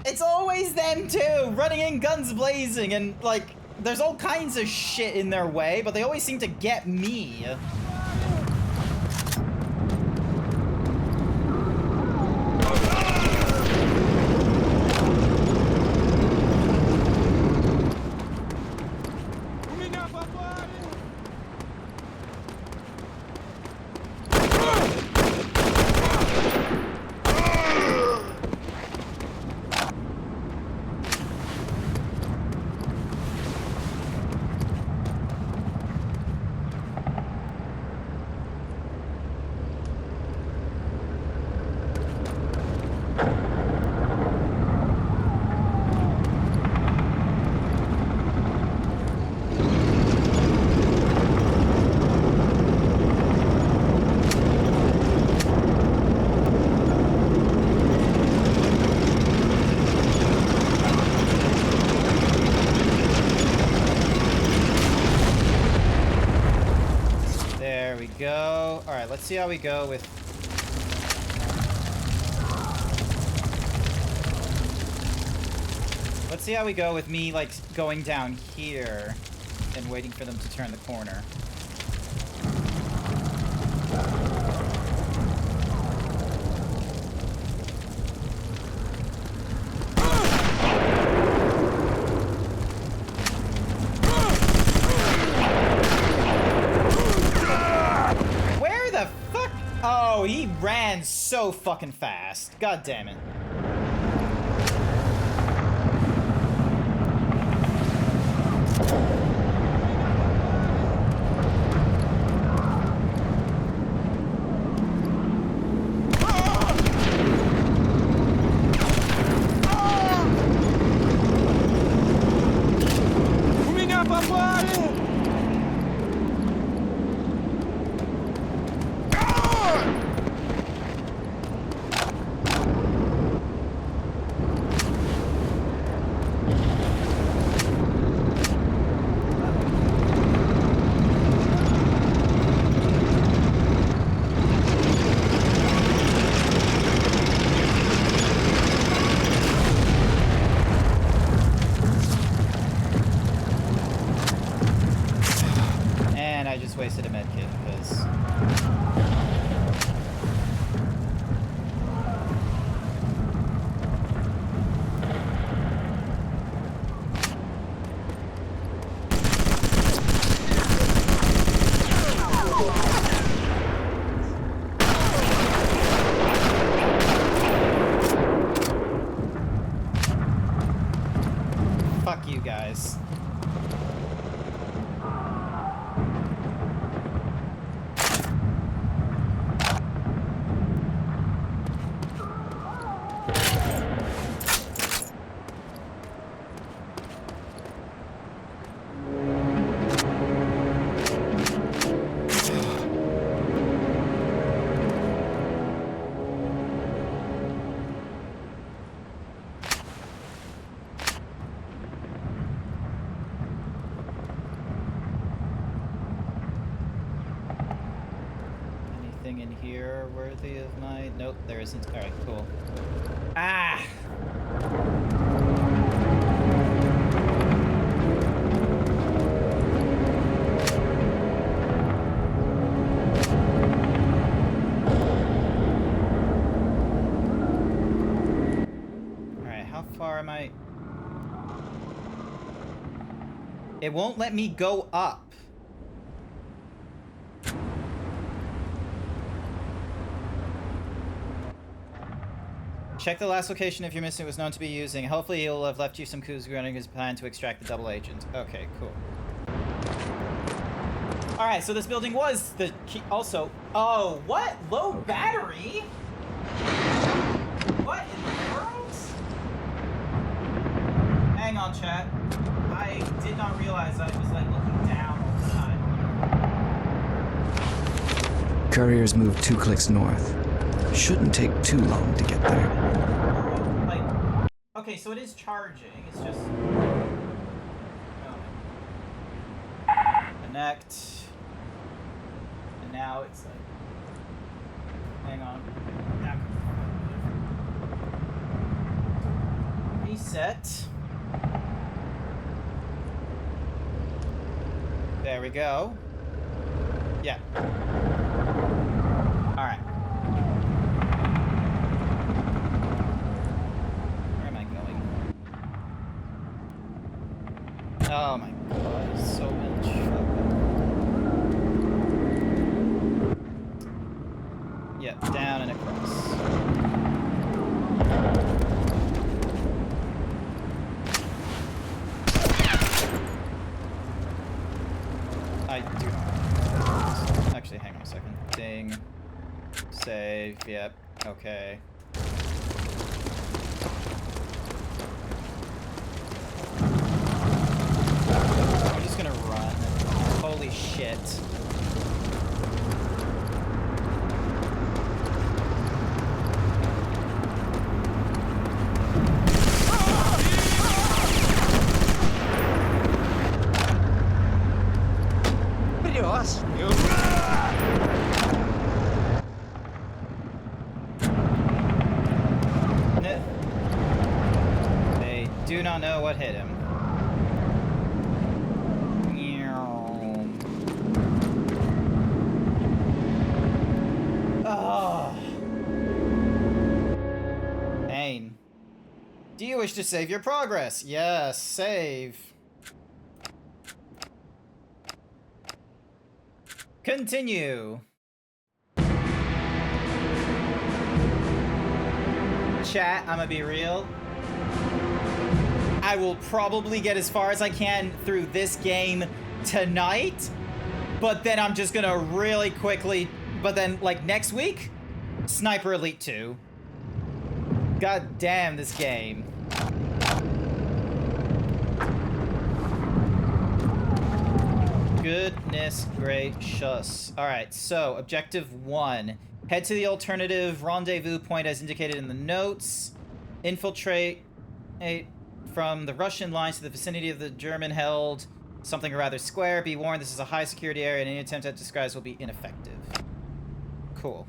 It's always them two! Running in guns blazing and, like, there's all kinds of shit in their way, but they always seem to get me. У меня попали! let's see how we go with... Let's see how we go with me, like, going down here and waiting for them to turn the corner. Where the fuck? Oh, he ran so fucking fast. God damn it. У меня попали! And I just wasted a medkit because... Fuck you guys. Anything in here worthy of my... Nope, there isn't. Alright, cool. Ah! Alright, how far am I... It won't let me go up. Check the last location if you're missing it was known to be using. Hopefully he'll have left you some clues regarding his plan to extract the double agent. Okay, cool. Alright, so this building was the key. Also, oh, what? Low battery? What in the world? Hang on, chat. I did not realize I was, like, looking down all the time. Couriers moved 2 clicks north. Shouldn't take too long to get there. Like, okay, so it is charging. It's just... Oh. Connect. And now it's like... Hang on. Reset. There we go. Yeah. Alright. Where am I going? Oh my god, so much. Yep, down and across. I do not. Actually, hang on a second. Ding. Save. Yep. Okay. I'm just gonna run. Holy shit. don't know what hit him. Oh. Pain. Do you wish to save your progress? Yes, save. Continue. Chat, I'm gonna be real. I will probably get as far as I can through this game tonight, but then I'm just gonna really quickly, but then like next week, Sniper Elite 2. God damn this game. Goodness gracious. Alright, so objective 1. Head to the alternative rendezvous point as indicated in the notes. Infiltrate from the Russian lines to the vicinity of the German-held something rather square. Be warned, this is a high security area and any attempt at disguise will be ineffective. Cool.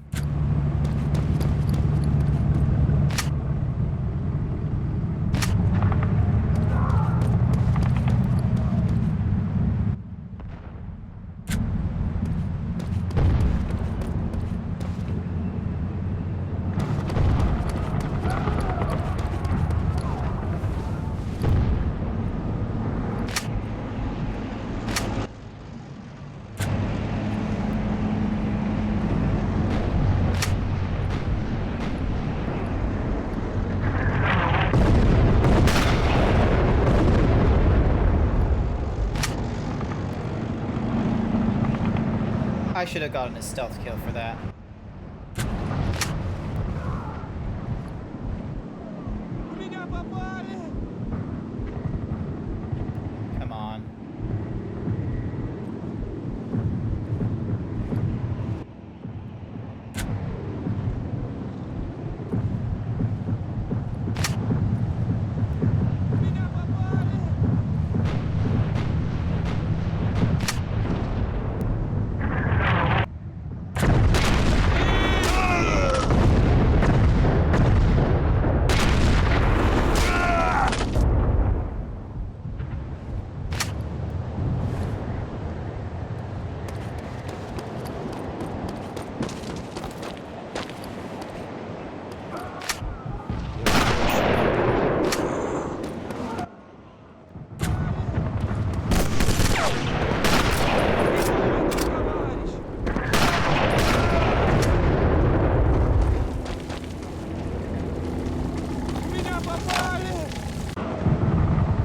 I should have gotten a stealth kill for that. Come on.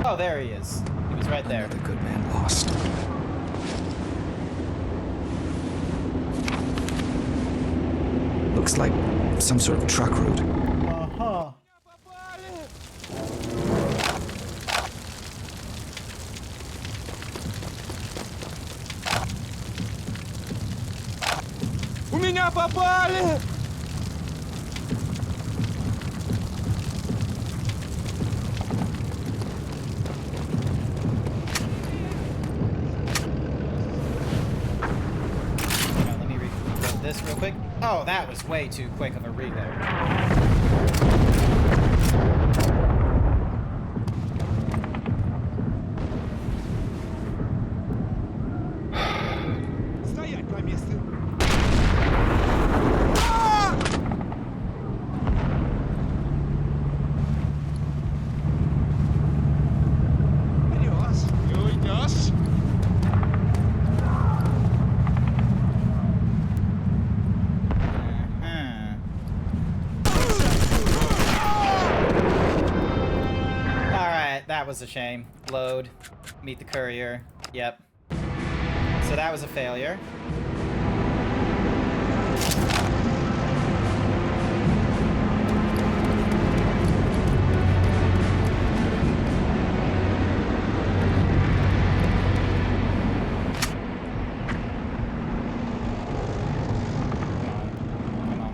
Oh, there he is. He was right there. Another good man lost. Looks like some sort of truck route. Uh-huh. У меня попали! Let me reload this real quick. Oh, that was way too quick of a reload. Стоять по месту! Врешь, не уйдешь! Alright, that was a shame. Load. Meet the courier. Yep. So that was a failure. Come on.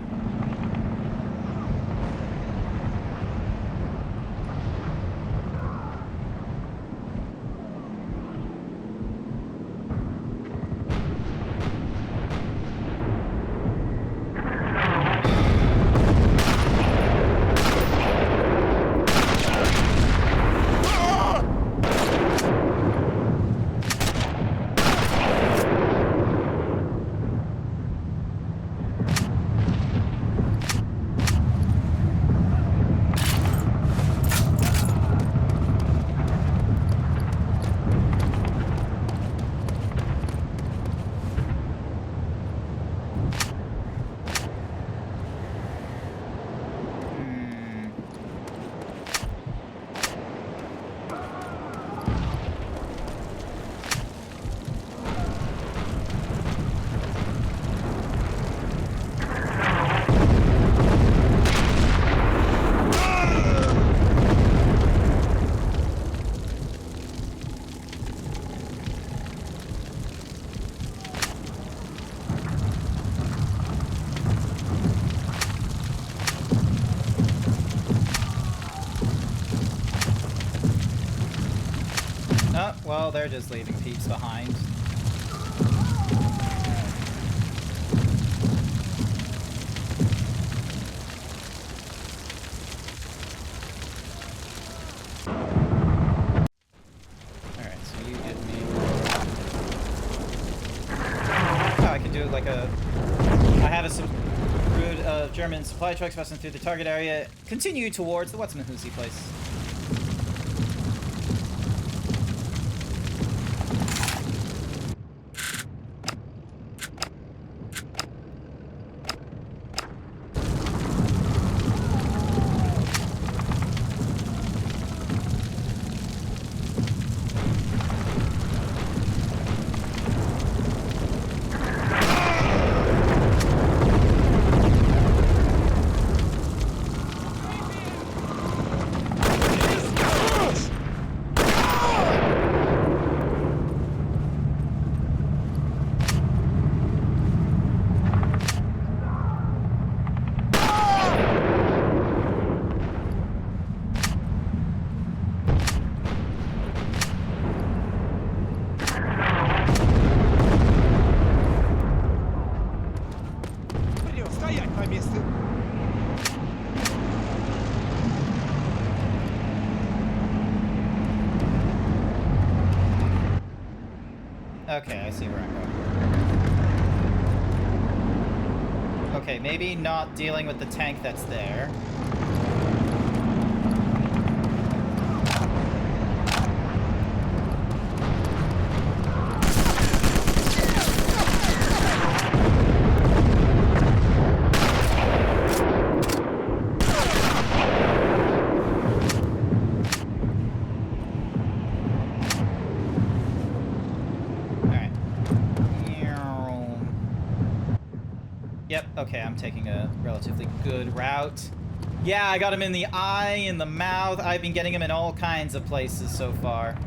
well, they're just leaving peeps behind. Alright, so you get me. Oh, I can do it like a... I have a route of German supply trucks passing through the target area. Continue towards the What's-in-the-Who's place. Okay, I see where I'm going. Okay, maybe not dealing with the tank that's there. Okay, I'm taking a relatively good route. Yeah, I got him in the eye, in the mouth. I've been getting him in all kinds of places so far.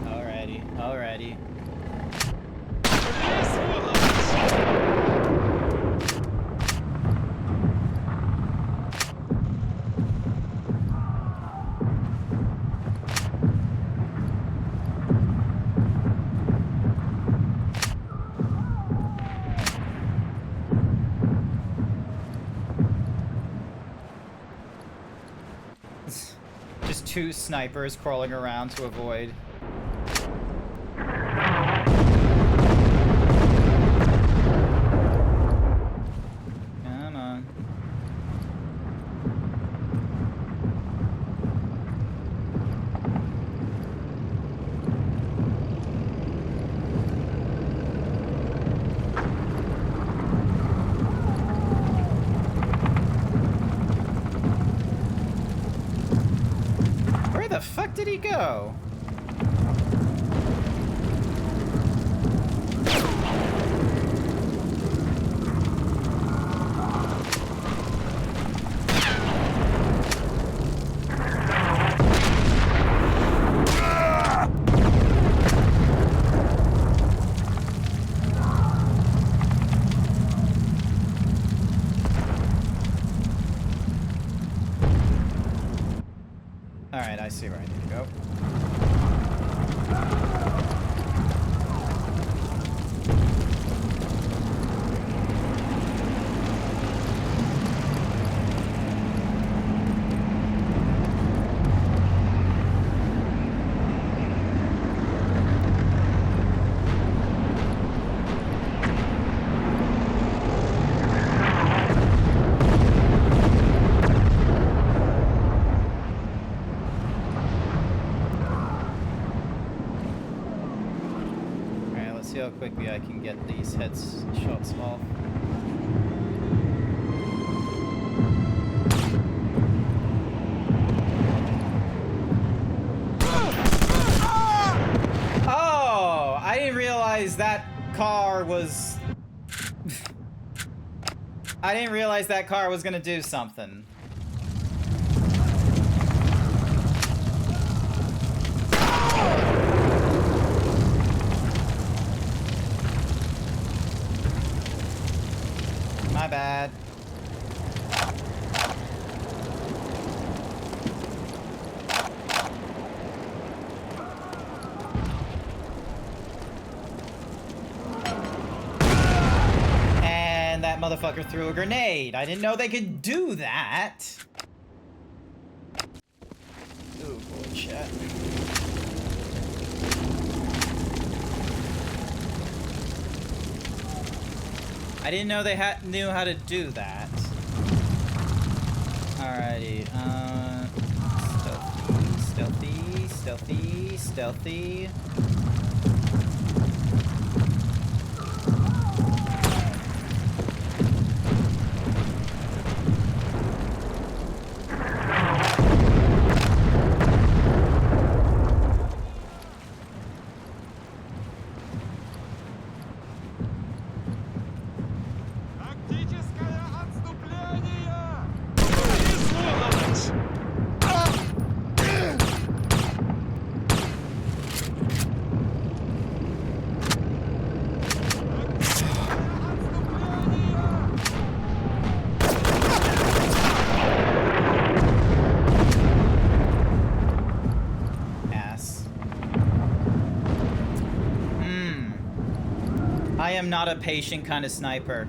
Alright, alrighty. Just two snipers crawling around to avoid. Come on. Where the fuck did he go? Alright, I see where I need to go. See how quickly I can get these heads shots off. car was... I didn't realize that car was gonna do something. My bad. And that motherfucker threw a grenade. I didn't know they could do that. Ooh, boy, chat. I didn't know they knew how to do that. Alrighty, stealthy. Тактическое отступление! Сволочь! I am not a patient kind of sniper.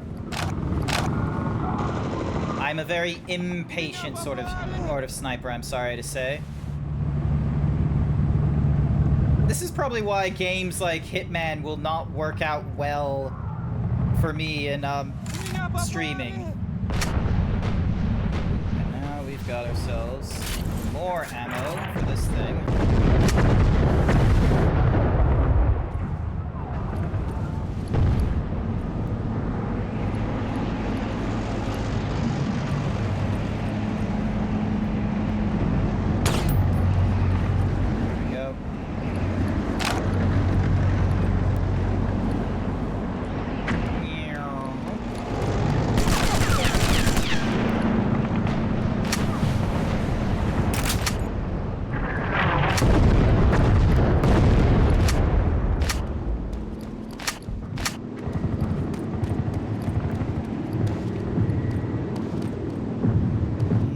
I'm a very impatient sort of sniper, I'm sorry to say. This is probably why games like Hitman will not work out well for me in streaming. And now we've got ourselves more ammo for this thing.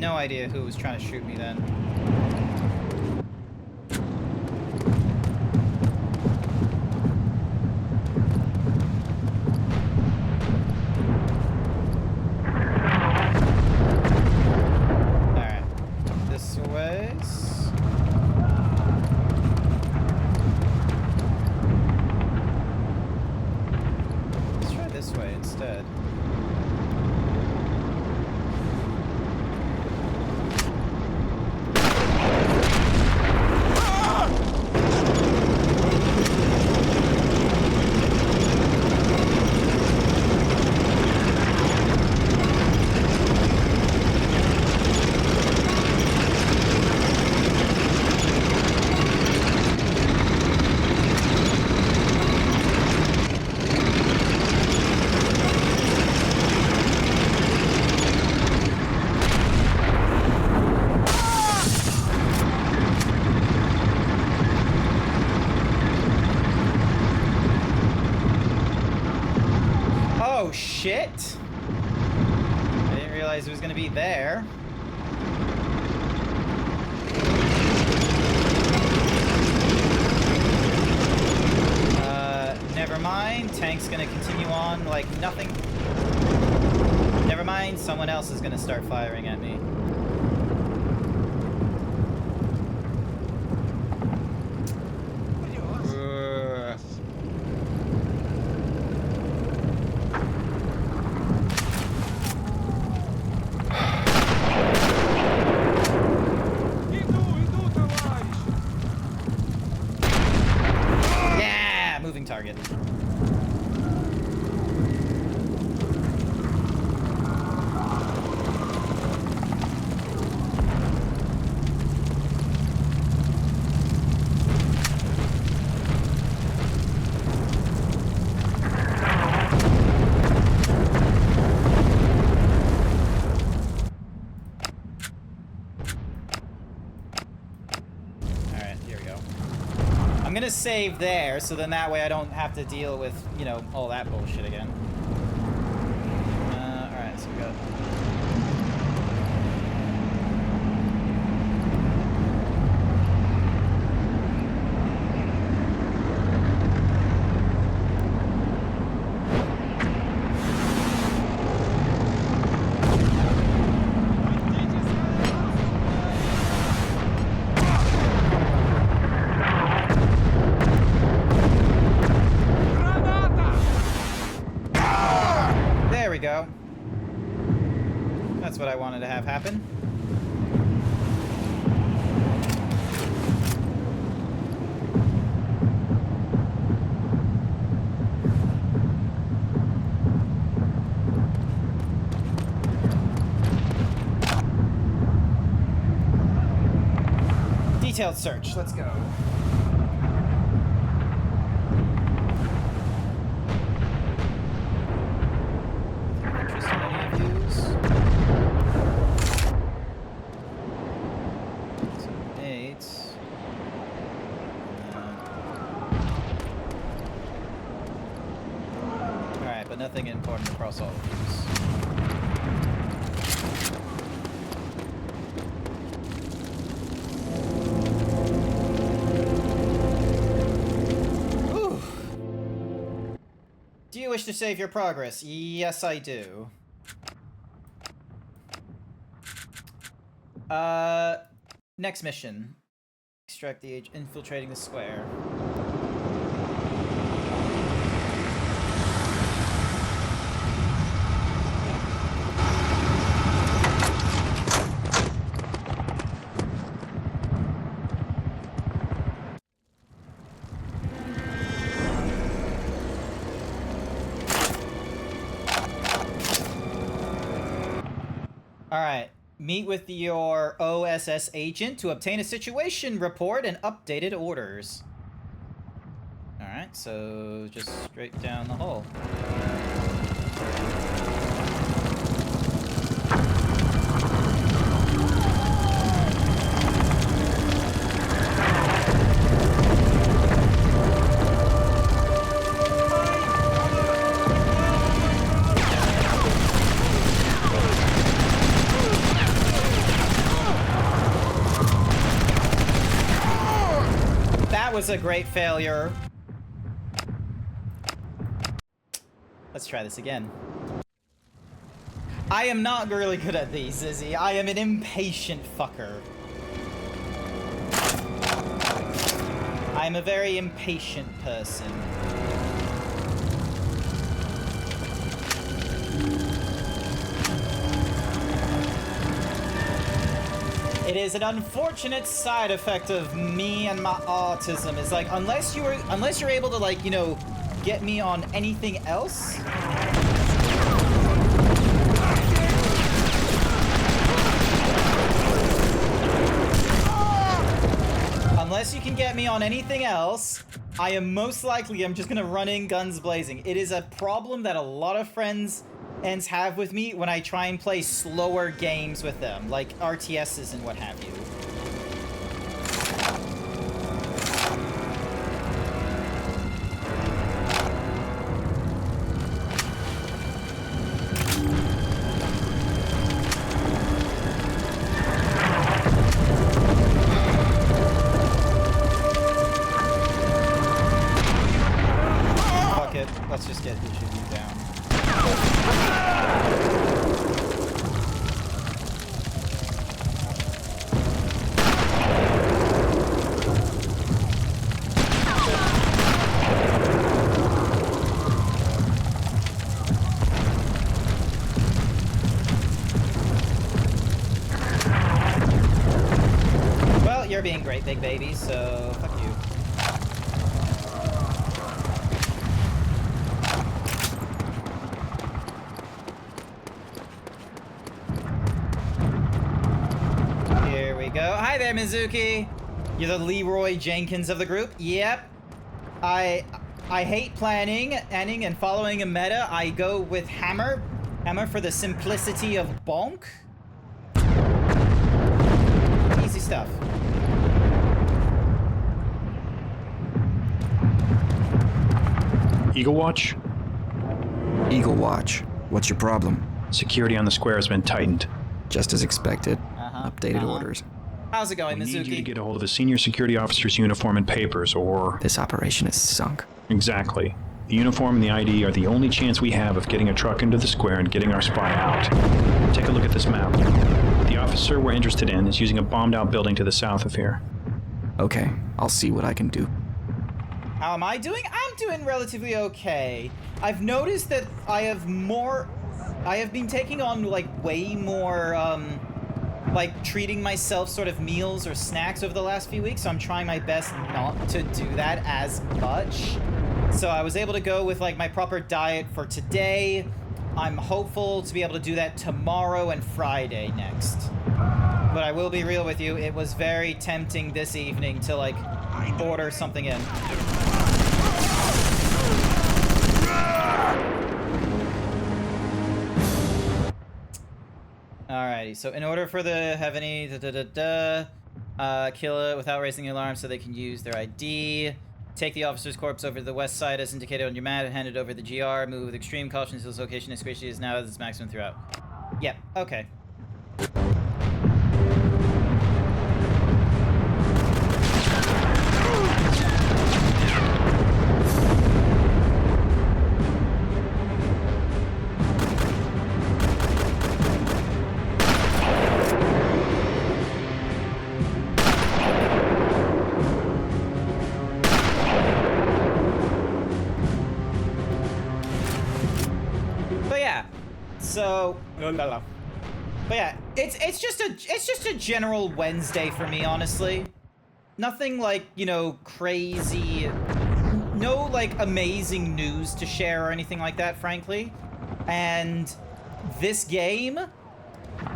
No idea who was trying to shoot me then. Alright. This way. Let's try this way instead. Oh shit! I didn't realize it was gonna be there. Never mind. Tank's gonna continue on like nothing. Never mind. Someone else is gonna start firing at me. Moving target. I'm gonna save there, so then that way I don't have to deal with, you know, all that bullshit again. Alright, so we got... There we go. That's what I wanted to have happen. Detailed search, let's go. Interest in any of yous? So 8. Alright, but nothing important across all of these. Do you wish to save your progress? Yes, I do. Next mission. Extract the age, infiltrating the square. Alright, meet with your OSS agent to obtain a situation report and updated orders. Alright, so just straight down the hall. Was a great failure. Let's try this again. I am not really good at these, Izzy. I am an impatient fucker. I'm a very impatient person. It is an unfortunate side effect of me and my autism. It's like unless you're able to, like, you know, get me on anything else. Unless you can get me on anything else, I am most likely I'm just gonna run in guns blazing. It is a problem that a lot of friends have with me when I try and play slower games with them, like RTSs and what have you. Fuck it, let's just get each of you down. Well, you're being great, big baby, so fuck you. Here we go. Hi there, Mizuki. You're the Leroy Jenkins of the group. Yep. I hate planning and following a meta. I go with Hammer. Hammer for the simplicity of bonk. Easy stuff. Eagle Watch? Eagle Watch. What's your problem? Security on the square has been tightened. Just as expected. Updated orders. How's it going, We need you to Mizuki? get a hold of a senior security officer's uniform and papers, or... This operation is sunk. Exactly. The uniform and the ID are the only chance we have of getting a truck into the square and getting our spy out. Take a look at this map. The officer we're interested in is using a bombed-out building to the south of here. Okay, I'll see what I can do. How am I doing? I'm doing relatively okay. I've noticed that I have been taking on, like, way more, like, treating myself sort of meals or snacks over the last few weeks, so I'm trying my best not to do that as much. So I was able to go with, like, my proper diet for today. I'm hopeful to be able to do that tomorrow and Friday next. But I will be real with you, it was very tempting this evening to, like, order something in. Alrighty, so in order for the have any kill it without raising the alarm so they can use their ID. Take the officer's corpse over to the west side as indicated on your map and hand it over to the GR. Move with extreme caution until this location is squishy is now at its maximum throughout. Yep, okay. So, but yeah, it's just a general Wednesday for me, honestly. Nothing like, you know, crazy, no like amazing news to share or anything like that, frankly. And this game,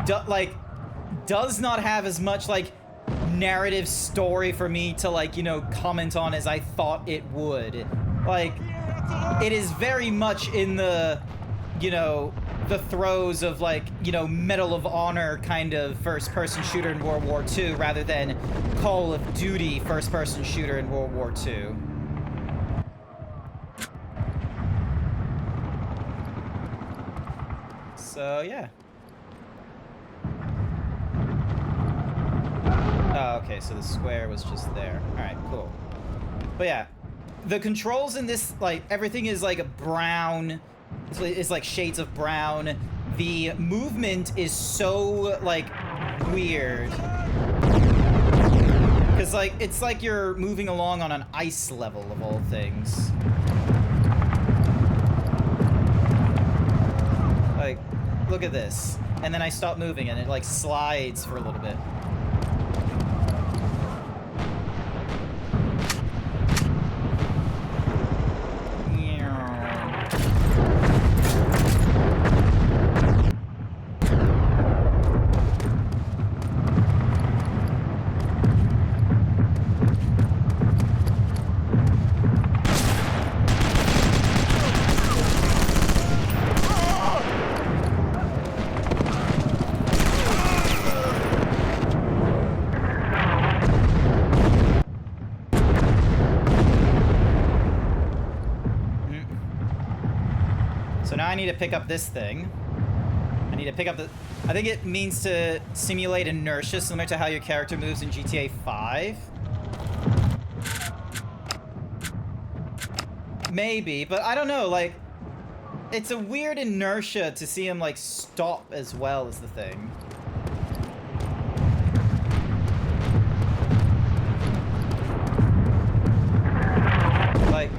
does not have as much like narrative story for me to like, you know, comment on as I thought it would. Like, it is very much in the, you know, the throes of like, you know, Medal of Honor kind of first-person shooter in World War II rather than Call of Duty first-person shooter in World War II. So, yeah. Oh, okay, so the square was just there. Alright, cool. But yeah, the controls in this, like, everything is like a brown... It's like shades of brown. The movement is so, like, weird. Because, like, it's like you're moving along on an ice level of all things. Like, look at this. And then I stop moving and it, like, slides for a little bit. I need to pick up this thing. I need to pick up the... I think it means to simulate inertia, similar to how your character moves in GTA 5. Maybe, but I don't know, like... It's a weird inertia to see him, like, stop as well as the thing. Like,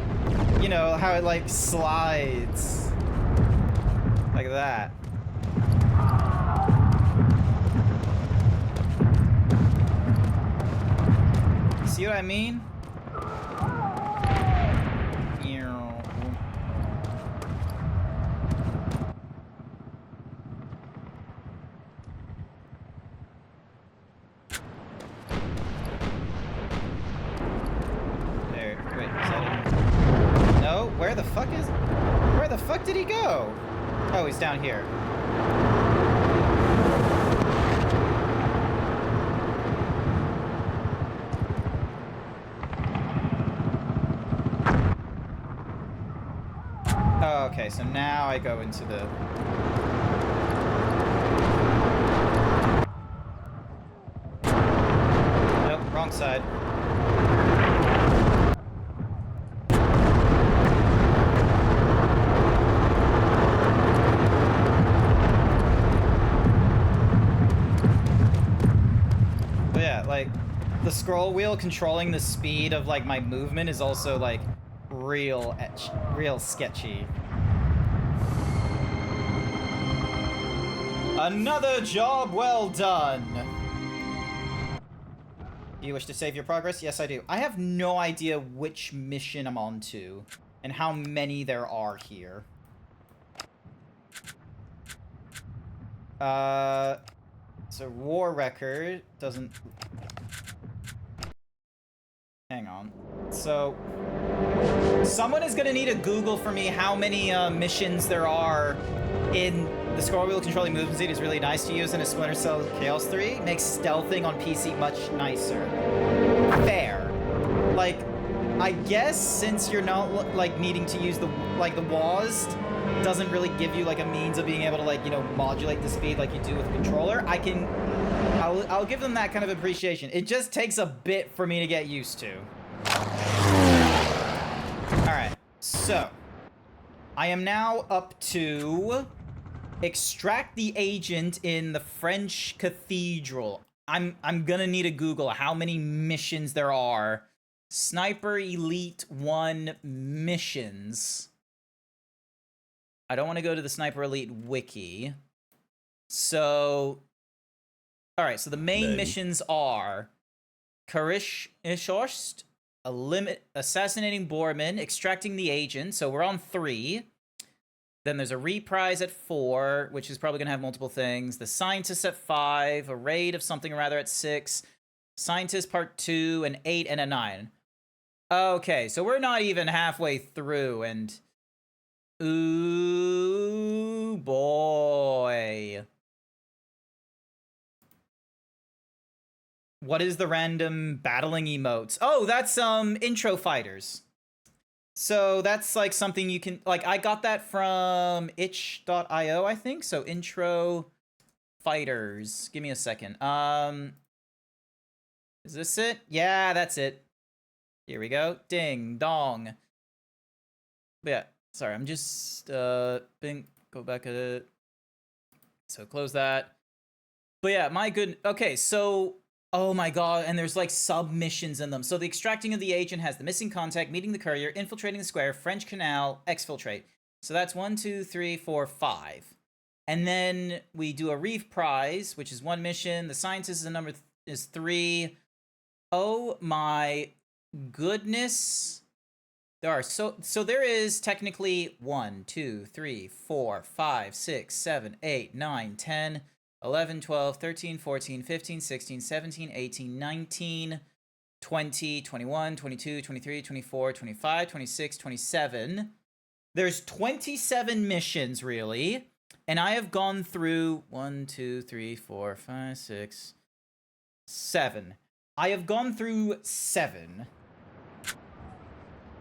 you know, how it, like, slides. Like that. See what I mean? There. Wait, is that it? No? Where the fuck is... Where the fuck did he go? Oh, he's down here. Okay, so now I go into the... Nope, wrong side. But yeah, like, the scroll wheel controlling the speed of, like, my movement is also, like, real sketchy. Another job well done! Do you wish to save your progress? Yes, I do. I have no idea which mission I'm on to, and how many there are here. So war record doesn't... Hang on. So, someone is gonna need to Google for me how many missions there are in the scroll wheel controlling movement speed is really nice to use in a Splinter Cell Chaos 3. Makes stealthing on PC much nicer. Fair. Like, I guess since you're not like needing to use the WASD doesn't really give you like a means of being able to like, you know, modulate the speed like you do with a controller, I'll give them that kind of appreciation. It just takes a bit for me to get used to. Alright, so I am now up to extract the agent in the French Cathedral. I'm gonna need to Google how many missions there are. Sniper Elite 1 missions. I don't want to go to the Sniper Elite wiki. So, alright, so the main missions are Karish Ishorst, assassinating Borman, extracting the agent, so we're on 3. Then there's a reprise at 4, which is probably going to have multiple things. The Scientist at 5, a raid of something or rather at 6, Scientist Part 2, an 8, and a 9. Okay, so we're not even halfway through, and... Ooh, boy. What is the random battling emotes? Oh, that's, intro fighters. So that's, like, something you can... Like, I got that from itch.io, I think. So, intro fighters. Give me a second. Is this it? Yeah, that's it. Here we go. Ding, dong. But yeah, sorry, I'm just, go back at it. So, close that. But yeah, my good... Okay, so... Oh my god, and there's like submissions in them. So the extracting of the agent has the missing contact, meeting the courier, infiltrating the square, French Canal, exfiltrate. So that's 1, 2, 3, 4, 5. And then we do a Reef Prize, which is 1 mission. The Scientist is 3. Oh my goodness. There are so there is technically 1, 2, 3, 4, 5, 6, 7, 8, 9, 10, 11, 12, 13, 14, 15, 16, 17, 18, 19, 20, 21, 22, 23, 24, 25, 26, 27. There's 27 missions, really. And I have gone through 1, 2, 3, 4, 5, 6, 7. I have gone through 7.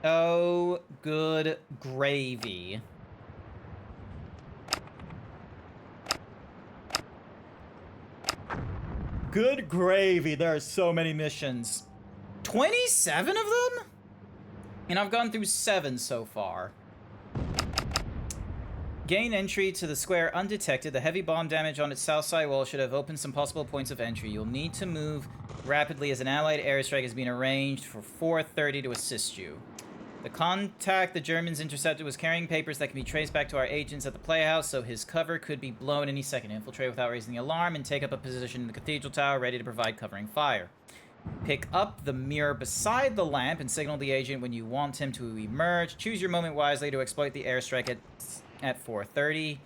Oh, good gravy. Good gravy, there are so many missions. 27 of them? And I've gone through 7 so far. Gain entry to the square undetected. The heavy bomb damage on its south side wall should have opened some possible points of entry. You'll need to move rapidly as an allied airstrike is being arranged for 4:30 to assist you. The contact the Germans intercepted was carrying papers that can be traced back to our agents at the Playhouse, so his cover could be blown any second. Infiltrate without raising the alarm and take up a position in the Cathedral Tower, ready to provide covering fire. Pick up the mirror beside the lamp and signal the agent when you want him to emerge. Choose your moment wisely to exploit the airstrike at 4:30.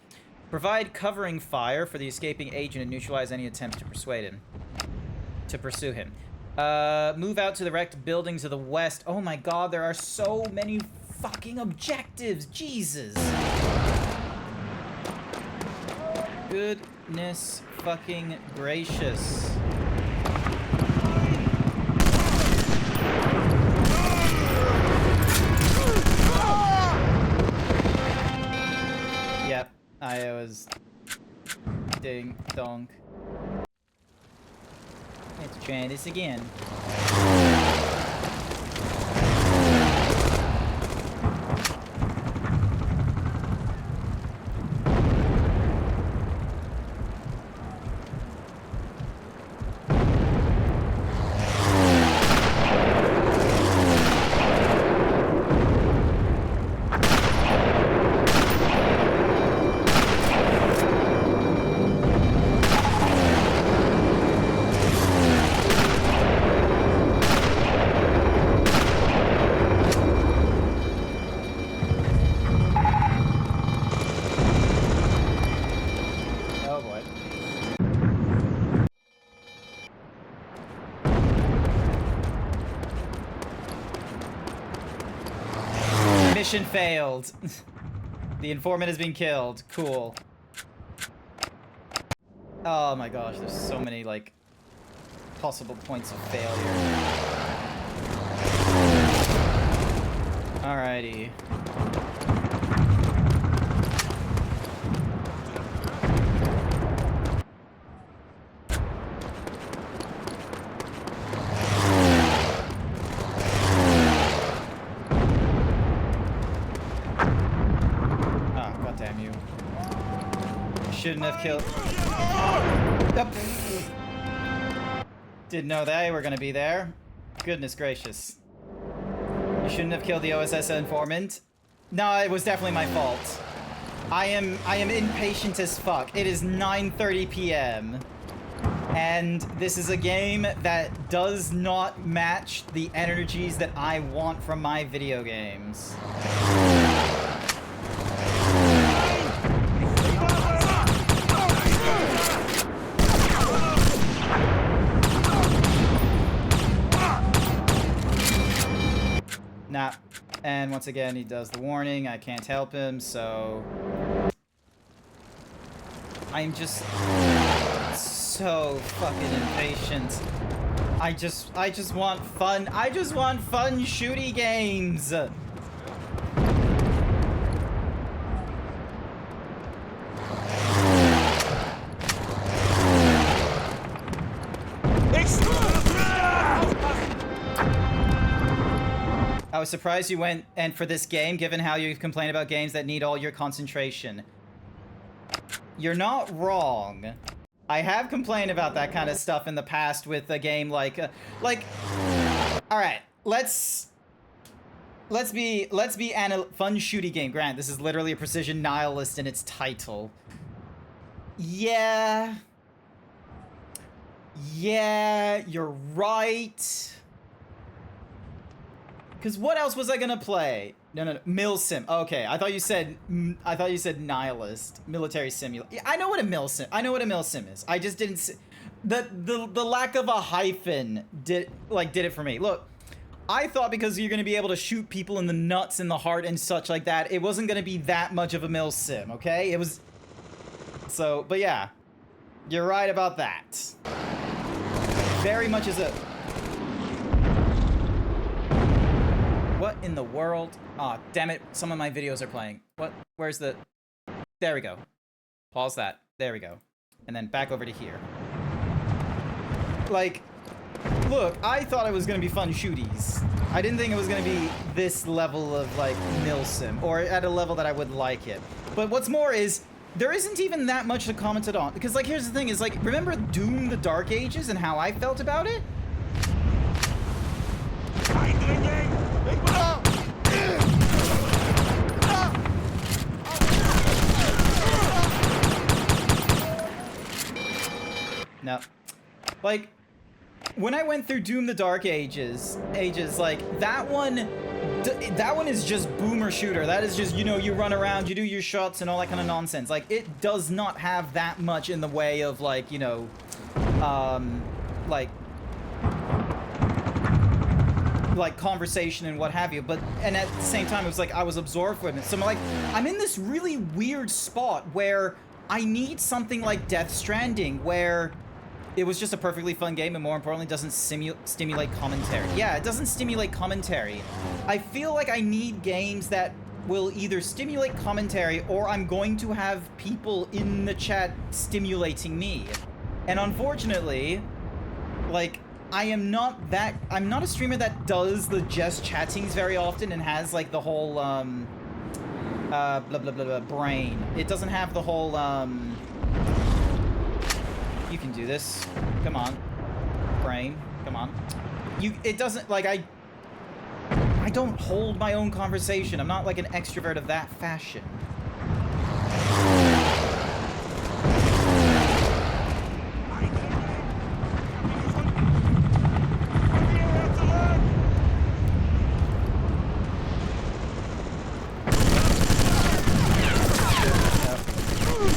Provide covering fire for the escaping agent and neutralize any attempt to pursue him. Move out to the wrecked building to the west. Oh my god, there are so many fucking objectives. Jesus. Goodness fucking gracious. doing, Donk? Let's try this again. Mission failed. The informant has been killed. Cool. Oh my gosh, there's so many, like, possible points of failure. Alrighty. Shouldn't have killed. Yep. Didn't know they were gonna be there. Goodness gracious. You shouldn't have killed the OSS informant. No, it was definitely my fault. I am impatient as fuck. It is 9:30 p.m. and this is a game that does not match the energies that I want from my video games. Nah. And once again, he does the warning. I can't help him, so... I'm just so fucking impatient. I just want fun. I just want fun shooty games. I was surprised you went and for this game, given how you complain about games that need all your concentration. You're not wrong. I have complained about that kind of stuff in the past with a game like, all right, let's be fun shooty game. Grant, this is literally a precision nihilist in its title. Yeah, you're right. Because what else was I gonna play? No. Milsim. Okay, I thought you said nihilist, military simulator. I know what a milsim. I know what a milsim is. I just didn't. The lack of a hyphen did it for me. Look, I thought because you're gonna be able to shoot people in the nuts, in the heart, and such like that, it wasn't gonna be that much of a milsim. Okay, it was. So, but yeah, you're right about that. Very much is a. What in the world? Aw, oh, damn it. Some of my videos are playing. What? Where's the... There we go. Pause that. There we go. And then back over to here. Like, look, I thought it was going to be fun shooties. I didn't think it was going to be this level of, like, milsim. Or at a level that I would like it. But what's more is, there isn't even that much to comment it on. Because, like, here's the thing is, like, remember Doom the Dark Ages and how I felt about it? No. Like, when I went through Doom the Dark Ages, like, that one is just boomer shooter. That is just, you know, you run around, you do your shots and all that kind of nonsense. Like, it does not have that much in the way of, like, you know, like conversation and what have you, and at the same time it was like I was absorbed with it. So I'm in this really weird spot where I need something like Death Stranding, where it was just a perfectly fun game and more importantly doesn't stimulate commentary. Yeah, it doesn't stimulate commentary. I feel like I need games that will either stimulate commentary or I'm going to have people in the chat stimulating me. And unfortunately, like, I'm not a streamer that does the just chattings very often and has like the whole blah blah blah blah brain. It doesn't have the whole you can do this. Come on. Brain. Come on. It doesn't like I don't hold my own conversation. I'm not like an extrovert of that fashion.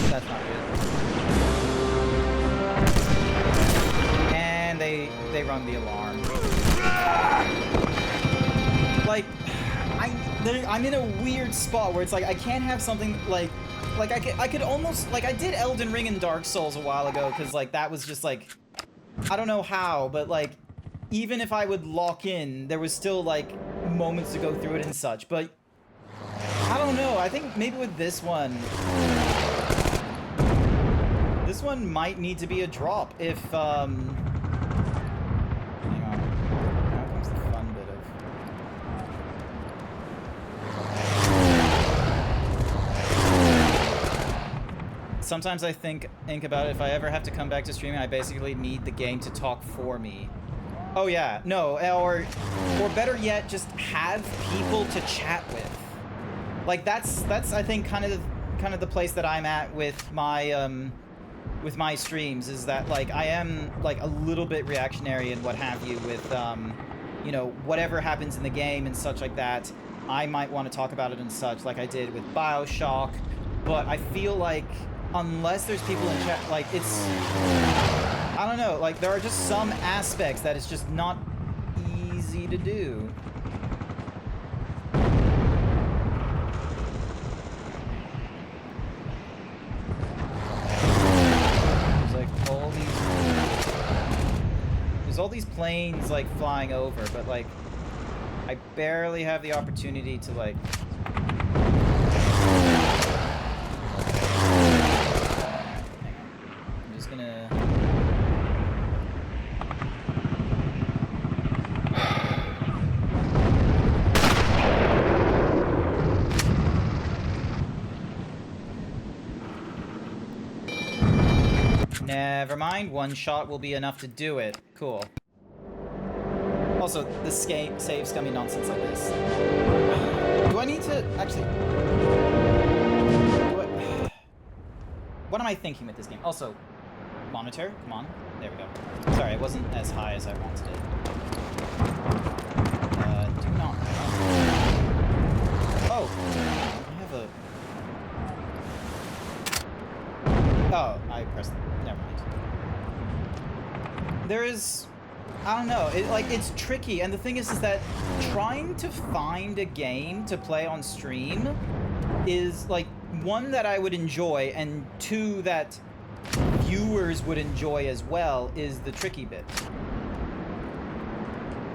That's not good. And they rung the alarm. Like, I'm in a weird spot where it's like I can't have something like I could almost like I did Elden Ring and Dark Souls a while ago because like that was just like I don't know how, but like even if I would lock in, there was still like moments to go through it and such. But I don't know. I think maybe with this one might need to be a drop if hang on. Now comes the fun bit of. Sometimes I think about it, if I ever have to come back to streaming, I basically need the game to talk for me. Oh yeah, no, or better yet, just have people to chat with. Like that's I think kind of the place that I'm at with my streams, is that like I am like a little bit reactionary and what have you with you know, whatever happens in the game and such like that. I might want to talk about it and such, like I did with BioShock, but I feel like unless there's people in chat, like it's, I don't know, like there are just some aspects that it's just not easy to do. There's all these planes like flying over, but like I barely have the opportunity to like I'm just gonna never mind, one shot will be enough to do it. Cool. Also, this save scummy nonsense like this. Do I need to actually... What am I thinking with this game? Also, monitor, come on. There we go. Sorry, it wasn't as high as I wanted it. Do not... Oh! I have a... Oh, I pressed... Never mind. There is... I don't know, it's tricky, and the thing is that trying to find a game to play on stream is, like, one, that I would enjoy, and two, that viewers would enjoy as well, is the tricky bit.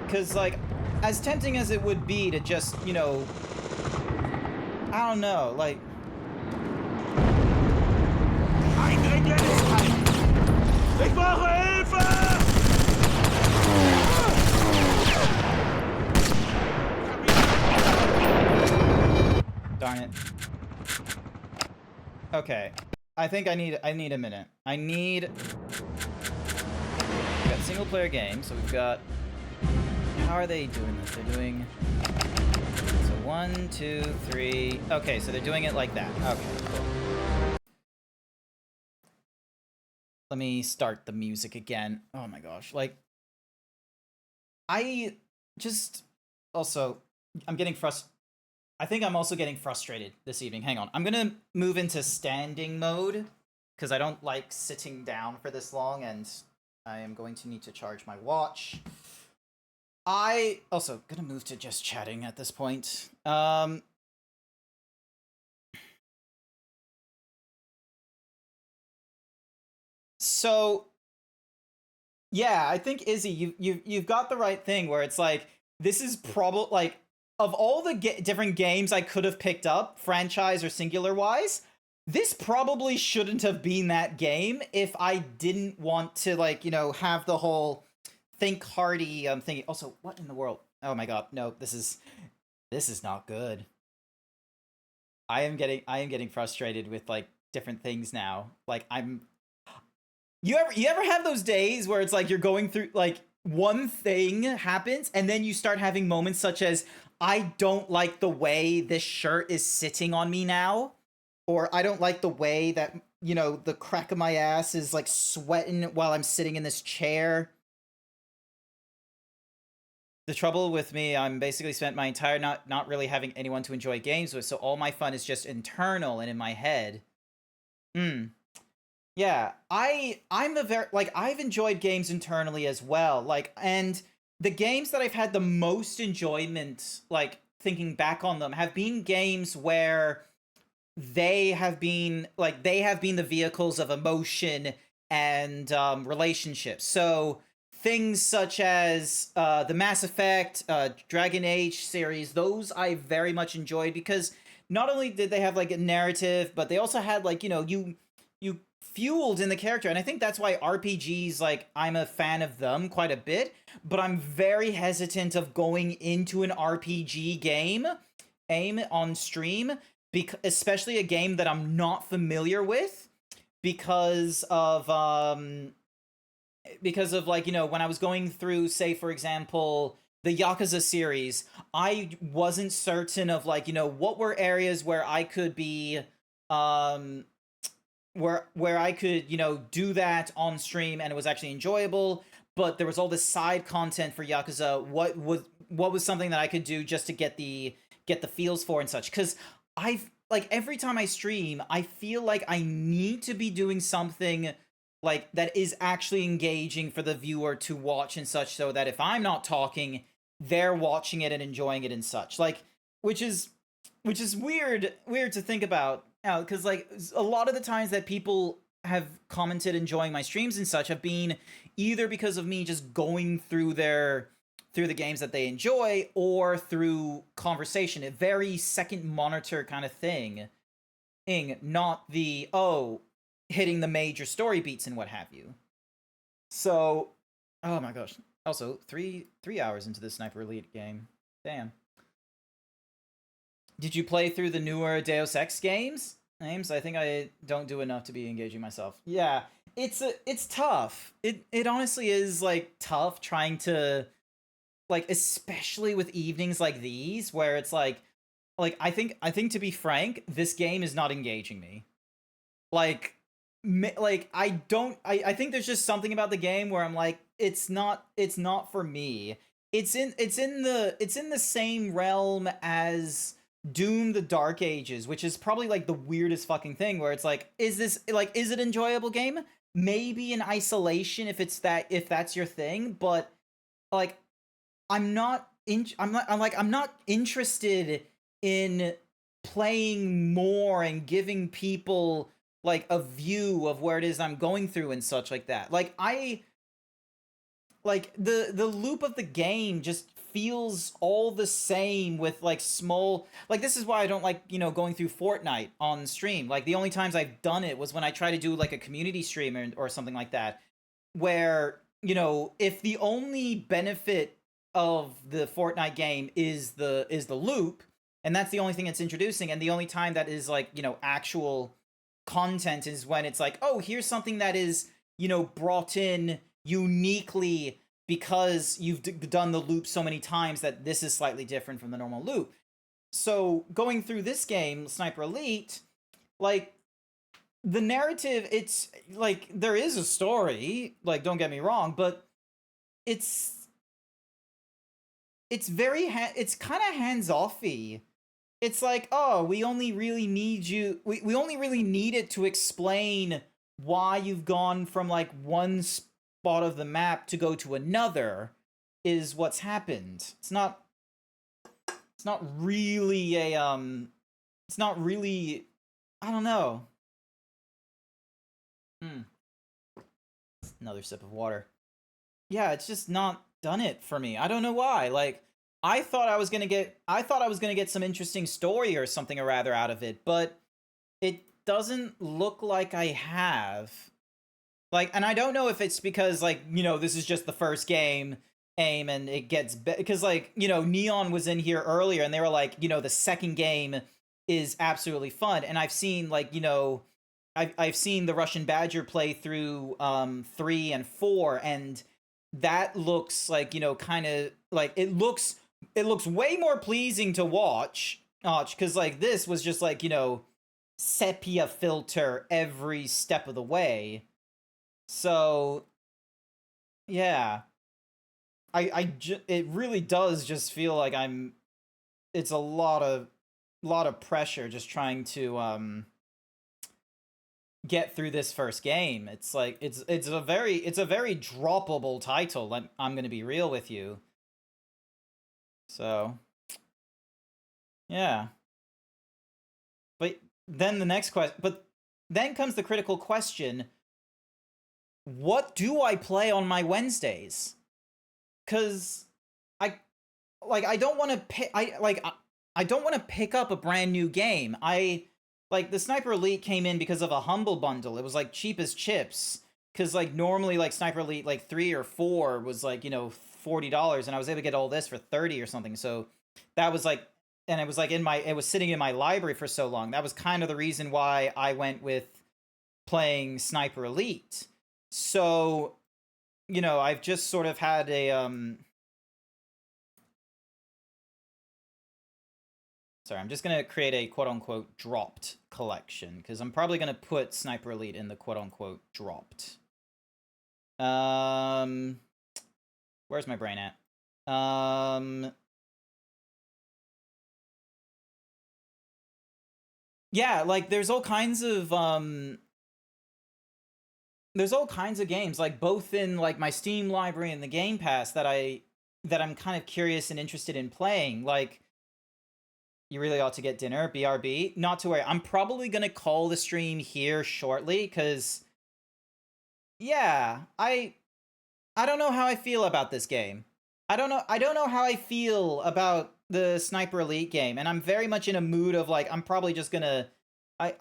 Because, like, as tempting as it would be to just, you know, I don't know, like... Ich brauche Hilfe! Darn it. Okay. I think I need a minute. We've got single player game, so we've got... How are they doing this? They're doing... So 1, 2, 3... Okay, so they're doing it like that. Okay, cool. Let me start the music again. Oh my gosh, like... I just... Also, I'm getting frustrated. I think I'm also getting frustrated this evening. Hang on. I'm gonna move into standing mode because I don't like sitting down for this long, and I am going to need to charge my watch. I also gonna move to just chatting at this point. So yeah, I think Izzy, you've got the right thing where it's like this is probably like of all the different games I could have picked up, franchise or singular wise, this probably shouldn't have been that game if I didn't want to, like, you know, have the whole think hardy thingy. Also, what in the world? Oh my god, no, this is not good. I am getting frustrated with like different things now. Like you ever have those days where it's like you're going through, like, one thing happens and then you start having moments such as, I don't like the way this shirt is sitting on me now, or I don't like the way that, you know, the crack of my ass is like sweating while I'm sitting in this chair. The trouble with me, I'm basically spent my entire not really having anyone to enjoy games with, so all my fun is just internal and in my head. Yeah, I'm a very, like, I've enjoyed games internally as well, like, and the games that I've had the most enjoyment, like, thinking back on them, have been games where they have been the vehicles of emotion and relationships. So things such as the Mass Effect, Dragon Age series, those I very much enjoyed because not only did they have like a narrative, but they also had, like, you know, you fueled in the character. And I think that's why RPGs, like, I'm a fan of them quite a bit, but I'm very hesitant of going into an RPG game on stream, especially a game that I'm not familiar with, because of like, you know, when I was going through, say, for example, the Yakuza series, I wasn't certain of, like, you know, what were areas where I could be where I could, you know, do that on stream and it was actually enjoyable, but there was all this side content for Yakuza. What was something that I could do just to get the feels for and such? Because I've, like, every time I stream, I feel like I need to be doing something like that is actually engaging for the viewer to watch and such, so that if I'm not talking, they're watching it and enjoying it and such. Like, which is weird to think about now, because, like, a lot of the times that people have commented enjoying my streams and such have been either because of me just going through the games that they enjoy, or through conversation, a very second monitor kind of thing, not the, oh, hitting the major story beats and what have you. So, oh my gosh. Also, 3 hours into the Sniper Elite game. Damn. Did you play through the newer Deus Ex games? I think I don't do enough to be engaging myself. Yeah, it's tough. It honestly is, like, tough trying to, like, especially with evenings like these where it's like I think to be frank, this game is not engaging me. Like I think there's just something about the game where I'm like, it's not for me. It's in the same realm as Doom the Dark Ages, which is probably, like, the weirdest fucking thing, where it's like, is it enjoyable game? Maybe in isolation if that's your thing, but, like, I'm not interested in playing more and giving people, like, a view of where it is I'm going through and such like that. Like, the loop of the game just feels all the same with, like, small, like, this is why I don't like, you know, going through Fortnite on stream. Like, the only times I've done it was when I try to do, like, a community stream or something like that, where, you know, if the only benefit of the Fortnite game is the loop, and that's the only thing it's introducing, and the only time that is, like, you know, actual content is when it's like, oh, here's something that is, you know, brought in uniquely because you've done the loop so many times that this is slightly different from the normal loop. So going through this game, Sniper Elite, like, the narrative, it's like, there is a story, like, don't get me wrong, but it's very it's kind of hands-offy. It's like, oh, we only really need you, we only really need it to explain why you've gone from, like, one spot of the map to go to another is what's happened. It's not really a it's not really, I don't know. Another sip of water. Yeah, it's just not done it for me. I don't know why. Like, I thought I was gonna get some interesting story or something or rather out of it, but it doesn't look like I have. Like, and I don't know if it's because, like, you know, this is just the first game, AIM, and it gets because, like, you know, Neon was in here earlier, and they were like, you know, the second game is absolutely fun, and I've seen, like, you know, I've seen the Russian Badger play through 3 and 4, and that looks like, you know, kind of like it looks way more pleasing to watch, because like this was just like, you know, sepia filter every step of the way. So yeah, it really does just feel like it's a lot of pressure just trying to get through this first game. It's like it's a very droppable title. I'm gonna be real with you. So yeah, but then the next question. But then comes the critical question: what do I play on my Wednesdays? Because I don't want to pick. I don't want to pick up a brand new game. Like, the Sniper Elite came in because of a Humble Bundle. It was, like, cheap as chips. Because, like, normally, like, Sniper Elite, like, 3 or 4 was, like, you know, $40. And I was able to get all this for 30 or something. So that was, like... And it was, like, it was sitting in my library for so long. That was kind of the reason why I went with playing Sniper Elite. So, you know, I've just sort of had a, Sorry, I'm just going to create a quote-unquote dropped collection, because I'm probably going to put Sniper Elite in the quote-unquote dropped. Where's my brain at? Yeah, like, there's all kinds of games, like, both in, like, my Steam library and the Game Pass that I'm kind of curious and interested in playing, like... You really ought to get dinner, BRB. Not to worry. I'm probably going to call the stream here shortly, because... Yeah, I don't know how I feel about this game. I don't know how I feel about the Sniper Elite game, and I'm very much in a mood of, like, I'm probably just gonna... I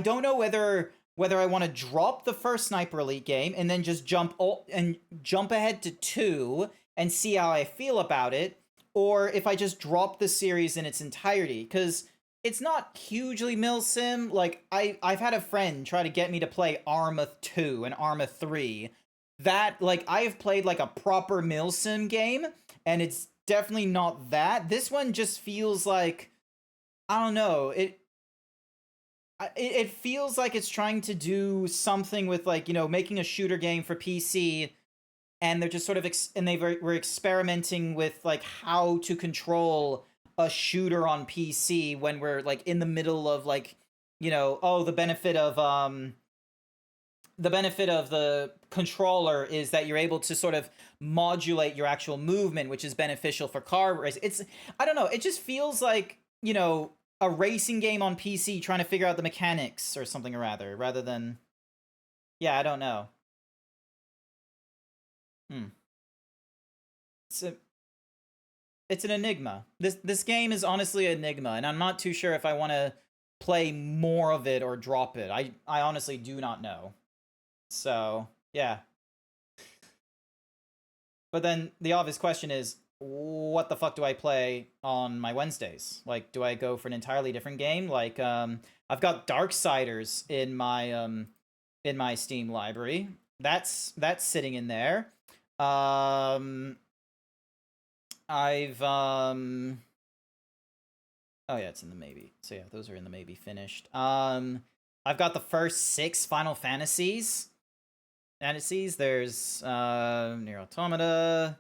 don't know whether I want to drop the first Sniper Elite game, and then just jump ahead to 2, and see how I feel about it, or if I just drop the series in its entirety, because it's not hugely milsim. Like, I've had a friend try to get me to play Arma 2 and Arma 3. That, like, I've played, like, a proper milsim game, and it's definitely not that. This one just feels like, I don't know, it feels like it's trying to do something with, like, you know, making a shooter game for PC, and they're just sort of, were experimenting with, like, how to control a shooter on PC when we're, like, in the middle of, like, you know, oh, the benefit of the controller is that you're able to sort of modulate your actual movement, which is beneficial for car racing. I don't know, it just feels like, you know, a racing game on PC trying to figure out the mechanics or something rather than... Yeah, I don't know. It's an enigma. This game is honestly an enigma, and I'm not too sure if I want to play more of it or drop it. I honestly do not know. So, yeah. But then the obvious question is, what the fuck do I play on my Wednesdays? Like, do I go for an entirely different game? Like, I've got Darksiders in my Steam library. That's sitting in there. Oh yeah, it's in the maybe. So yeah, those are in the maybe finished. I've got the first 6 Final Fantasies. There's Nier Automata,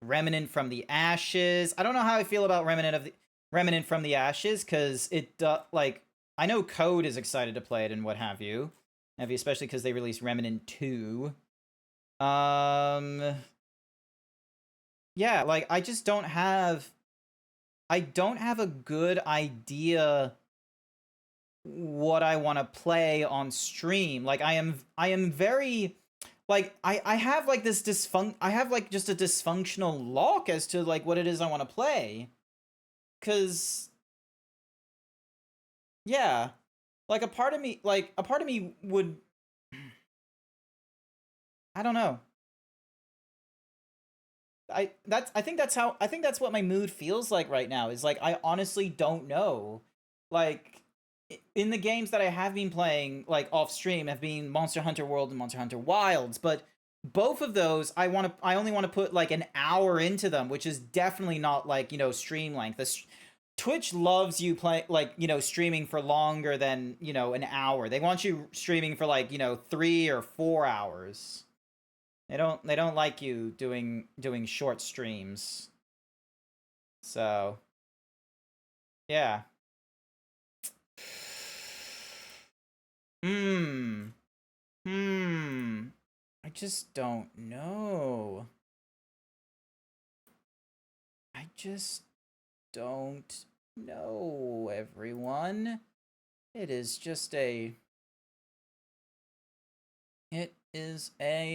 Remnant from the Ashes. I don't know how I feel about Remnant from the Ashes, because it like, I know Code is excited to play it and what have you, especially because they released Remnant 2. Yeah, like, I just don't have a good idea what I want to play on stream. Like, I am very like I have like this I have like just a dysfunctional lock as to like what it is I want to play. Cause yeah, like a part of me would, I don't know. I think that's what my mood feels like right now, is like I honestly don't know. Like in the games that I have been playing like off stream have been Monster Hunter World and Monster Hunter Wilds, but both of those I only want to put like an hour into them, which is definitely not like, you know, stream length. Twitch loves you play like, you know, streaming for longer than, you know, an hour. They want you streaming for like, you know, 3 or 4 hours. They don't like you doing short streams. So yeah. I just don't know. I just don't know, everyone. It is just a enigma.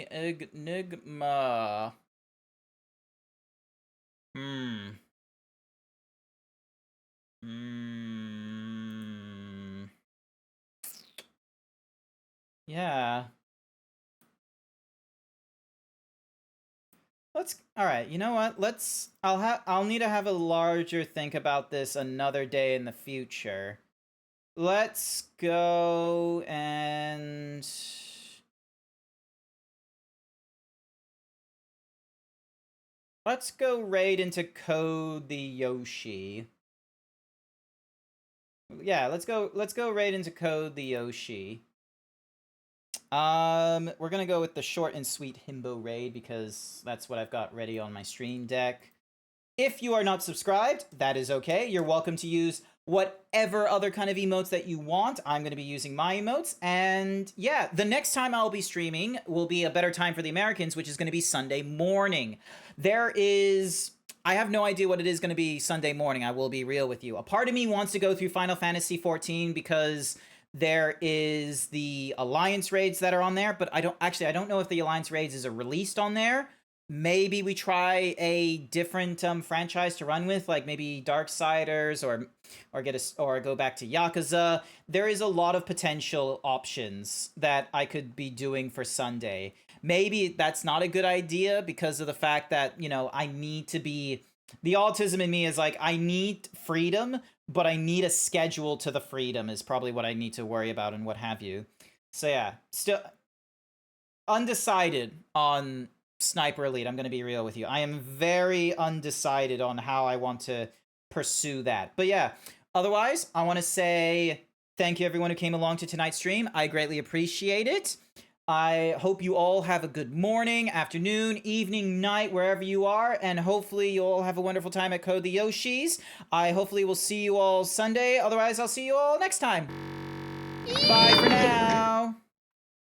Yeah. All right, you know what? I'll need to have a larger think about this another day in the future. Let's go and let's go raid into Code the Yoshi. Yeah, let's go raid into Code the Yoshi. We're gonna go with the short and sweet himbo raid because that's what I've got ready on my stream deck. If you are not subscribed, that is okay. You're welcome to use whatever other kind of emotes that you want. I'm going to be using my emotes. And yeah, the next time I'll be streaming will be a better time for the Americans, which is going to be Sunday morning. I have no idea what it is going to be Sunday morning. I will be real with you. A part of me wants to go through Final Fantasy XIV because there is the Alliance raids that are on there, but I don't know if the Alliance raids is released on there. Maybe we try a different franchise to run with, like maybe Darksiders or go back to Yakuza. There is a lot of potential options that I could be doing for Sunday. Maybe that's not a good idea because of the fact that, you know, the autism in me is like, I need freedom, but I need a schedule to the freedom is probably what I need to worry about and what have you. So yeah, still undecided on Sniper Elite. I'm going to be real with you. I am very undecided on how I want to pursue that. But yeah, otherwise, I want to say thank you everyone who came along to tonight's stream. I greatly appreciate it. I hope you all have a good morning, afternoon, evening, night, wherever you are, and hopefully you all have a wonderful time at Code the Yoshis. I hopefully will see you all Sunday. Otherwise, I'll see you all next time. Bye for now.